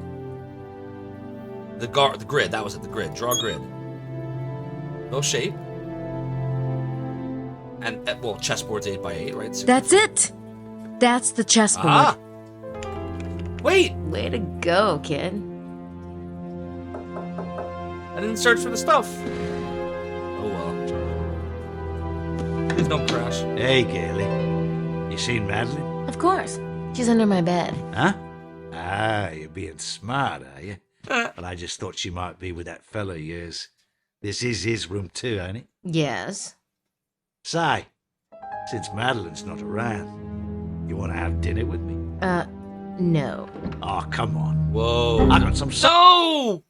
The grid, that was it, the grid. Draw a grid. No shape. And, well, chessboard's 8x8, right? 64. That's it! That's the chessboard. Ah! Wait! Way to go, kid. I didn't search for the stuff. Oh well. Please don't crash. Hey, Gailey. You seen Madeline? Of course. She's under my bed. Huh? Ah, you're being smart, are you? Well, I just thought she might be with that fella of yours. This is his room too, ain't it? Yes. Say, since Madeline's not around, you want to have dinner with me? No. Oh, come on. Whoa. I got some... No!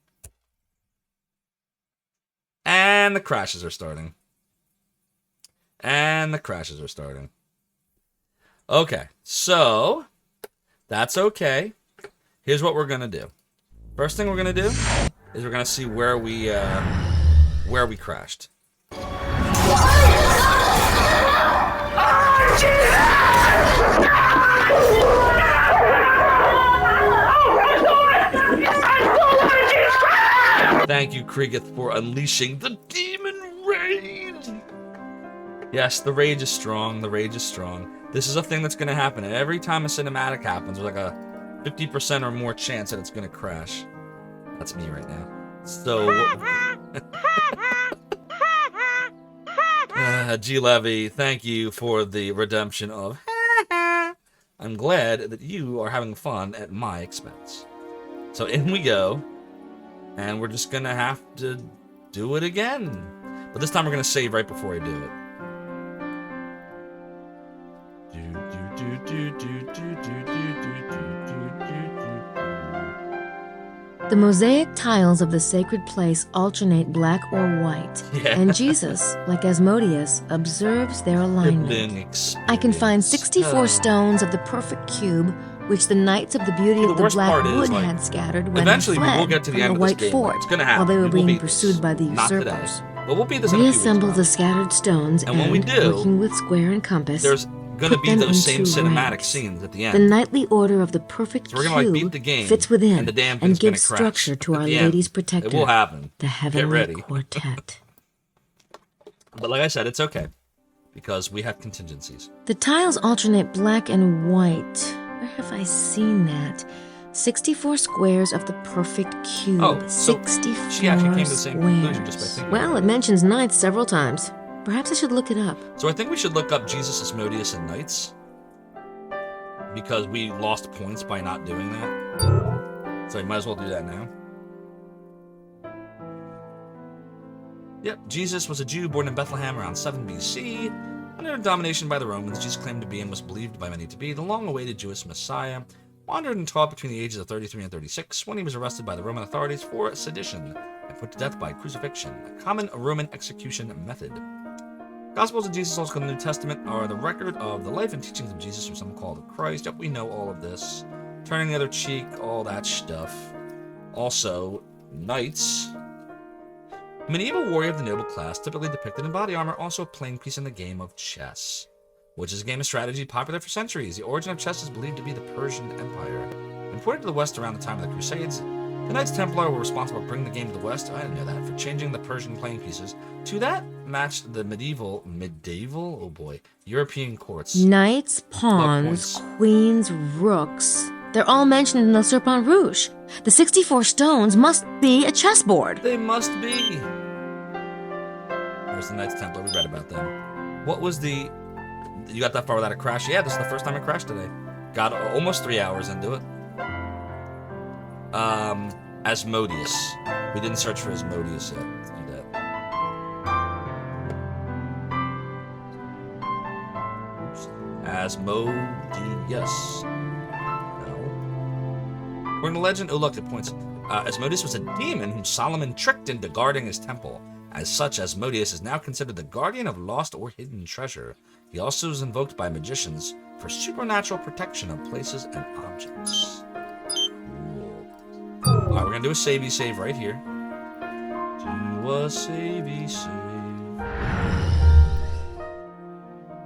And the crashes are starting. Okay, so that's okay. Here's what we're gonna do. First thing we're gonna do is we're gonna see where we crashed. Thank you, Kriegeth, for unleashing the demon rage. Yes, the rage is strong. This is a thing that's going to happen. Every time a cinematic happens, there's like a 50% or more chance that it's going to crash. That's me right now. So... G. Levy, thank you for the redemption of... I'm glad that you are having fun at my expense. So in we go, and we're just gonna have to do it again. But this time we're gonna save right before I do it. The mosaic tiles of the sacred place alternate black or white, and Jesus, like Asmodeus, observes their alignment. I can find 64 stones of the perfect cube, which the Knights of the Beauty of the Black Wood had scattered when they fled we'll get to the from end the of this White game. Fort It's gonna happen. while they were We'll being beat pursued this. by the Not today. usurpers. But we'll beat this in a few weeks, Reassemble probably. the scattered stones And when we do, working with square and compass, there's gonna put be them those same into cinematic ranks. scenes at the The end. knightly order of the perfect So we're gonna cube beat the game, fits within and the damn and thing's gonna gives crash structure to at Our the end. Lady's protector, It will happen. the Get Heavenly ready. Quartet. But like I said, it's okay, because we have contingencies. The tiles alternate black and white. Where have I seen that? 64 squares of the perfect cube. Oh, so 64 she actually came to the same conclusion just by squares. thinking. Well, it mentions knights several times. Perhaps I should look it up. So I think we should look up Jesus, Asmodeus, and Knights, because we lost points by not doing that. So you might as well do that now. Yep, Jesus was a Jew born in Bethlehem around 7 BC. Under domination by the Romans, Jesus claimed to be and was believed by many to be the long-awaited Jewish Messiah. Wandered and taught between the ages of 33 and 36 when he was arrested by the Roman authorities for sedition and put to death by crucifixion, a common Roman execution method. Gospels of Jesus, also called the New Testament, are the record of the life and teachings of Jesus, or some call the Christ. Yep, we know all of this. Turning the other cheek, all that stuff. Also, knights. A medieval warrior of the noble class, typically depicted in body armor, also a playing piece in the game of chess, which is a game of strategy popular for centuries. The origin of chess is believed to be the Persian Empire. Imported to the West around the time of the Crusades, the Knights Templar were responsible for bringing the game to the West. I didn't know that. For changing the Persian playing pieces to that matched the medieval, oh boy, European courts. Knights, pawns, queens, rooks. They're all mentioned in the Serpent Rouge. The 64 stones must be a chessboard. They must be. There's the Knights Templar. We read about them. What was the... You got that far without a crash? Yeah, this is the first time it crashed today. Got almost 3 hours into it. Asmodeus. We didn't search for Asmodeus yet. Let's do that. Asmodeus. No. According to legend, oh look, it points. Asmodeus was a demon whom Solomon tricked into guarding his temple. As such, Asmodeus is now considered the guardian of lost or hidden treasure. He also is invoked by magicians for supernatural protection of places and objects. Cool. Alright, we're gonna do a savey save right here. Do a savey save.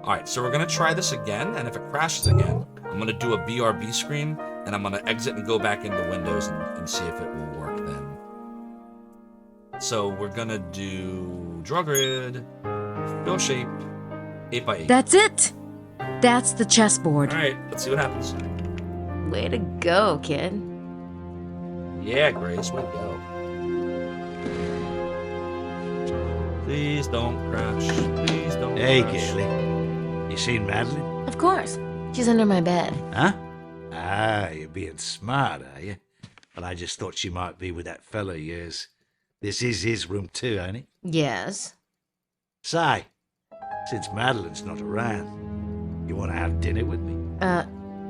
Alright, so we're gonna try this again, and if it crashes again, I'm gonna do a BRB screen, and I'm gonna exit and go back into Windows and see if it will work then. So we're gonna do draw grid, fill shape, 8x8. That's it. That's the chessboard. All right, let's see what happens. Way to go, kid. Yeah, Grace, way to go. Please don't crash. Please don't Hey, crash. Gailey. You seen Madeline? Of course. She's under my bed. Huh? Ah, you're being smart, are you? Well, I just thought she might be with that fella of yours. This is his room too, ain't it? Yes. Say, since Madeline's not around, you want to have dinner with me?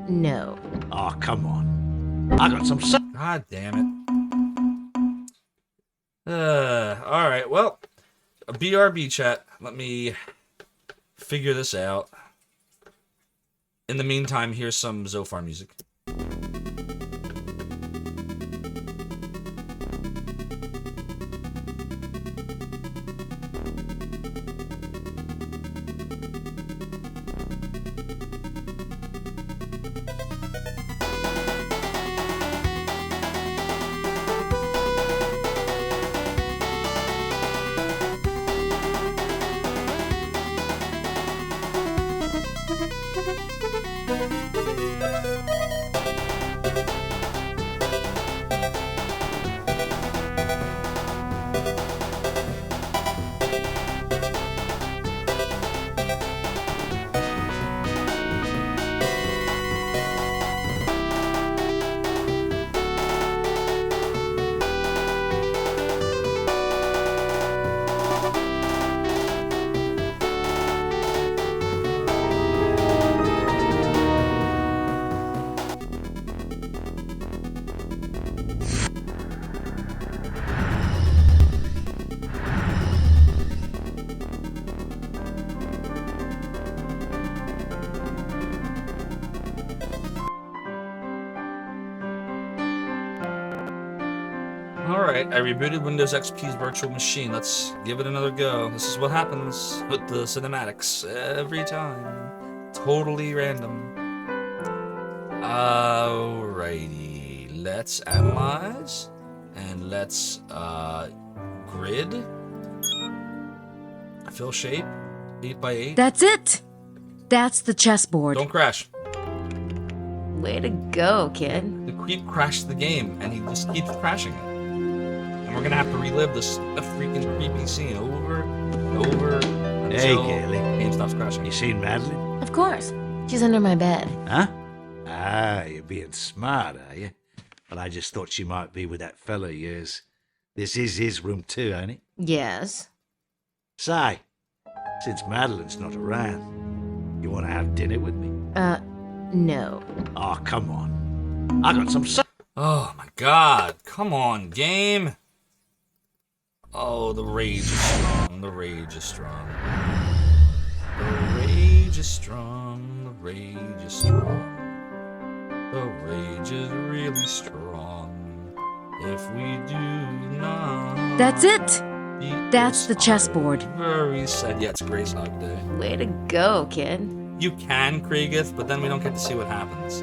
No. Oh, come on. I got some... God damn it. Alright, well, a BRB chat. Let me figure this out. In the meantime, here's some Zophar music. Alright, I rebooted Windows XP's virtual machine. Let's give it another go. This is what happens with the cinematics every time. Totally random. Alrighty, let's analyze. And let's, grid. Fill shape. 8x8. That's it! That's the chessboard. Don't crash. Way to go, kid. The creep crashed the game, and he just keeps crashing it. And we're gonna have to relive this freaking creepy scene over and over until Hey, Gailey. the game stops crashing. You seen Madeline? Of course. She's under my bed. Huh? Ah, you're being smart, are you? Well, I just thought she might be with that fella of yours. This is his room too, ain't it? Yes. Say, since Madeline's not around, you want to have dinner with me? No. Oh, come on. I got some... Oh my god. Come on, game. Oh, the rage is strong. The rage is strong. The rage is strong. The rage is strong. The rage is really strong. If we do not... That's it! That's the chessboard. Very sad. Yeah, it's Greystock Day. Way to go, kid. You can, Kriegith, but then we don't get to see what happens.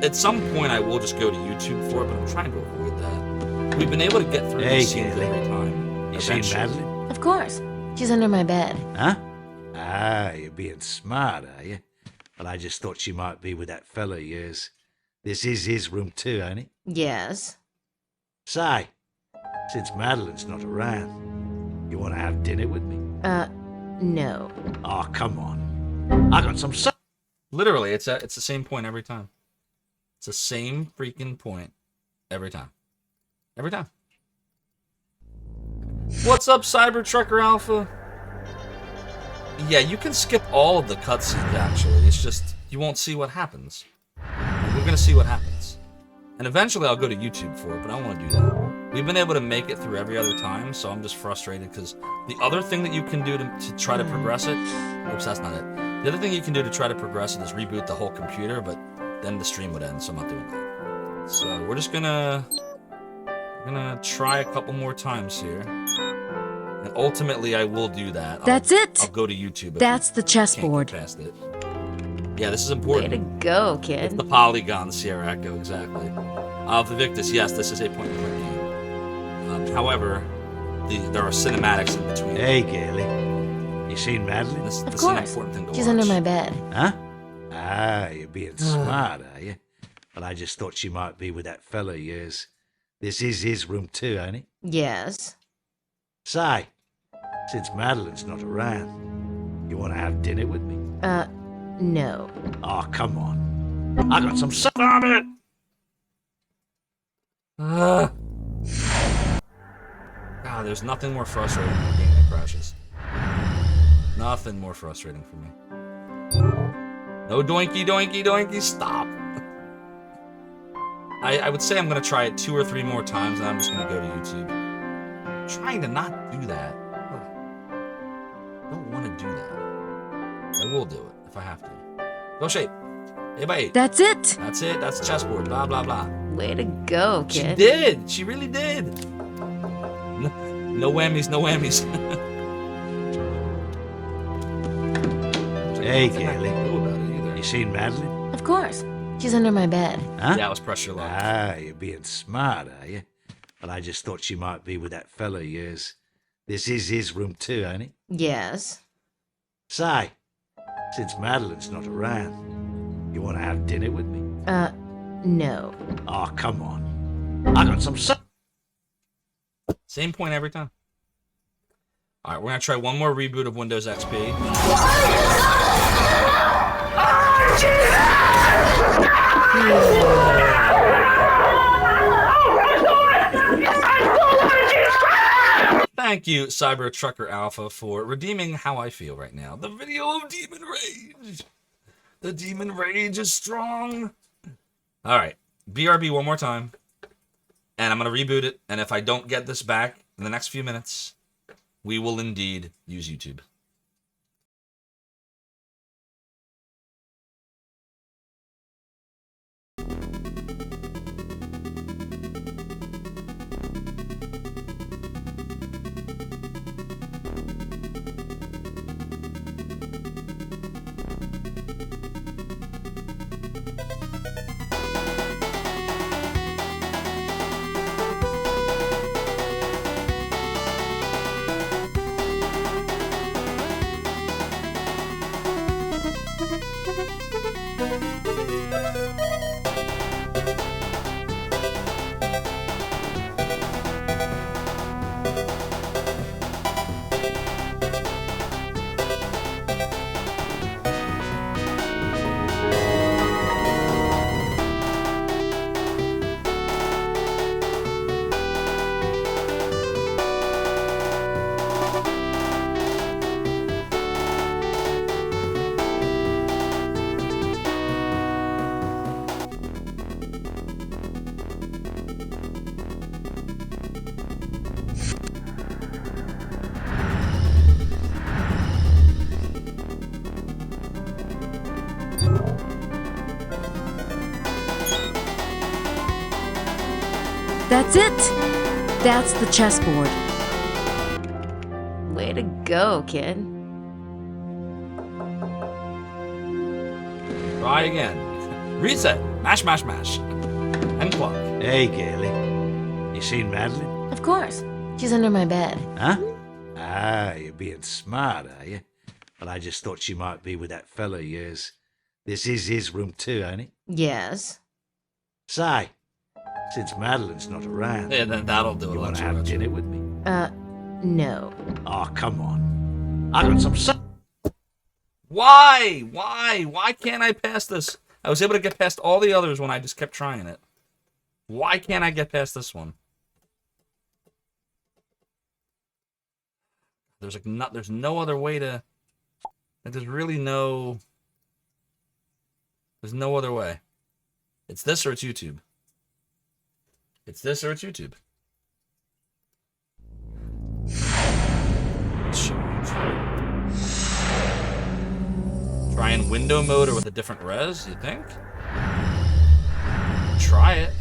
At some point, I will just go to YouTube for it, but I'm trying to avoid that. We've been able to get through these scenes every time. You seen Madeline? Of course. She's under my bed. Huh? Ah, you're being smart, are you? Well, I just thought she might be with that fella of yours. This is his room too, ain't it? Yes. Say, since Madeline's not around, you want to have dinner with me? No. Oh, come on. I got some... Literally, it's the same point every time. It's the same freaking point every time. Every time. What's up, Cybertrucker Alpha? Yeah, you can skip all of the cutscenes, actually. It's just, you won't see what happens. We're gonna see what happens. And eventually I'll go to YouTube for it, but I don't want to do that. We've been able to make it through every other time, so I'm just frustrated because the other thing that you can do to try to progress it... Oops, that's not it. The other thing you can do to try to progress it is reboot the whole computer, but then the stream would end, so I'm not doing that. So we're just gonna try a couple more times here. And ultimately I will do that. That's it! I'll go to YouTube. That's the chessboard. Can't get past it. Yeah, this is important. Way to go, kid. It's the polygon, Sierra Echo, exactly. Victus, yes, this is a point-and-click game. However, there are cinematics in between. Hey, Gailey. You seen Madeline? This Of is an course. important thing to She's watch. under my bed. Huh? Ah, you're being smart, are you? Well, I just thought she might be with that fella of yours. This is his room too, ain't it? Yes. Say, since Madeline's not around, you want to have dinner with me? No. Oh, come on. I got some... Stop it! God, there's nothing more frustrating than a game that crashes. Nothing more frustrating for me. No doinky, doinky, doinky, stop. I would say I'm going to try it 2 or 3 more times, and I'm just going to go to YouTube. I'm trying to not do that. I don't want to do that. I will do it, if I have to. Go shape. 8x8. That's it! That's it. That's chessboard. Blah, blah, blah. Way to go, She kid. did. She really did. No whammies, no whammies. Hey, Gailey. You seen Madeline? Of course. She's under my bed. Huh? Yeah, it was pressure lock. Ah, you're being smart, are you? Well, I just thought she might be with that fella of yours. This is his room too, ain't it? Yes. Say, since Madeline's not around, you want to have dinner with me? No. Oh, come on. I got some... Same point every time. All right, we're going to try one more reboot of Windows XP. Thank you, Cybertrucker Alpha, for redeeming how I feel right now. The video of Demon Rage. The Demon Rage is strong. All right, BRB one more time. And I'm going to reboot it. And if I don't get this back in the next few minutes, we will indeed use YouTube. That's it! That's the chessboard. Way to go, kid. Try again. Reset. Mash, mash, mash. And clock. Hey, Gailey. You seen Madeline? Of course. She's under my bed. Huh? Ah, you're being smart, are you? Well, I just thought she might be with that fella of yours. This is his room too, ain't it? Yes. Say, since Madeline's not around, Yeah, then that'll do it. you want to have dinner with me? No. Oh, come on. I got some... Why? Why can't I pass this? I was able to get past all the others when I just kept trying it. Why can't I get past this one? There's like there's no other way to. There's really no. There's no other way. It's this or it's YouTube. It's this or it's YouTube. Try in window mode or with a different res, you think? Try it.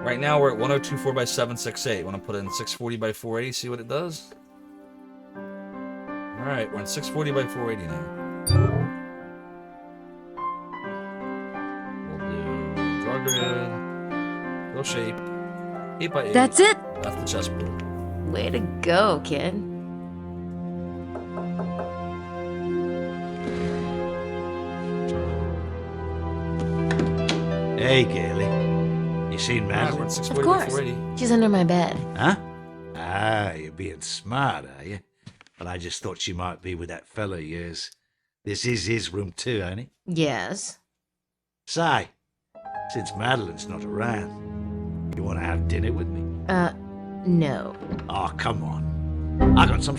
Right now we're at 1024 by 768. Want to put it in 640 by 480, see what it does? Alright, we're in 640 by 480 now. We'll do draw grid, fill shape, 8 by 8. That's it! That's the chessboard. Way to go, kid. Hey, Gailey. You seen Madeline? Of course. She's under my bed. Huh? Ah, you're being smart, are you? Well, I just thought she might be with that fella of yours. This is his room too, ain't it? Yes. Say, since Madeline's not around, you want to have dinner with me? No. Oh, come on. I got some...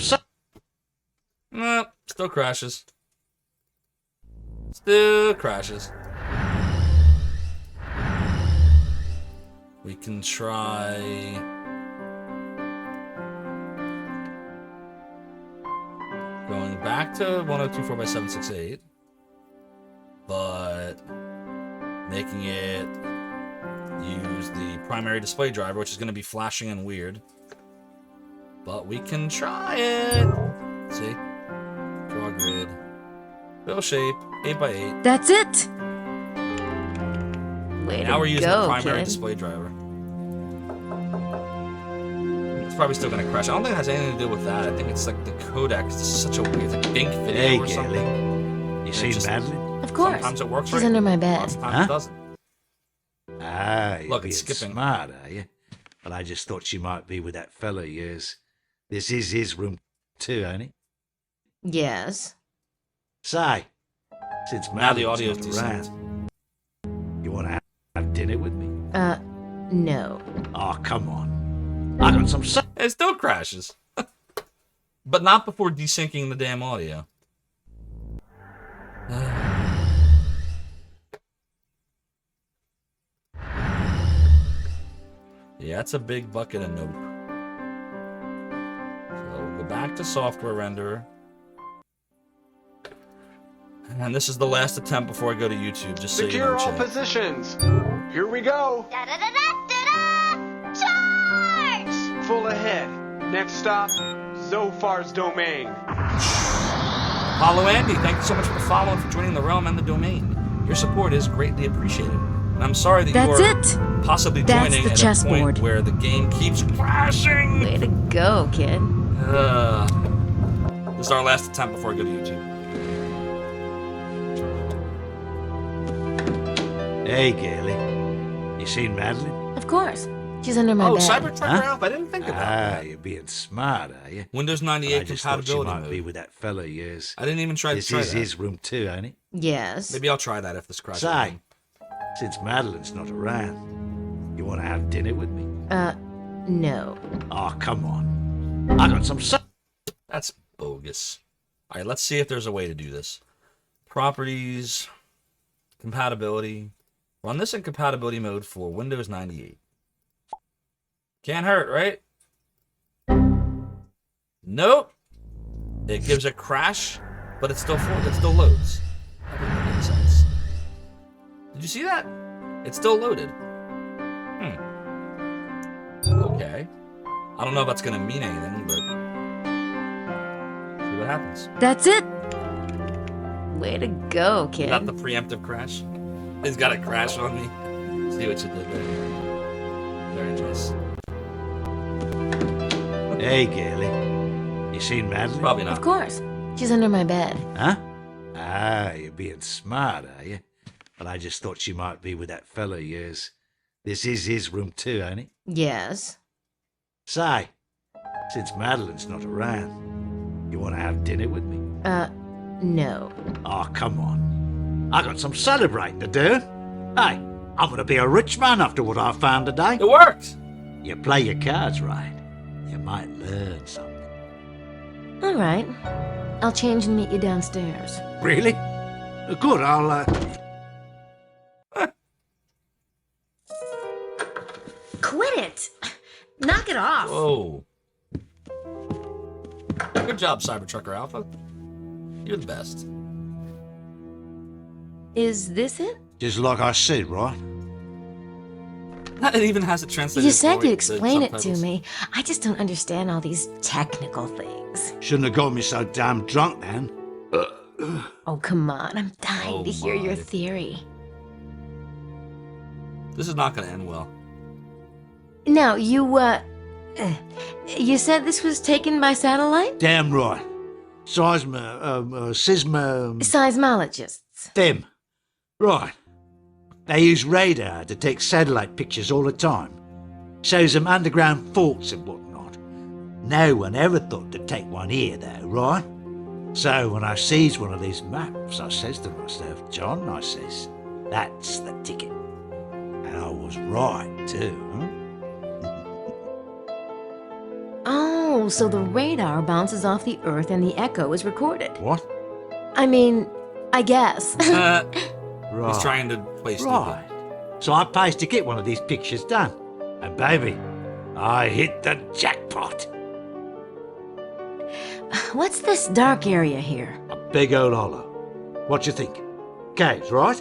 Nah, still crashes. Still crashes. We can try... going back to 1024 by 768, but making it use the primary display driver, which is going to be flashing and weird. But we can try it. Let's see, draw grid, fill shape, 8 by 8. That's it. Way Now to we're using go, the primary kid. display driver. It's probably still going to crash. I don't think it has anything to do with that. I think it's like the codec. It's such a weird, it's like pink video Hey, or Gailey. something. You seen Madeline? Of course. Sometimes it works She's right. under my bed. Lots of times Huh? it doesn't. Ah, you're Look, being it's skipping. smart, are you? Well, I just thought she might be with that fella of yours. This is his room too, ain't it? Yes. Say, since Now the Madeline's audio's not decent. around, you want to have dinner with me? No. Oh, come on. I got some... It still crashes. But not before desyncing the damn audio. Yeah, it's a big bucket of nope. So we'll go back to software renderer. And this is the last attempt before I go to YouTube, just so you Secure know, all chat. positions. Here we go. Charge! Full ahead. Next stop, Zophar's domain. Apollo Andy, thank you so much for the follow and for joining the realm and the domain. Your support is greatly appreciated. And I'm sorry that That's you are it. possibly That's joining the at a chessboard. point where the game keeps crashing. Way to go, kid. This is our last attempt before I go to YouTube. Hey, Gailey. You seen Madeline? Of course. She's under my Oh, bed. Cybertruck Huh? Ralph, I didn't think about Ah, that. you're being smart, are you? Windows Well, 98 I just thought she compatibility might be mode. with that fella of yours. I didn't even try to This try is that. his room too, ain't it? Yes. Maybe I'll try that if this crashes. Say, since Madeline's not around, you want to have dinner with me? No. Oh, come on. I got some... That's bogus. All right, let's see if there's a way to do this. Properties, compatibility. Run this in compatibility mode for Windows 98. Can't hurt, right? Nope. It gives a crash, but it still loads. That doesn't make any sense. Did you see that? It's still loaded. Okay. I don't know if that's gonna mean anything, but see what happens. That's it. Way to go, kid. Not the preemptive crash. He's got a crash on me. See what you did there. Very nice. Hey, Gailey. You seen Madeline? Probably not. Of course. She's under my bed. Huh? Ah, you're being smart, are you? But I just thought she might be with that fella of yours. This is his room too, ain't it? Yes. Say, since Madeline's not around, you want to have dinner with me? No. Oh, come on. I got some celebrating to do. Hey, I'm going to be a rich man after what I found today. It worked. You play your cards right, you might learn something. All right. I'll change and meet you downstairs. Really? Good, I'll, Quit it! Knock it off! Whoa. Good job, Cybertrucker Alpha. You're the best. Is this it? Just like I said, right? It even has it translated. You said for you'd the explain it to subtitles. me. I just don't understand all these technical things. Shouldn't have got me so damn drunk then. Oh, come on. I'm dying Oh to hear your my. theory. This is not going to end well. Now, you said this was taken by satellite? Damn right. Seismologists. Them. Right. They use radar to take satellite pictures all the time. Shows them underground faults and whatnot. No one ever thought to take one here, though, right? So when I sees one of these maps, I says to myself, John, I says, that's the ticket. And I was right, too, huh? Oh, so the radar bounces off the Earth and the echo is recorded. What? I mean, I guess. Right. He's trying to play stupid. Right. So I pays to get one of these pictures done. And baby, I hit the jackpot. What's this dark area here? A big old hollow. What you think? Caves, right?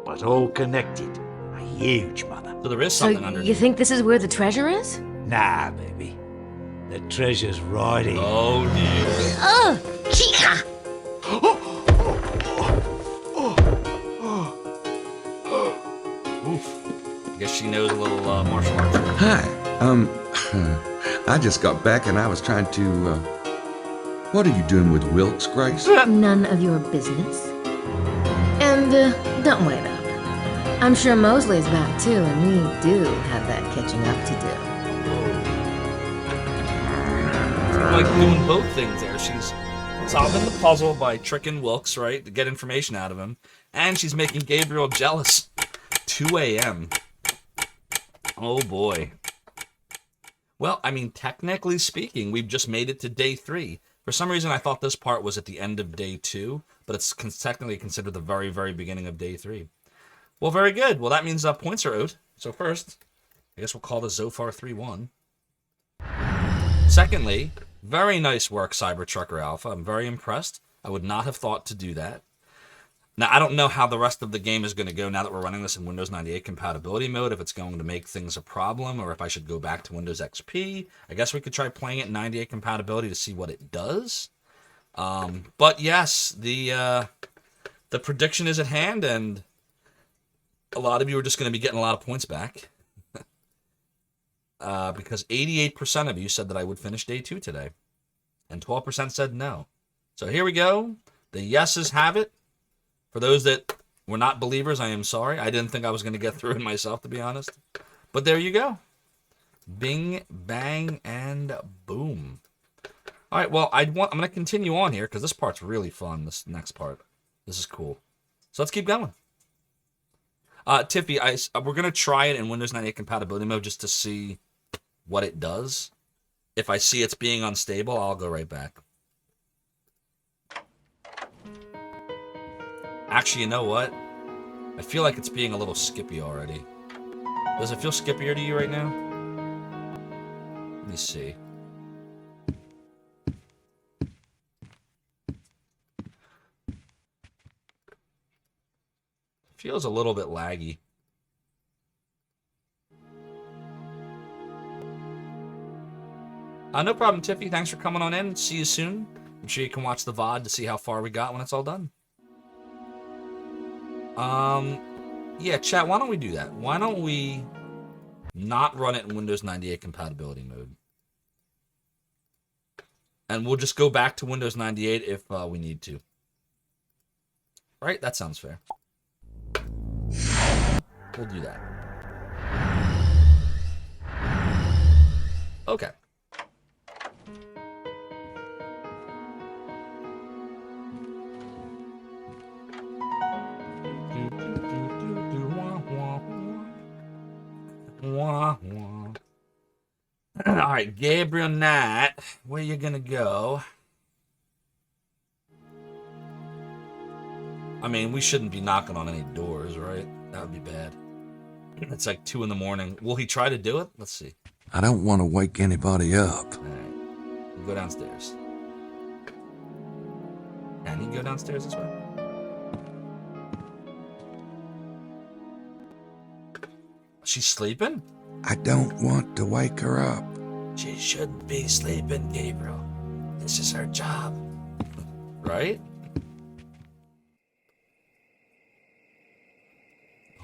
But all connected. A huge mother. So there is So something underneath. you think this is where the treasure is? Nah, baby. The treasure's right here. Oh, dear. Oh, chica! Oof. I guess she knows a little martial arts. Hi. I just got back and I was trying to, what are you doing with Wilkes, Grace? None of your business. And, don't wait up. I'm sure Mosley's back too, and we do have that catching up to do. Like doing both things there. She's solving the puzzle by tricking Wilkes, right, to get information out of him. And she's making Gabriel jealous. 2 a.m. Oh, boy. Well, I mean, technically speaking, we've just made it to day 3. For some reason, I thought this part was at the end of day 2, but it's technically considered the very, very beginning of day 3. Well, very good. Well, that means points are owed. So first, I guess we'll call the Zophar 3-1. Secondly, very nice work, Cybertrucker Alpha. I'm very impressed. I would not have thought to do that. Now, I don't know how the rest of the game is going to go now that we're running this in Windows 98 compatibility mode, if it's going to make things a problem, or if I should go back to Windows XP. I guess we could try playing it in 98 compatibility to see what it does. But yes, the prediction is at hand, and a lot of you are just going to be getting a lot of points back. Because 88% of you said that I would finish day 2 today. And 12% said no. So here we go. The yeses have it. For those that were not believers, I am sorry. I didn't think I was going to get through it myself, to be honest. But there you go. Bing, bang, and boom. All right, well, I'm going to continue on here because this part's really fun, this next part. This is cool. So let's keep going. Tiffy, we're going to try it in Windows 98 compatibility mode just to see what it does. If I see it's being unstable, I'll go right back. Actually, you know what? I feel like it's being a little skippy already. Does it feel skippier to you right now? Let me see. Feels a little bit laggy. No problem, Tiffy. Thanks for coming on in. See you soon. I'm sure you can watch the VOD to see how far we got when it's all done. Yeah, chat, why don't we do that? Why don't we not run it in Windows 98 compatibility mode? And we'll just go back to Windows 98 if we need to. Right? That sounds fair. We'll do that. Okay. Alright, Gabriel Knight, where you gonna go? I mean, we shouldn't be knocking on any doors, right? That would be bad. It's like 2 in the morning. Will he try to do it? Let's see. I don't want to wake anybody up. Alright, go downstairs. Can he go downstairs this way? She's sleeping? I don't want to wake her up. She shouldn't be sleeping, Gabriel. This is her job. Right?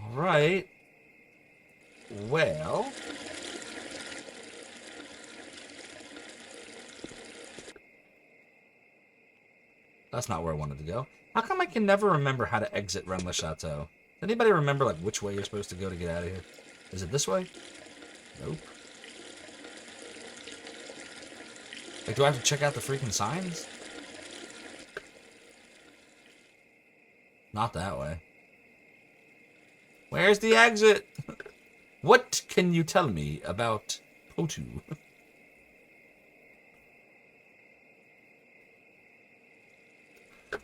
Alright. Well. That's not where I wanted to go. How come I can never remember how to exit Rennes Le Chateau? Anybody remember like which way you're supposed to go to get out of here? Is it this way? Nope. Like, do I have to check out the freaking signs? Not that way. Where's the exit? What can you tell me about Potu?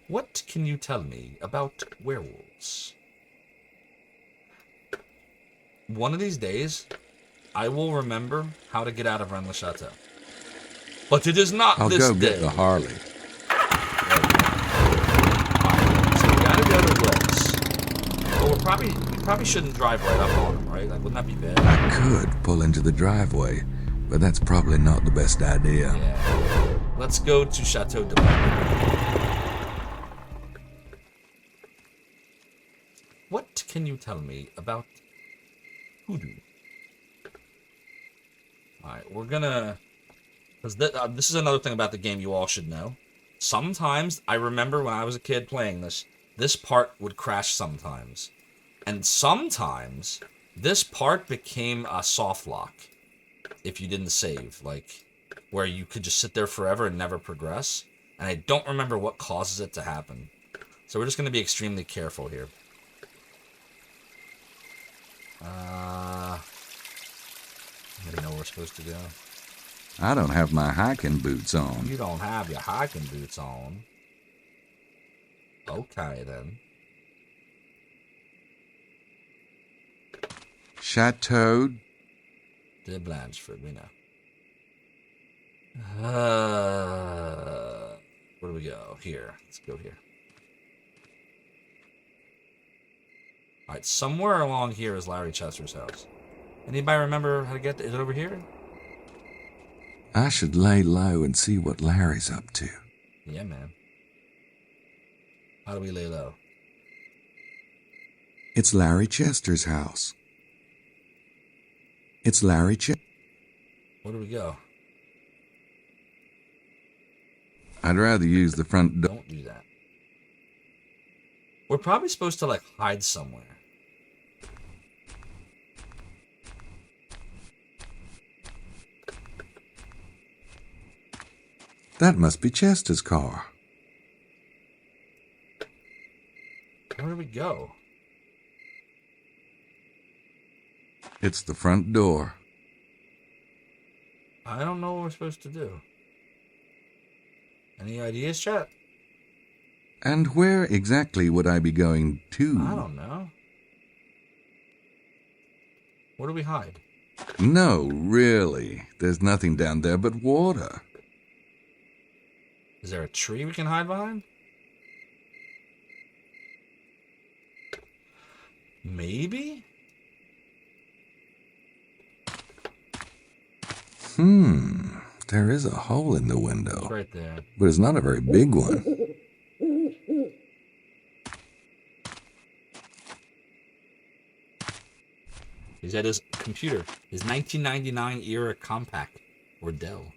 What can you tell me about werewolves? One of these days, I will remember how to get out of Rennes Le Chateau. But it is not I'll this go day. get the Harley. So we gotta go to this. Well, we probably shouldn't drive right up on them, right? Like, wouldn't that be bad? I could pull into the driveway, but that's probably not the best idea. Yeah. Let's go to Chateau de Blanc. What can you tell me about hoodoo? Alright, we're gonna... Because this is another thing about the game you all should know. Sometimes, I remember when I was a kid playing this part would crash sometimes. And sometimes, this part became a soft lock. If you didn't save, like, where you could just sit there forever and never progress. And I don't remember what causes it to happen. So we're just going to be extremely careful here. I don't know where we're supposed to go. I don't have my hiking boots on. You don't have your hiking boots on. Okay, then. Chateau de Blanchford, we know. Where do we go? Here. Let's go here. Alright, somewhere along here is Larry Chester's house. Anybody remember how to get to... Is it over here? I should lay low and see what Larry's up to. Yeah, man. How do we lay low? It's Larry Chester's house. It's Larry Where do we go? I'd rather use the front door. Don't do that. We're probably supposed to, like, hide somewhere. That must be Chester's car. Where do we go? It's the front door. I don't know what we're supposed to do. Any ideas, chat? And where exactly would I be going to? I don't know. Where do we hide? No, really. There's nothing down there but water. Is there a tree we can hide behind? Maybe? There is a hole in the window. It's right there. But it's not a very big one. He's at his computer. His 1999 era compact. Or Dell.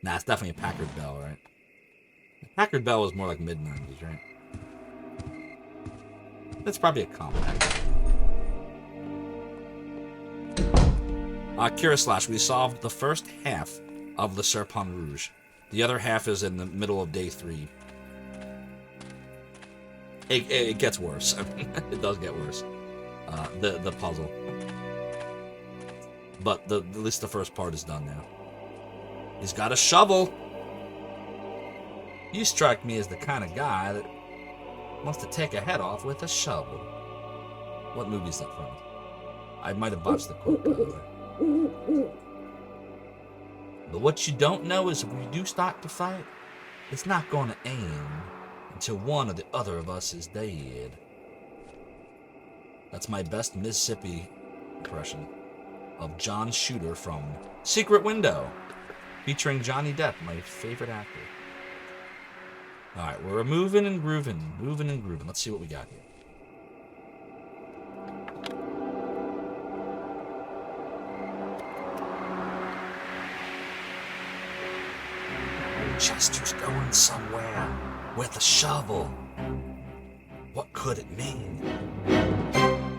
Nah, it's definitely a Packard Bell, right? Packard Bell was more like mid-90s, right? That's probably a compact. Kira Slash, we solved the first half of the Serpent Rouge. The other half is in the middle of day 3. It gets worse. I mean, it does get worse. The puzzle. But at least the first part is done now. He's got a shovel. You strike me as the kind of guy that wants to take a head off with a shovel. What movie is that from? I might have botched the quote, by the way. But what you don't know is if we do start to fight, it's not going to end until one or the other of us is dead. That's my best Mississippi impression of John Shooter from Secret Window, featuring Johnny Depp, my favorite actor. Alright, we're moving and grooving. Let's see what we got here. Chester's going somewhere with a shovel. What could it mean?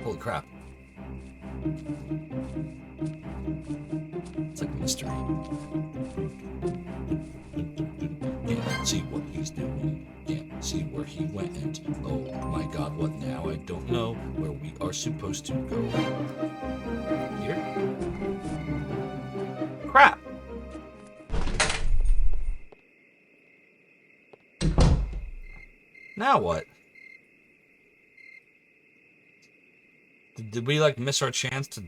Holy crap. It's like a mystery. Can't see what he's doing. Can't see where he went. Oh my god, what now? I don't know where we are supposed to go. Here? Crap! Now what? Did we like miss our chance to...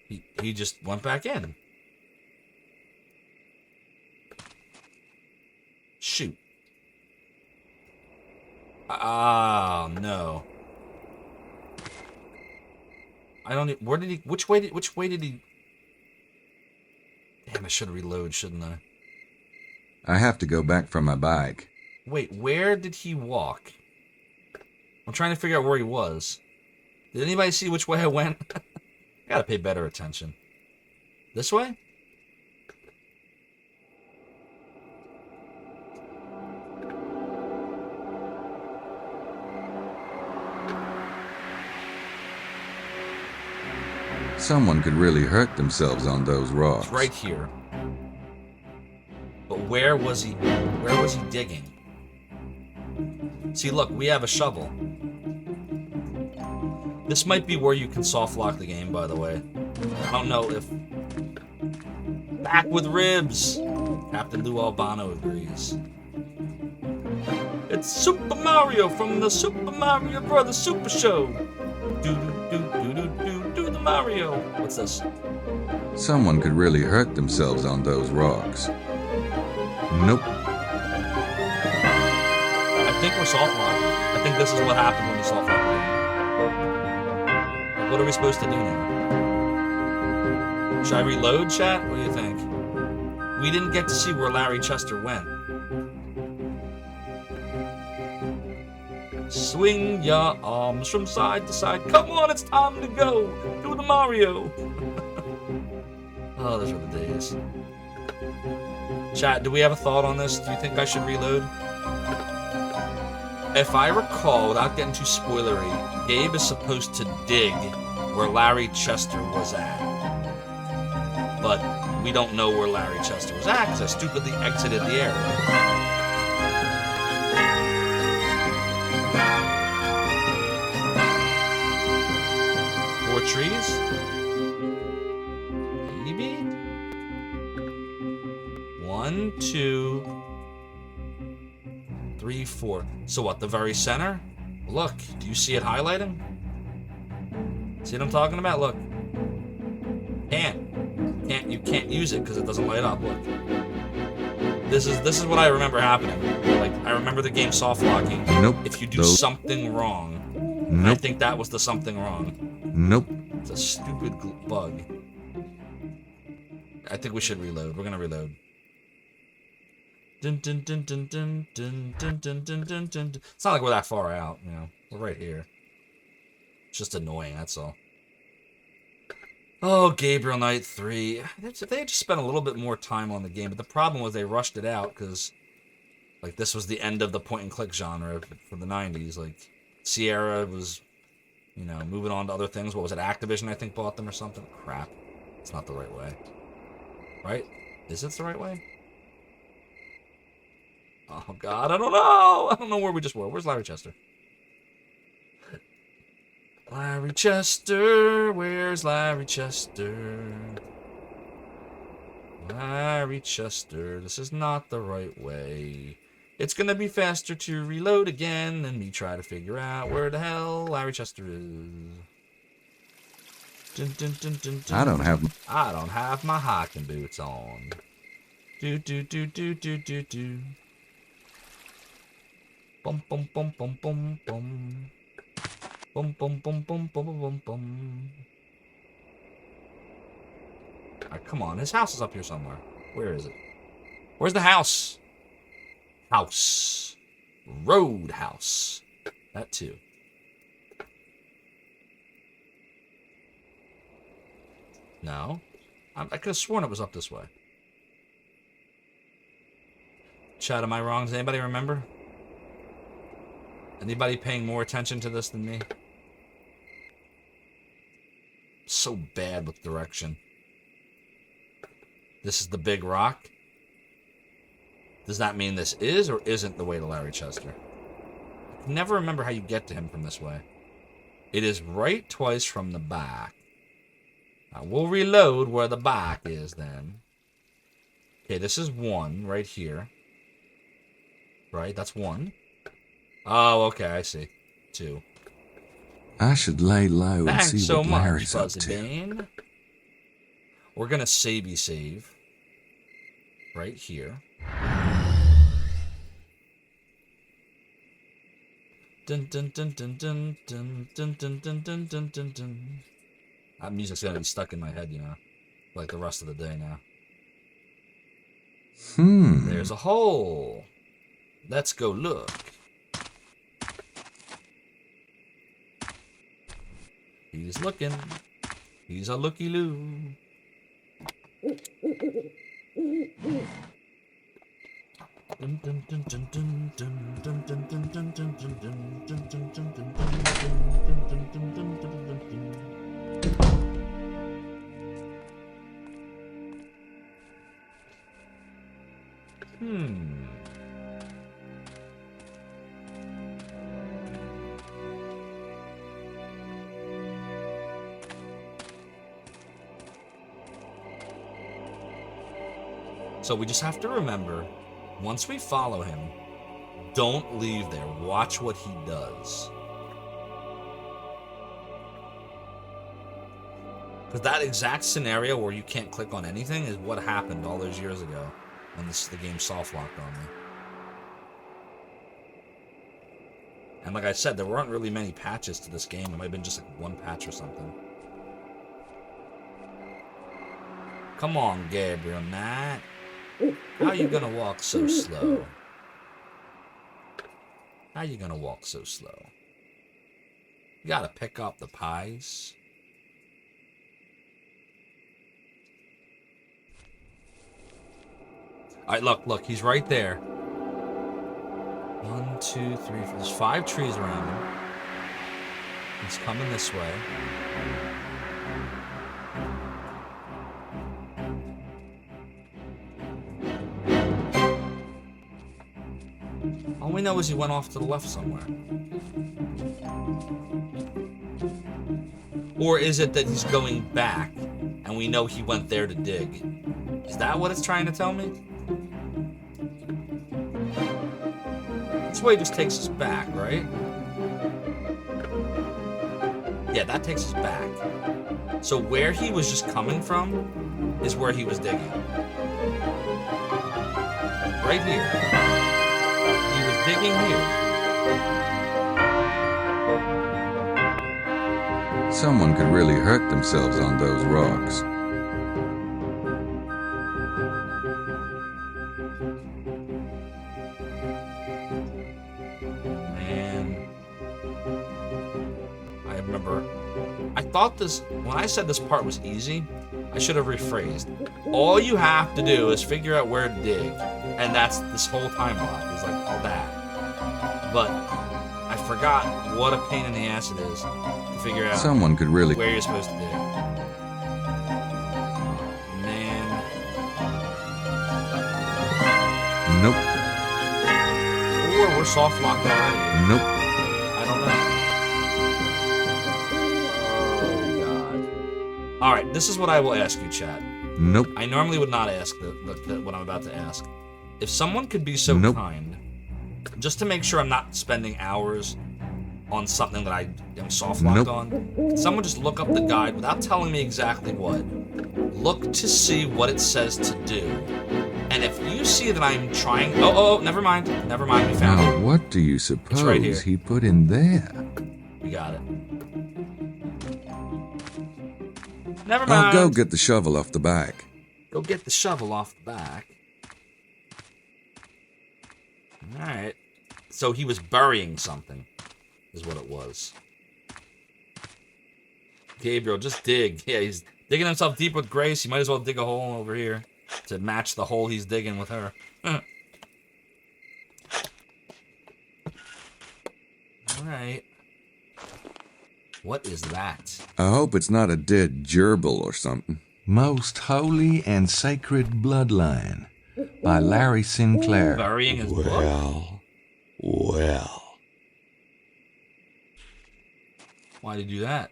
He just went back in. Shoot. Ah, no. I don't... Where did he... Which way did he... Damn, I should reload, shouldn't I? I have to go back for my bike. Wait, where did he walk? I'm trying to figure out where he was. Did anybody see which way I went? I gotta pay better attention. This way? Someone could really hurt themselves on those rocks. It's right here. But where was he digging? See, look, we have a shovel. This might be where you can soft lock the game, by the way. I don't know if... Back with ribs! Captain Lou Albano agrees. It's Super Mario from the Super Mario Brothers Super Show! Do the Mario! What's this? Someone could really hurt themselves on those rocks. Nope. I think we're soft locked. I think this is what happened when we soft locked. What are we supposed to do now? Should I reload, chat? What do you think? We didn't get to see where Larry Chester went. Swing your arms from side to side. Come on, it's time to go. Do the Mario. Oh, those were the days. Chat, do we have a thought on this? Do you think I should reload? If I recall, without getting too spoilery, Gabe is supposed to dig where Larry Chester was at. But we don't know where Larry Chester was at because I stupidly exited the area. Four trees? Maybe? 1, 2, 3, 4. So what, the very center? Look, do you see it highlighting? See what I'm talking about? Look. You can't use it because it doesn't light up. Look. This is what I remember happening. Like, I remember the game soft locking. Nope. If you do something wrong. Nope. I think that was the something wrong. Nope. It's a stupid bug. I think we should reload. We're gonna reload. Dun, dun, dun, dun, dun, dun, dun, dun, dun, dun, dun. It's not like we're that far out, you know. We're right here. It's just annoying, that's all. Oh, Gabriel Knight 3. If they had just spent a little bit more time on the game, but the problem was they rushed it out because, like, this was the end of the point-and-click genre for the 90s. Like, Sierra was, you know, moving on to other things. What was it? Activision, I think, bought them or something? Crap. It's not the right way. Right? Is it the right way? Oh, God, I don't know. I don't know where we just were. Where's Larry Chester? Larry Chester, where's Larry Chester? Larry Chester, this is not the right way. It's gonna be faster to reload again than me try to figure out where the hell Larry Chester is. Dun, dun, dun, dun, dun. I don't have my hiking boots on. Do do do do do do do. Bum bum bum bum bum bum. Bum bum bum bum bum bum bum. Alright, come on. His house is up here somewhere. Where is it? Where's the house? House. Roadhouse. That too. No. I could have sworn it was up this way. Chat, am I wrong? Does anybody remember? Anybody paying more attention to this than me? So bad with direction. This is the big rock. Does that mean this is or isn't the way to Larry Chester? I can never remember how you get to him from this way. It is right twice from the back. Now we'll reload where the back is then. Okay, this is 1 right here. Right, that's 1. Oh, okay, I see. 2. I should lay low and see what Larry's up to. Bane. We're gonna save right here. Dun dun dun dun dun dun dun dun dun dun dun dun dun. That music's gonna be stuck in my head, you know, like the rest of the day now. There's a hole. Let's go look. He's looking. He's a looky-loo. So we just have to remember, once we follow him, don't leave there. Watch what he does. Because that exact scenario where you can't click on anything is what happened all those years ago when the game soft locked on me. And like I said, there weren't really many patches to this game. It might have been just like 1 patch or something. Come on, Gabriel Knight. How you gonna walk so slow? How you gonna walk so slow? You gotta pick up the pies. Alright, look, he's right there. 1, 2, 3, 4. There's 5 trees around him. He's coming this way. All we know is he went off to the left somewhere. Or is it that he's going back and we know he went there to dig? Is that what it's trying to tell me? This way just takes us back, right? Yeah, that takes us back. So where he was just coming from is where he was digging. Right here. He was digging here. Someone could really hurt themselves on those rocks. thought when I said this part was easy, I should have rephrased. All you have to do is figure out where to dig, and that's this whole time block is like all that. But I forgot what a pain in the ass it is to figure out Someone could really where you're supposed to dig. Man. Nope. Or we're soft locked already. Nope. I don't know. Oh, God. All right, this is what I will ask you, chat. Nope. I normally would not ask what I'm about to ask. If someone could be so kind, just to make sure I'm not spending hours on something that I am soft locked on, can someone just look up the guide without telling me exactly what. Look to see what it says to do. And if you see that I'm trying... Oh, never mind. Never mind, we found Now, it. what do you suppose right here. he put in there? We got it. Never mind. I'll go get the shovel off the back. Go get the shovel off the back. Alright. So he was burying something, is what it was. Gabriel, just dig. Yeah, he's digging himself deep with Grace. You might as well dig a hole over here to match the hole he's digging with her. Alright. What is that? I hope it's not a dead gerbil or something. Most Holy and Sacred Bloodline by Larry Sinclair. Burying his book? Well. Why did he do that?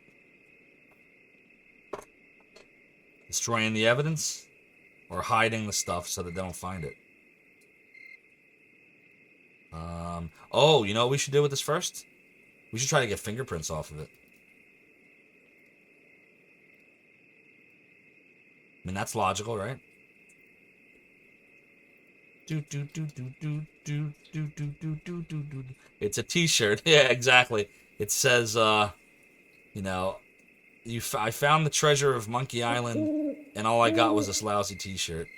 Destroying the evidence? Or hiding the stuff so that they don't find it? Oh, you know what we should do with this first? We should try to get fingerprints off of it. I mean, that's logical, right? It's a t-shirt. Yeah, exactly. It says, you know, I found the treasure of Monkey Island, and all I got was this lousy t-shirt.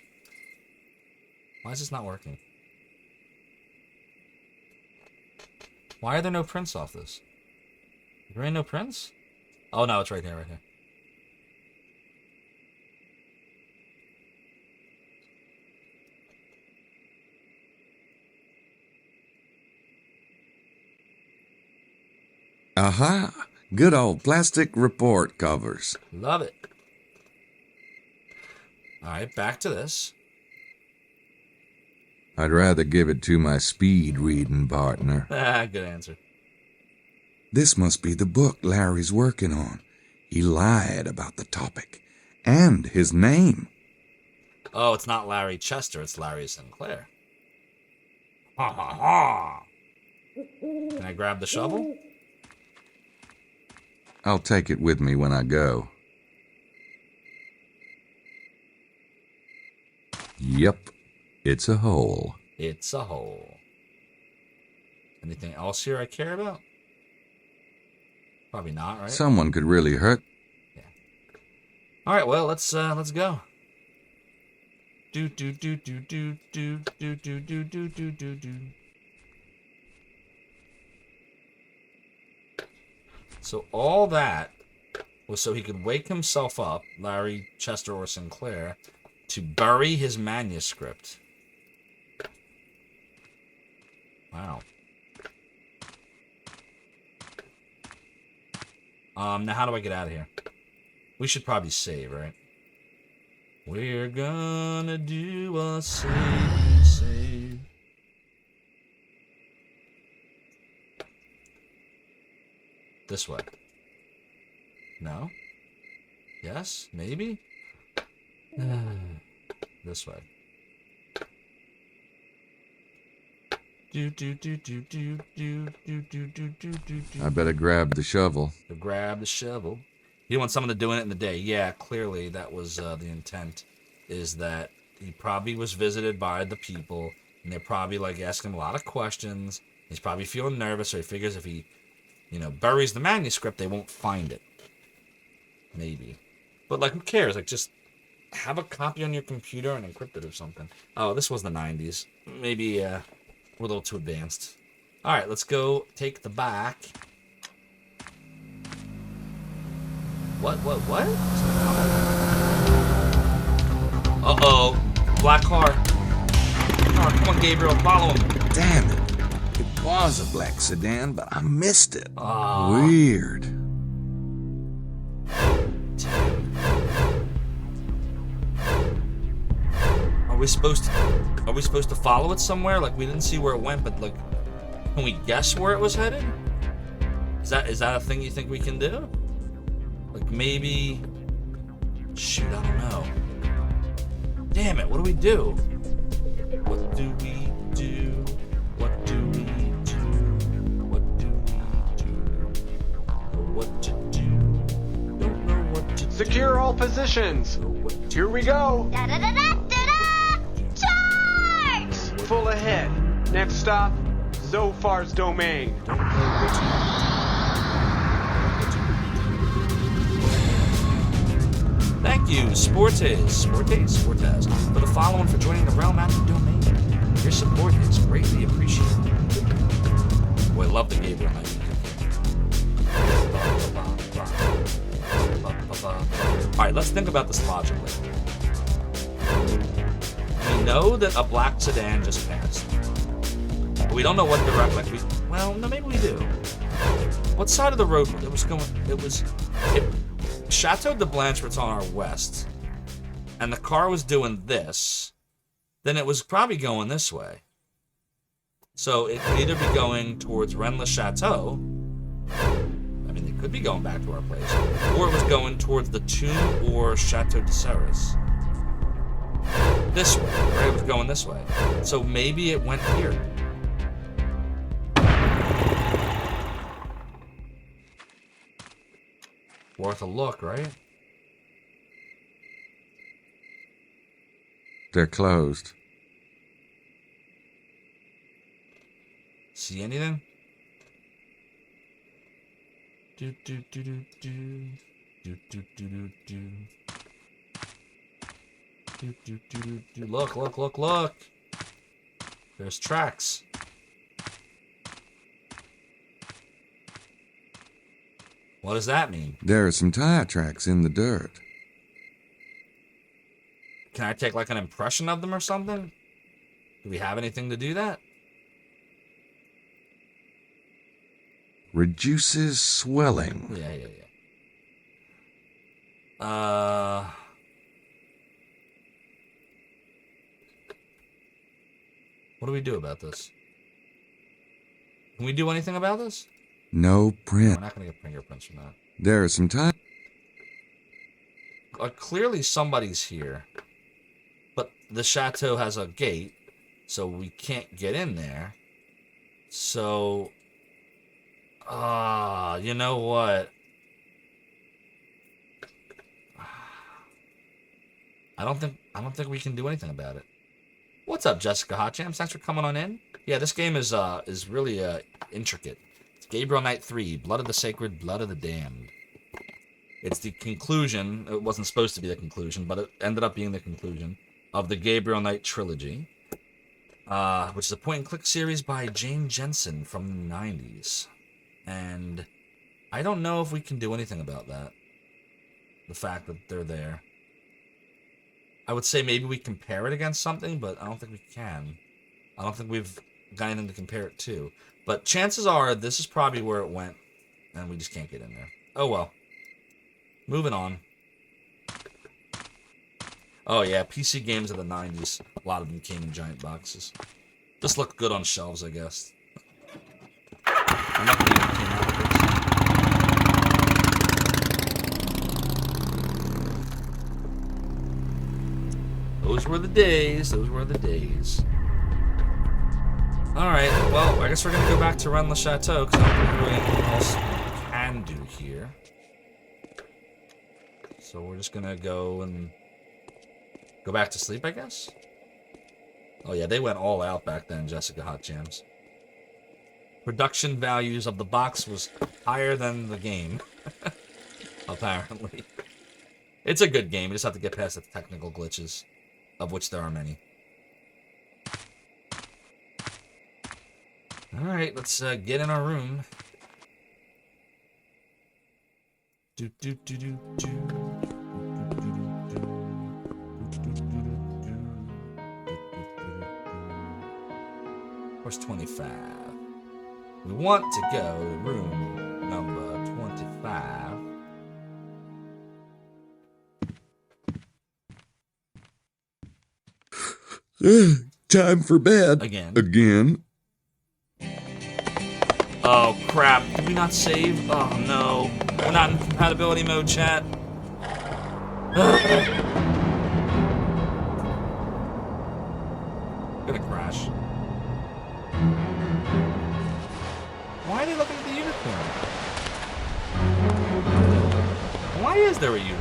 Why is this not working? Why are there no prints off this? There ain't no prints? Oh, no, it's right here, right here. Aha! Good old plastic report covers. Love it. Alright, back to this. I'd rather give it to my speed reading partner. Good answer. This must be the book Larry's working on. He lied about the topic. And his name. Oh, it's not Larry Chester, it's Larry Sinclair. Ha ha ha! Can I grab the shovel? I'll take it with me when I go. Yep, it's a hole. It's a hole. Anything else here I care about? Probably not, right? Someone could really hurt. Yeah. All right, well, let's go. Do do do do do do do do do do do do do. So all that was so he could wake himself up, Larry, Chester, or Sinclair, to bury his manuscript. Wow. Now how do I get out of here? We should probably save, right? We're gonna do a save. This way. No? Yes? Maybe? This way. I better grab the shovel. Grab the shovel. You want someone to doing it in the day. Yeah, clearly that was the intent. Is that he probably was visited by the people, and they're probably like asking him a lot of questions. He's probably feeling nervous, so he figures if he, you know, buries the manuscript, they won't find it. Maybe. But like, who cares? Like, just have a copy on your computer and encrypt it or something. Oh, this was the 90s. Maybe we're a little too advanced. All right, let's go take the back. What? Uh-oh. Black car. Come on, Gabriel, follow him. Damn it. It was a black sedan, but I missed it. Oh. Weird. Are we supposed to follow it somewhere? Like, we didn't see where it went, but like, can we guess where it was headed? Is that a thing you think we can do? Like, maybe... Shoot, I don't know. Damn it, what do we do? What do we do? What do we do? What do we do? What to do? Don't know what to do. Secure all positions. Here we go. Charge! Full ahead. Next stop, Zophar's domain. Thank you, Sportes, for the following for joining the Realm Active Domain. Your support is greatly appreciated. Boy, I love the Gabriel Knight. Alright, let's think about this logically. We know that a black sedan just passed. But we don't know what direction, well, no, maybe we do. What side of the road it was going? Chateau de Blanchefort's on our west, and the car was doing this, then it was probably going this way. So it could either be going towards Rennes-le-Chateau, I mean, they could be going back to our place, or it was going towards the Tomb or Chateau de Serres. This way, right? It was going this way. So maybe it went here. Worth a look, right? They're closed. See anything? Do do do do do do do do do do do do do do. Look! There's tracks. What does that mean? There are some tire tracks in the dirt. Can I take like an impression of them or something? Do we have anything to do that? Reduces swelling. Yeah. What do we do about this? Can we do anything about this? No print. We're not going to get fingerprints from that. There are some tire... Clearly somebody's here. But the chateau has a gate, so we can't get in there. So... you know what? I don't think we can do anything about it. What's up, Jessica Hotjams? Thanks for coming on in. Yeah, this game is really intricate. It's Gabriel Knight 3, Blood of the Sacred, Blood of the Damned. It's the conclusion. It wasn't supposed to be the conclusion, but it ended up being the conclusion of the Gabriel Knight trilogy, which is a point-and-click series by Jane Jensen from the 90s. And I don't know if we can do anything about that. The fact that they're there. I would say maybe we compare it against something, but I don't think we can. I don't think we've got anything to compare it to. But chances are this is probably where it went, and we just can't get in there. Oh well. Moving on. Oh yeah, PC games of the 90s. A lot of them came in giant boxes. Just looked good on shelves, I guess. I'm not gonna even came out with this. Those were the days. Alright, well, I guess we're gonna go back to Rennes-le-Chateau, because I don't think there's really anything else we can do here. So we're just gonna go back to sleep, I guess? Oh yeah, they went all out back then, Jessica Hotjams. Production values of the box was higher than the game. Apparently. It's a good game, you just have to get past the technical glitches, of which there are many. Alright, let's get in our room. Where's 25? We want to go to room number 25. Time for bed. Again. Oh, crap. Did we not save? Oh, no. We're not in compatibility mode, chat. Gonna crash. Why are they looking at the unicorn? Why is there a unicorn?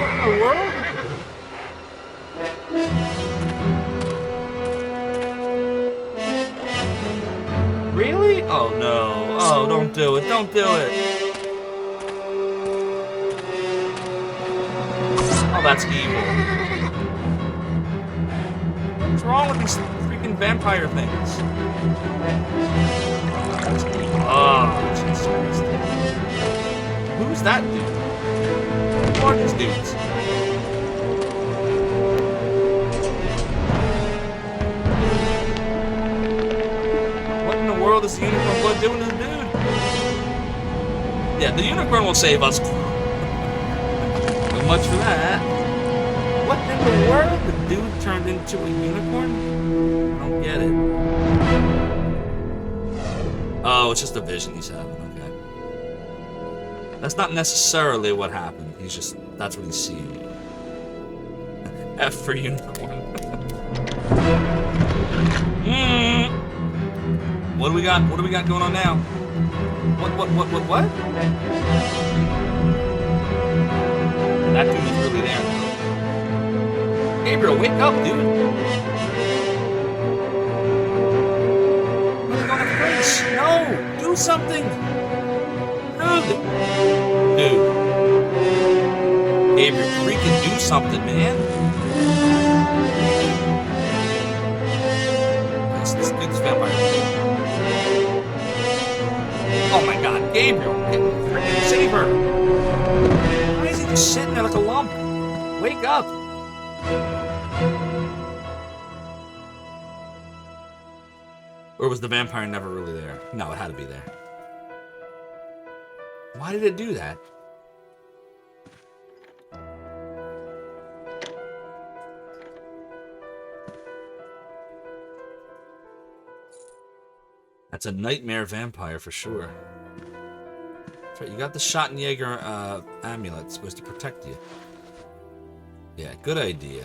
What in the world? Really? Oh no. Oh, don't do it. Don't do it. Oh, that's evil. What's wrong with these freaking vampire things? That's evil. Oh, Jesus Christ. Who's that dude? Who are these dudes? What in the world is the unicorn blood doing to the dude? Yeah, the unicorn will save us. So much for that. What in the world? The dude turned into a unicorn? I don't get it. Oh, it's just a vision he's having. Okay. That's not necessarily what happened. He's just, that's what he's seeing. F for unicorn. What do we got? What do we got going on now? What? That dude is really there. Gabriel, wake up, dude. What are you going to face? No! Do something! Dude. Gabriel, freaking do something, man. This dude's vampire. Oh my god, Gabriel! Freaking save her! Why is he just sitting there like a lump? Wake up! Or was the vampire never really there? No, it had to be there. Why did it do that? That's a nightmare vampire for sure. That's right, you got the Schottenjäger amulet. It's supposed to protect you. Yeah, good idea.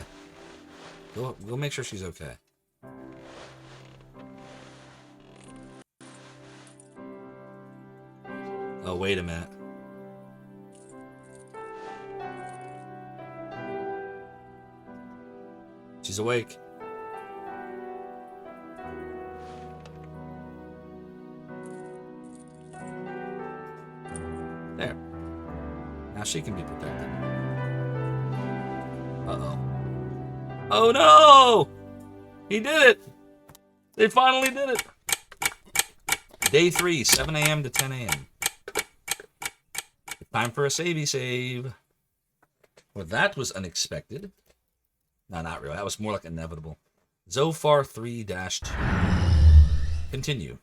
Go make sure she's okay. Oh, wait a minute. She's awake. There. Now she can be protected. Uh-oh. Oh no! He did it! They finally did it! Day 3, 7 a.m. to 10 a.m. Time for a savey save. Well, that was unexpected. No, not really. That was more like inevitable. Zophar 3-2. Continue.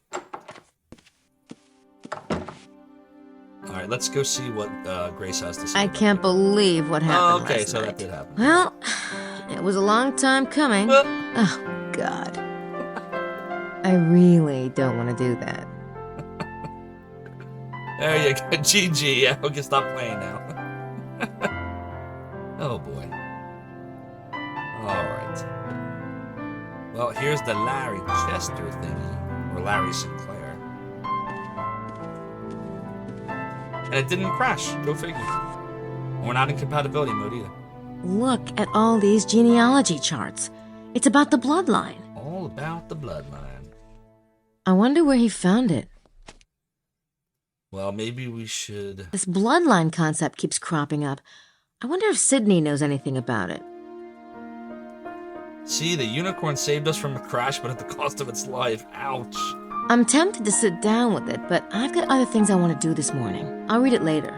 Alright, let's go see what Grace has to say. I can't believe what happened okay, last so night. that did happen. Well, it was a long time coming. Oh, God. I really don't want to do that. There you go. GG. Yeah, we can stop playing now. Oh, boy. Alright. Well, here's the Larry Chester thingy. Or Larry Sinclair. And it didn't crash. Go figure. We're not in compatibility mode either. Look at all these genealogy charts. It's about the bloodline. All about the bloodline. I wonder where he found it. Well, maybe we should... This bloodline concept keeps cropping up. I wonder if Sydney knows anything about it. See, the unicorn saved us from a crash, but at the cost of its life. Ouch. I'm tempted to sit down with it, but I've got other things I want to do this morning. I'll read it later.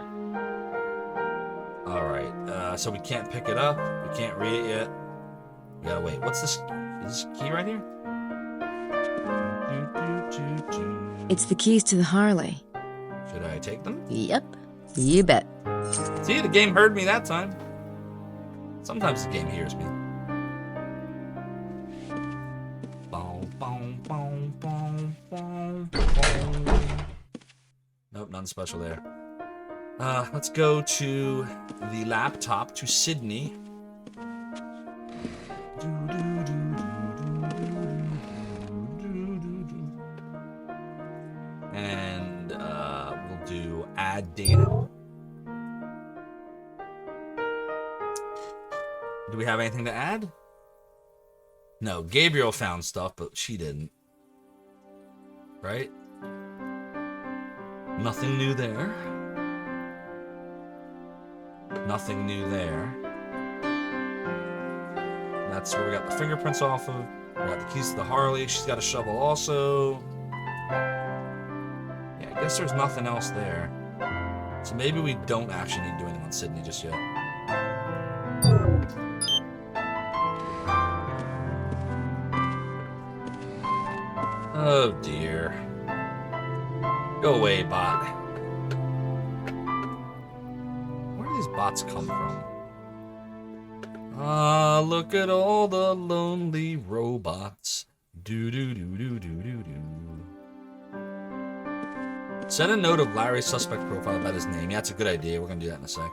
Alright, so we can't pick it up. We can't read it yet. We gotta wait. What's this? Is this key right here? It's the keys to the Harley. Should I take them? Yep, you bet. See, the game heard me that time. Sometimes the game hears me. Nope, nothing special there. Let's go to the laptop to Sydney. And we'll do add data. Do we have anything to add? No, Gabriel found stuff, but she didn't. Right? Nothing new there. Nothing new there. That's where we got the fingerprints off of. We got the keys to the Harley. She's got a shovel also. Yeah, I guess there's nothing else there. So maybe we don't actually need to do anything on Sydney just yet. Oh dear. Go away, bot. Where do these bots come from? Ah, look at all the lonely robots. Do do do do do do do. Send a note of Larry's suspect profile about his name. Yeah, that's a good idea. We're gonna do that in a sec.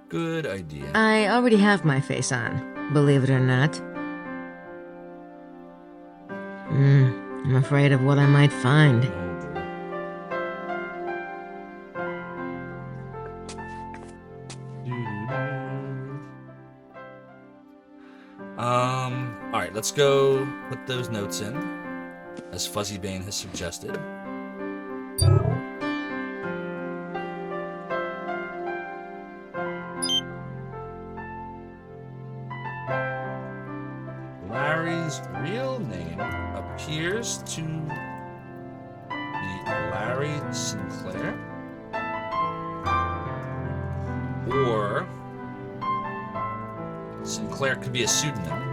Good idea. I already have my face on, believe it or not. I'm afraid of what I might find. Alright, let's go put those notes in, as Fuzzy Bane has suggested. Larry's real name appears to be Larry Sinclair, or Sinclair could be a pseudonym.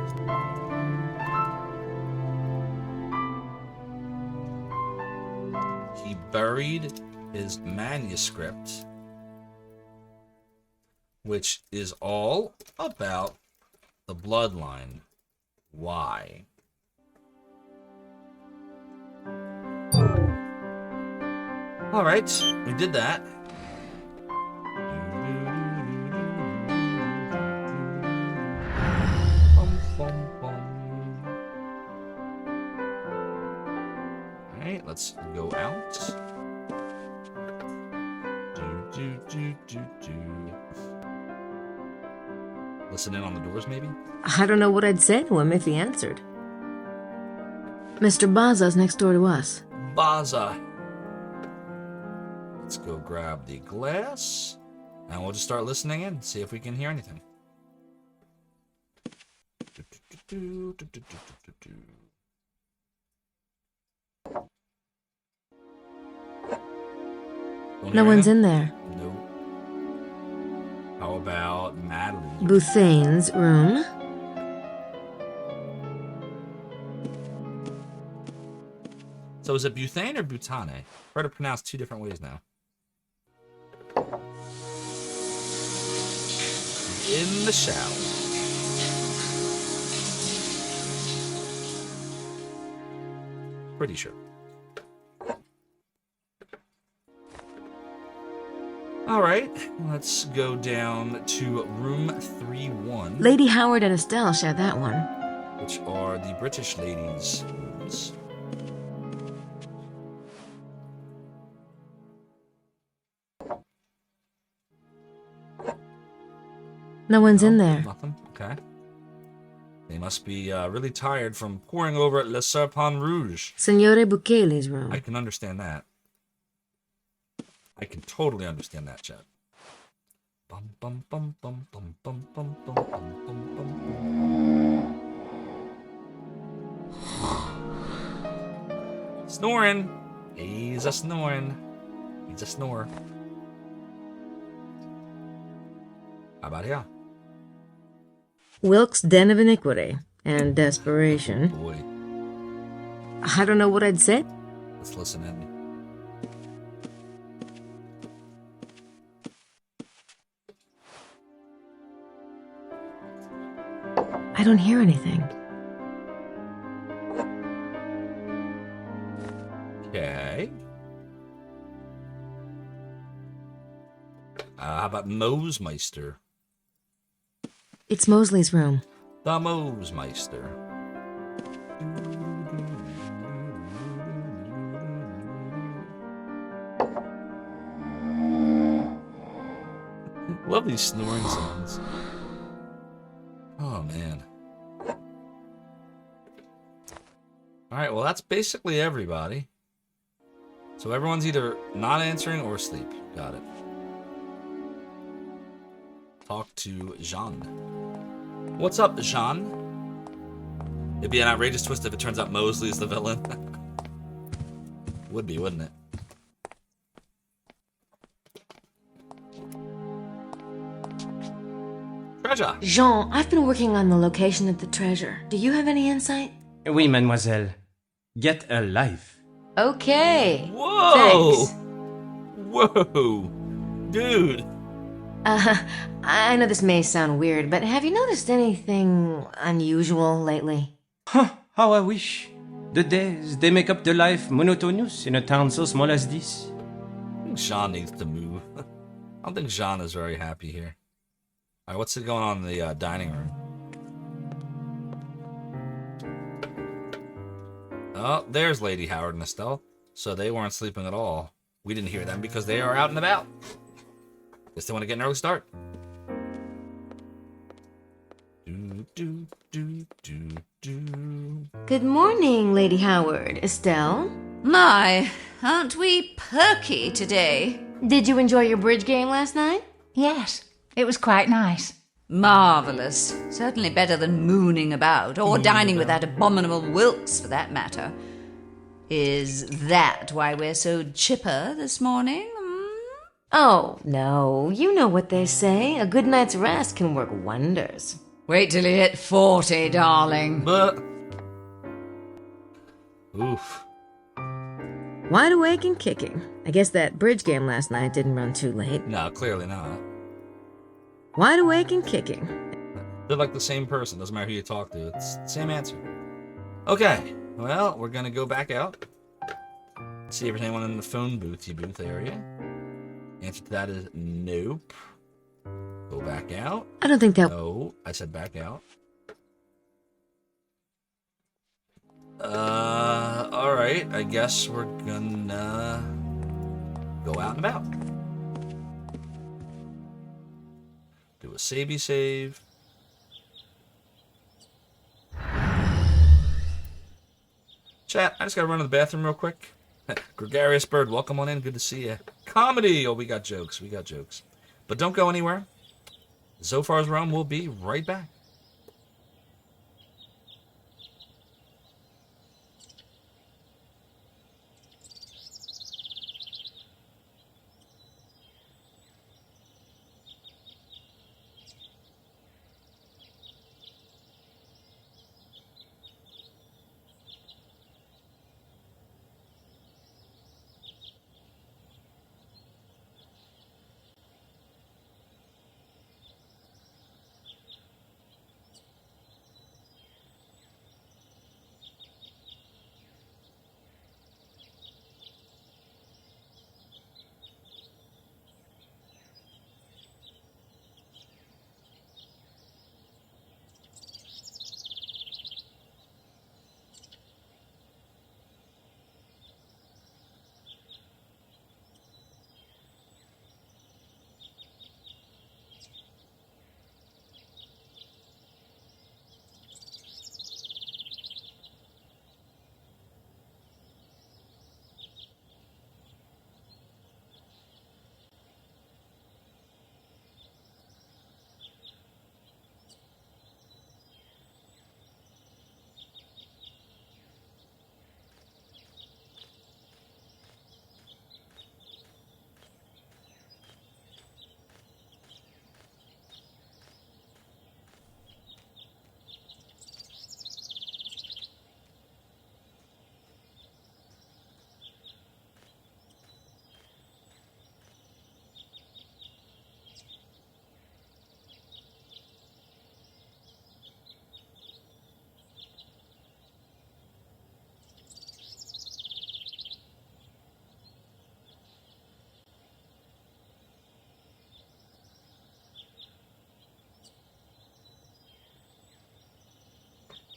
He buried his manuscript, which is all about the bloodline. Why? All right, we did that. All right, let's go out. Listen in on the doors, maybe? I don't know what I'd say to him if he answered. Mr. Baza's next door to us. Baza. Let's go grab the glass, and we'll just start listening in, see if we can hear anything. No one's in there. Nope. How about Madeline? Bouthane's room. So is it Butane or Butane? I've heard it pronounced two different ways now. In the shower. Pretty sure. All right, let's go down to room 3-1. Lady Howard and Estelle share that one. Which are the British ladies' rooms. No one's in there. Nothing. Okay. They must be really tired from poring over at Le Serpent Rouge. Signore Bucheli's room. I can understand that. I can totally understand that, Chad. Bum, bum, bum, bum, bum, bum, bum, bum, bum, bum, bum. Snoring. He's a snoring. He's a snore. How about here? Wilkes' Den of Iniquity and Desperation. Boy. I don't know what I'd say. Let's listen in. I don't hear anything. Okay. How about Mosemeister? It's Mosley's room. The Mosemeister. Love these snoring sounds. Oh, man. Alright, well, that's basically everybody. So everyone's either not answering or asleep. Got it. Talk to Jean. What's up, Jean? It'd be an outrageous twist if it turns out Mosley's the villain. Would be, wouldn't it? Treasure! Jean, I've been working on the location of the treasure. Do you have any insight? Oui, mademoiselle. Get a life. Okay. Whoa! Thanks. Whoa! Dude! I know this may sound weird, but have you noticed anything unusual lately? Huh, how I wish. The days, they make up the life monotonous in a town so small as this. I think Jean needs to move. I don't think Jean is very happy here. Alright, what's going on in the dining room? Oh, there's Lady Howard and Estelle. So they weren't sleeping at all. We didn't hear them because they are out and about. Guess they want to get an early start. Good morning, Lady Howard. Estelle? My, aren't we perky today? Did you enjoy your bridge game last night? Yes, it was quite nice. Marvellous. Certainly better than mooning about, or dining with that abominable Wilkes, for that matter. Is that why we're so chipper this morning? Oh, no. You know what they say. A good night's rest can work wonders. Wait till you hit 40, darling. But... Oof. Wide awake and kicking. I guess that bridge game last night didn't run too late. No, clearly not. Wide awake and kicking. They're like the same person. Doesn't matter who you talk to. It's the same answer. Okay. Well, we're going to go back out. See if there's anyone in the phone booth area. Answer to that is nope. Go back out. I don't think that... No, I said back out. Alright. I guess we're gonna go out and about. Do a savey save. Chat, I just gotta run to the bathroom real quick. Gregarious Bird, welcome on in. Good to see you. Comedy! Oh, we got jokes. We got jokes. But don't go anywhere. Zophar's Realm will be right back.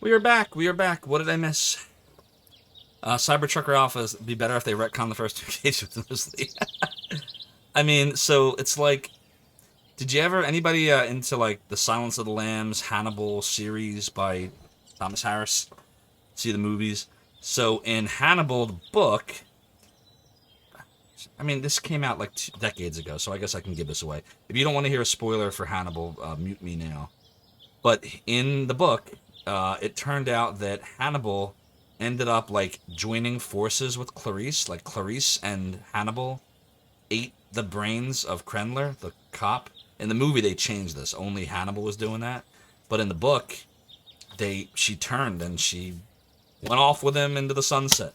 We are back. We are back. What did I miss? Cybertrucker Alpha would be better if they retcon the first 2 games with Mosley. I mean, so it's like, did you ever, anybody into like the Silence of the Lambs, Hannibal series by Thomas Harris? See the movies? So in Hannibal, the book, I mean, this came out like 2 decades ago, so I guess I can give this away. If you don't want to hear a spoiler for Hannibal, mute me now. But in the book, it turned out that Hannibal ended up like joining forces with Clarice. Like Clarice and Hannibal ate the brains of Krendler, the cop. In the movie, they changed this. Only Hannibal was doing that. But in the book, she turned and she went off with him into the sunset.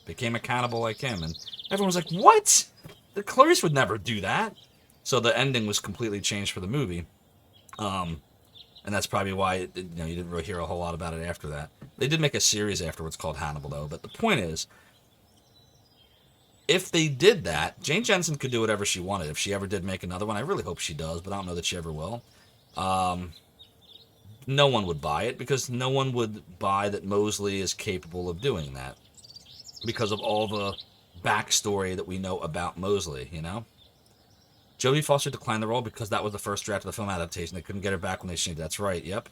Became a cannibal like him. And everyone was like, what? The Clarice would never do that. So the ending was completely changed for the movie. And that's probably why you didn't really hear a whole lot about it after that. They did make a series afterwards called Hannibal, though. But the point is, if they did that, Jane Jensen could do whatever she wanted. If she ever did make another one, I really hope she does, but I don't know that she ever will. No one would buy it, because no one would buy that Mosley is capable of doing that. Because of all the backstory that we know about Mosley, you know? Jodie Foster declined the role because that was the first draft of the film adaptation. They couldn't get her back when they changed it. That's right. Yep.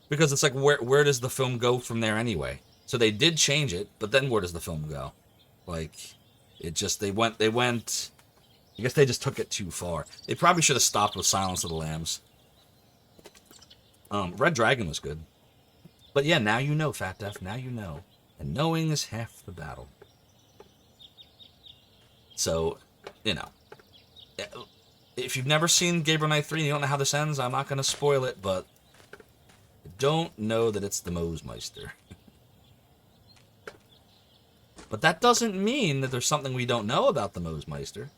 Because it's like, where does the film go from there anyway? So they did change it, but then where does the film go? Like, it just, they went, I guess they just took it too far. They probably should have stopped with Silence of the Lambs. Red Dragon was good. But yeah, now you know, Fat Def, now you know. And knowing is half the battle. So, you know. If you've never seen Gabriel Knight 3 and you don't know how this ends, I'm not going to spoil it, but don't know that it's the Mosemeister. But that doesn't mean that there's something we don't know about the Mosemeister.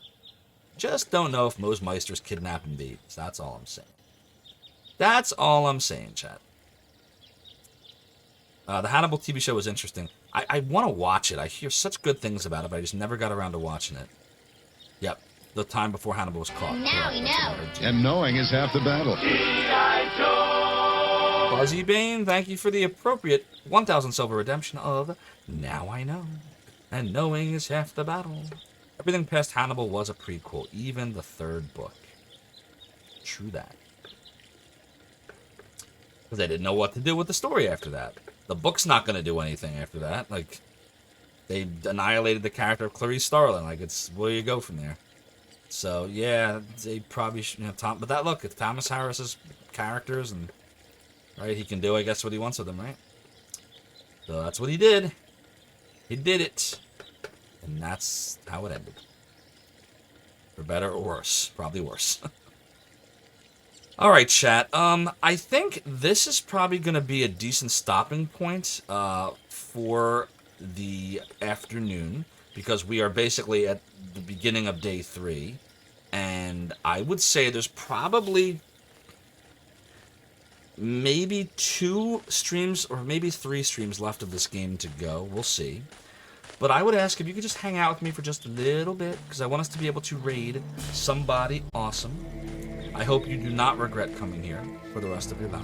Just don't know if Mosemeister's kidnapping babies. That's all I'm saying. That's all I'm saying, chat. The Hannibal TV show was interesting. I want to watch it. I hear such good things about it, but I just never got around to watching it. Yep. The time before Hannibal was caught. Now we know. And knowing is half the battle. Buzzy Bane, thank you for the appropriate 1,000 silver redemption of Now I Know. And knowing is half the battle. Everything past Hannibal was a prequel, even the 3rd book. True that. Because they didn't know what to do with the story after that. The book's not going to do anything after that. Like, they annihilated the character of Clarice Starling. Like, it's where you go from there. So, yeah, they probably should, but that, look, it's Thomas Harris's characters, and, right, he can do, I guess, what he wants with them, right? So that's what he did. He did it. And that's how it ended. For better or worse. Probably worse. All right, chat. I think this is probably going to be a decent stopping point for the afternoon, because we are basically at the beginning of day 3, and I would say there's probably maybe 2 streams or maybe 3 streams left of this game to go. We'll see. But I would ask if you could just hang out with me for just a little bit, because I want us to be able to raid somebody awesome. I hope you do not regret coming here for the rest of your life.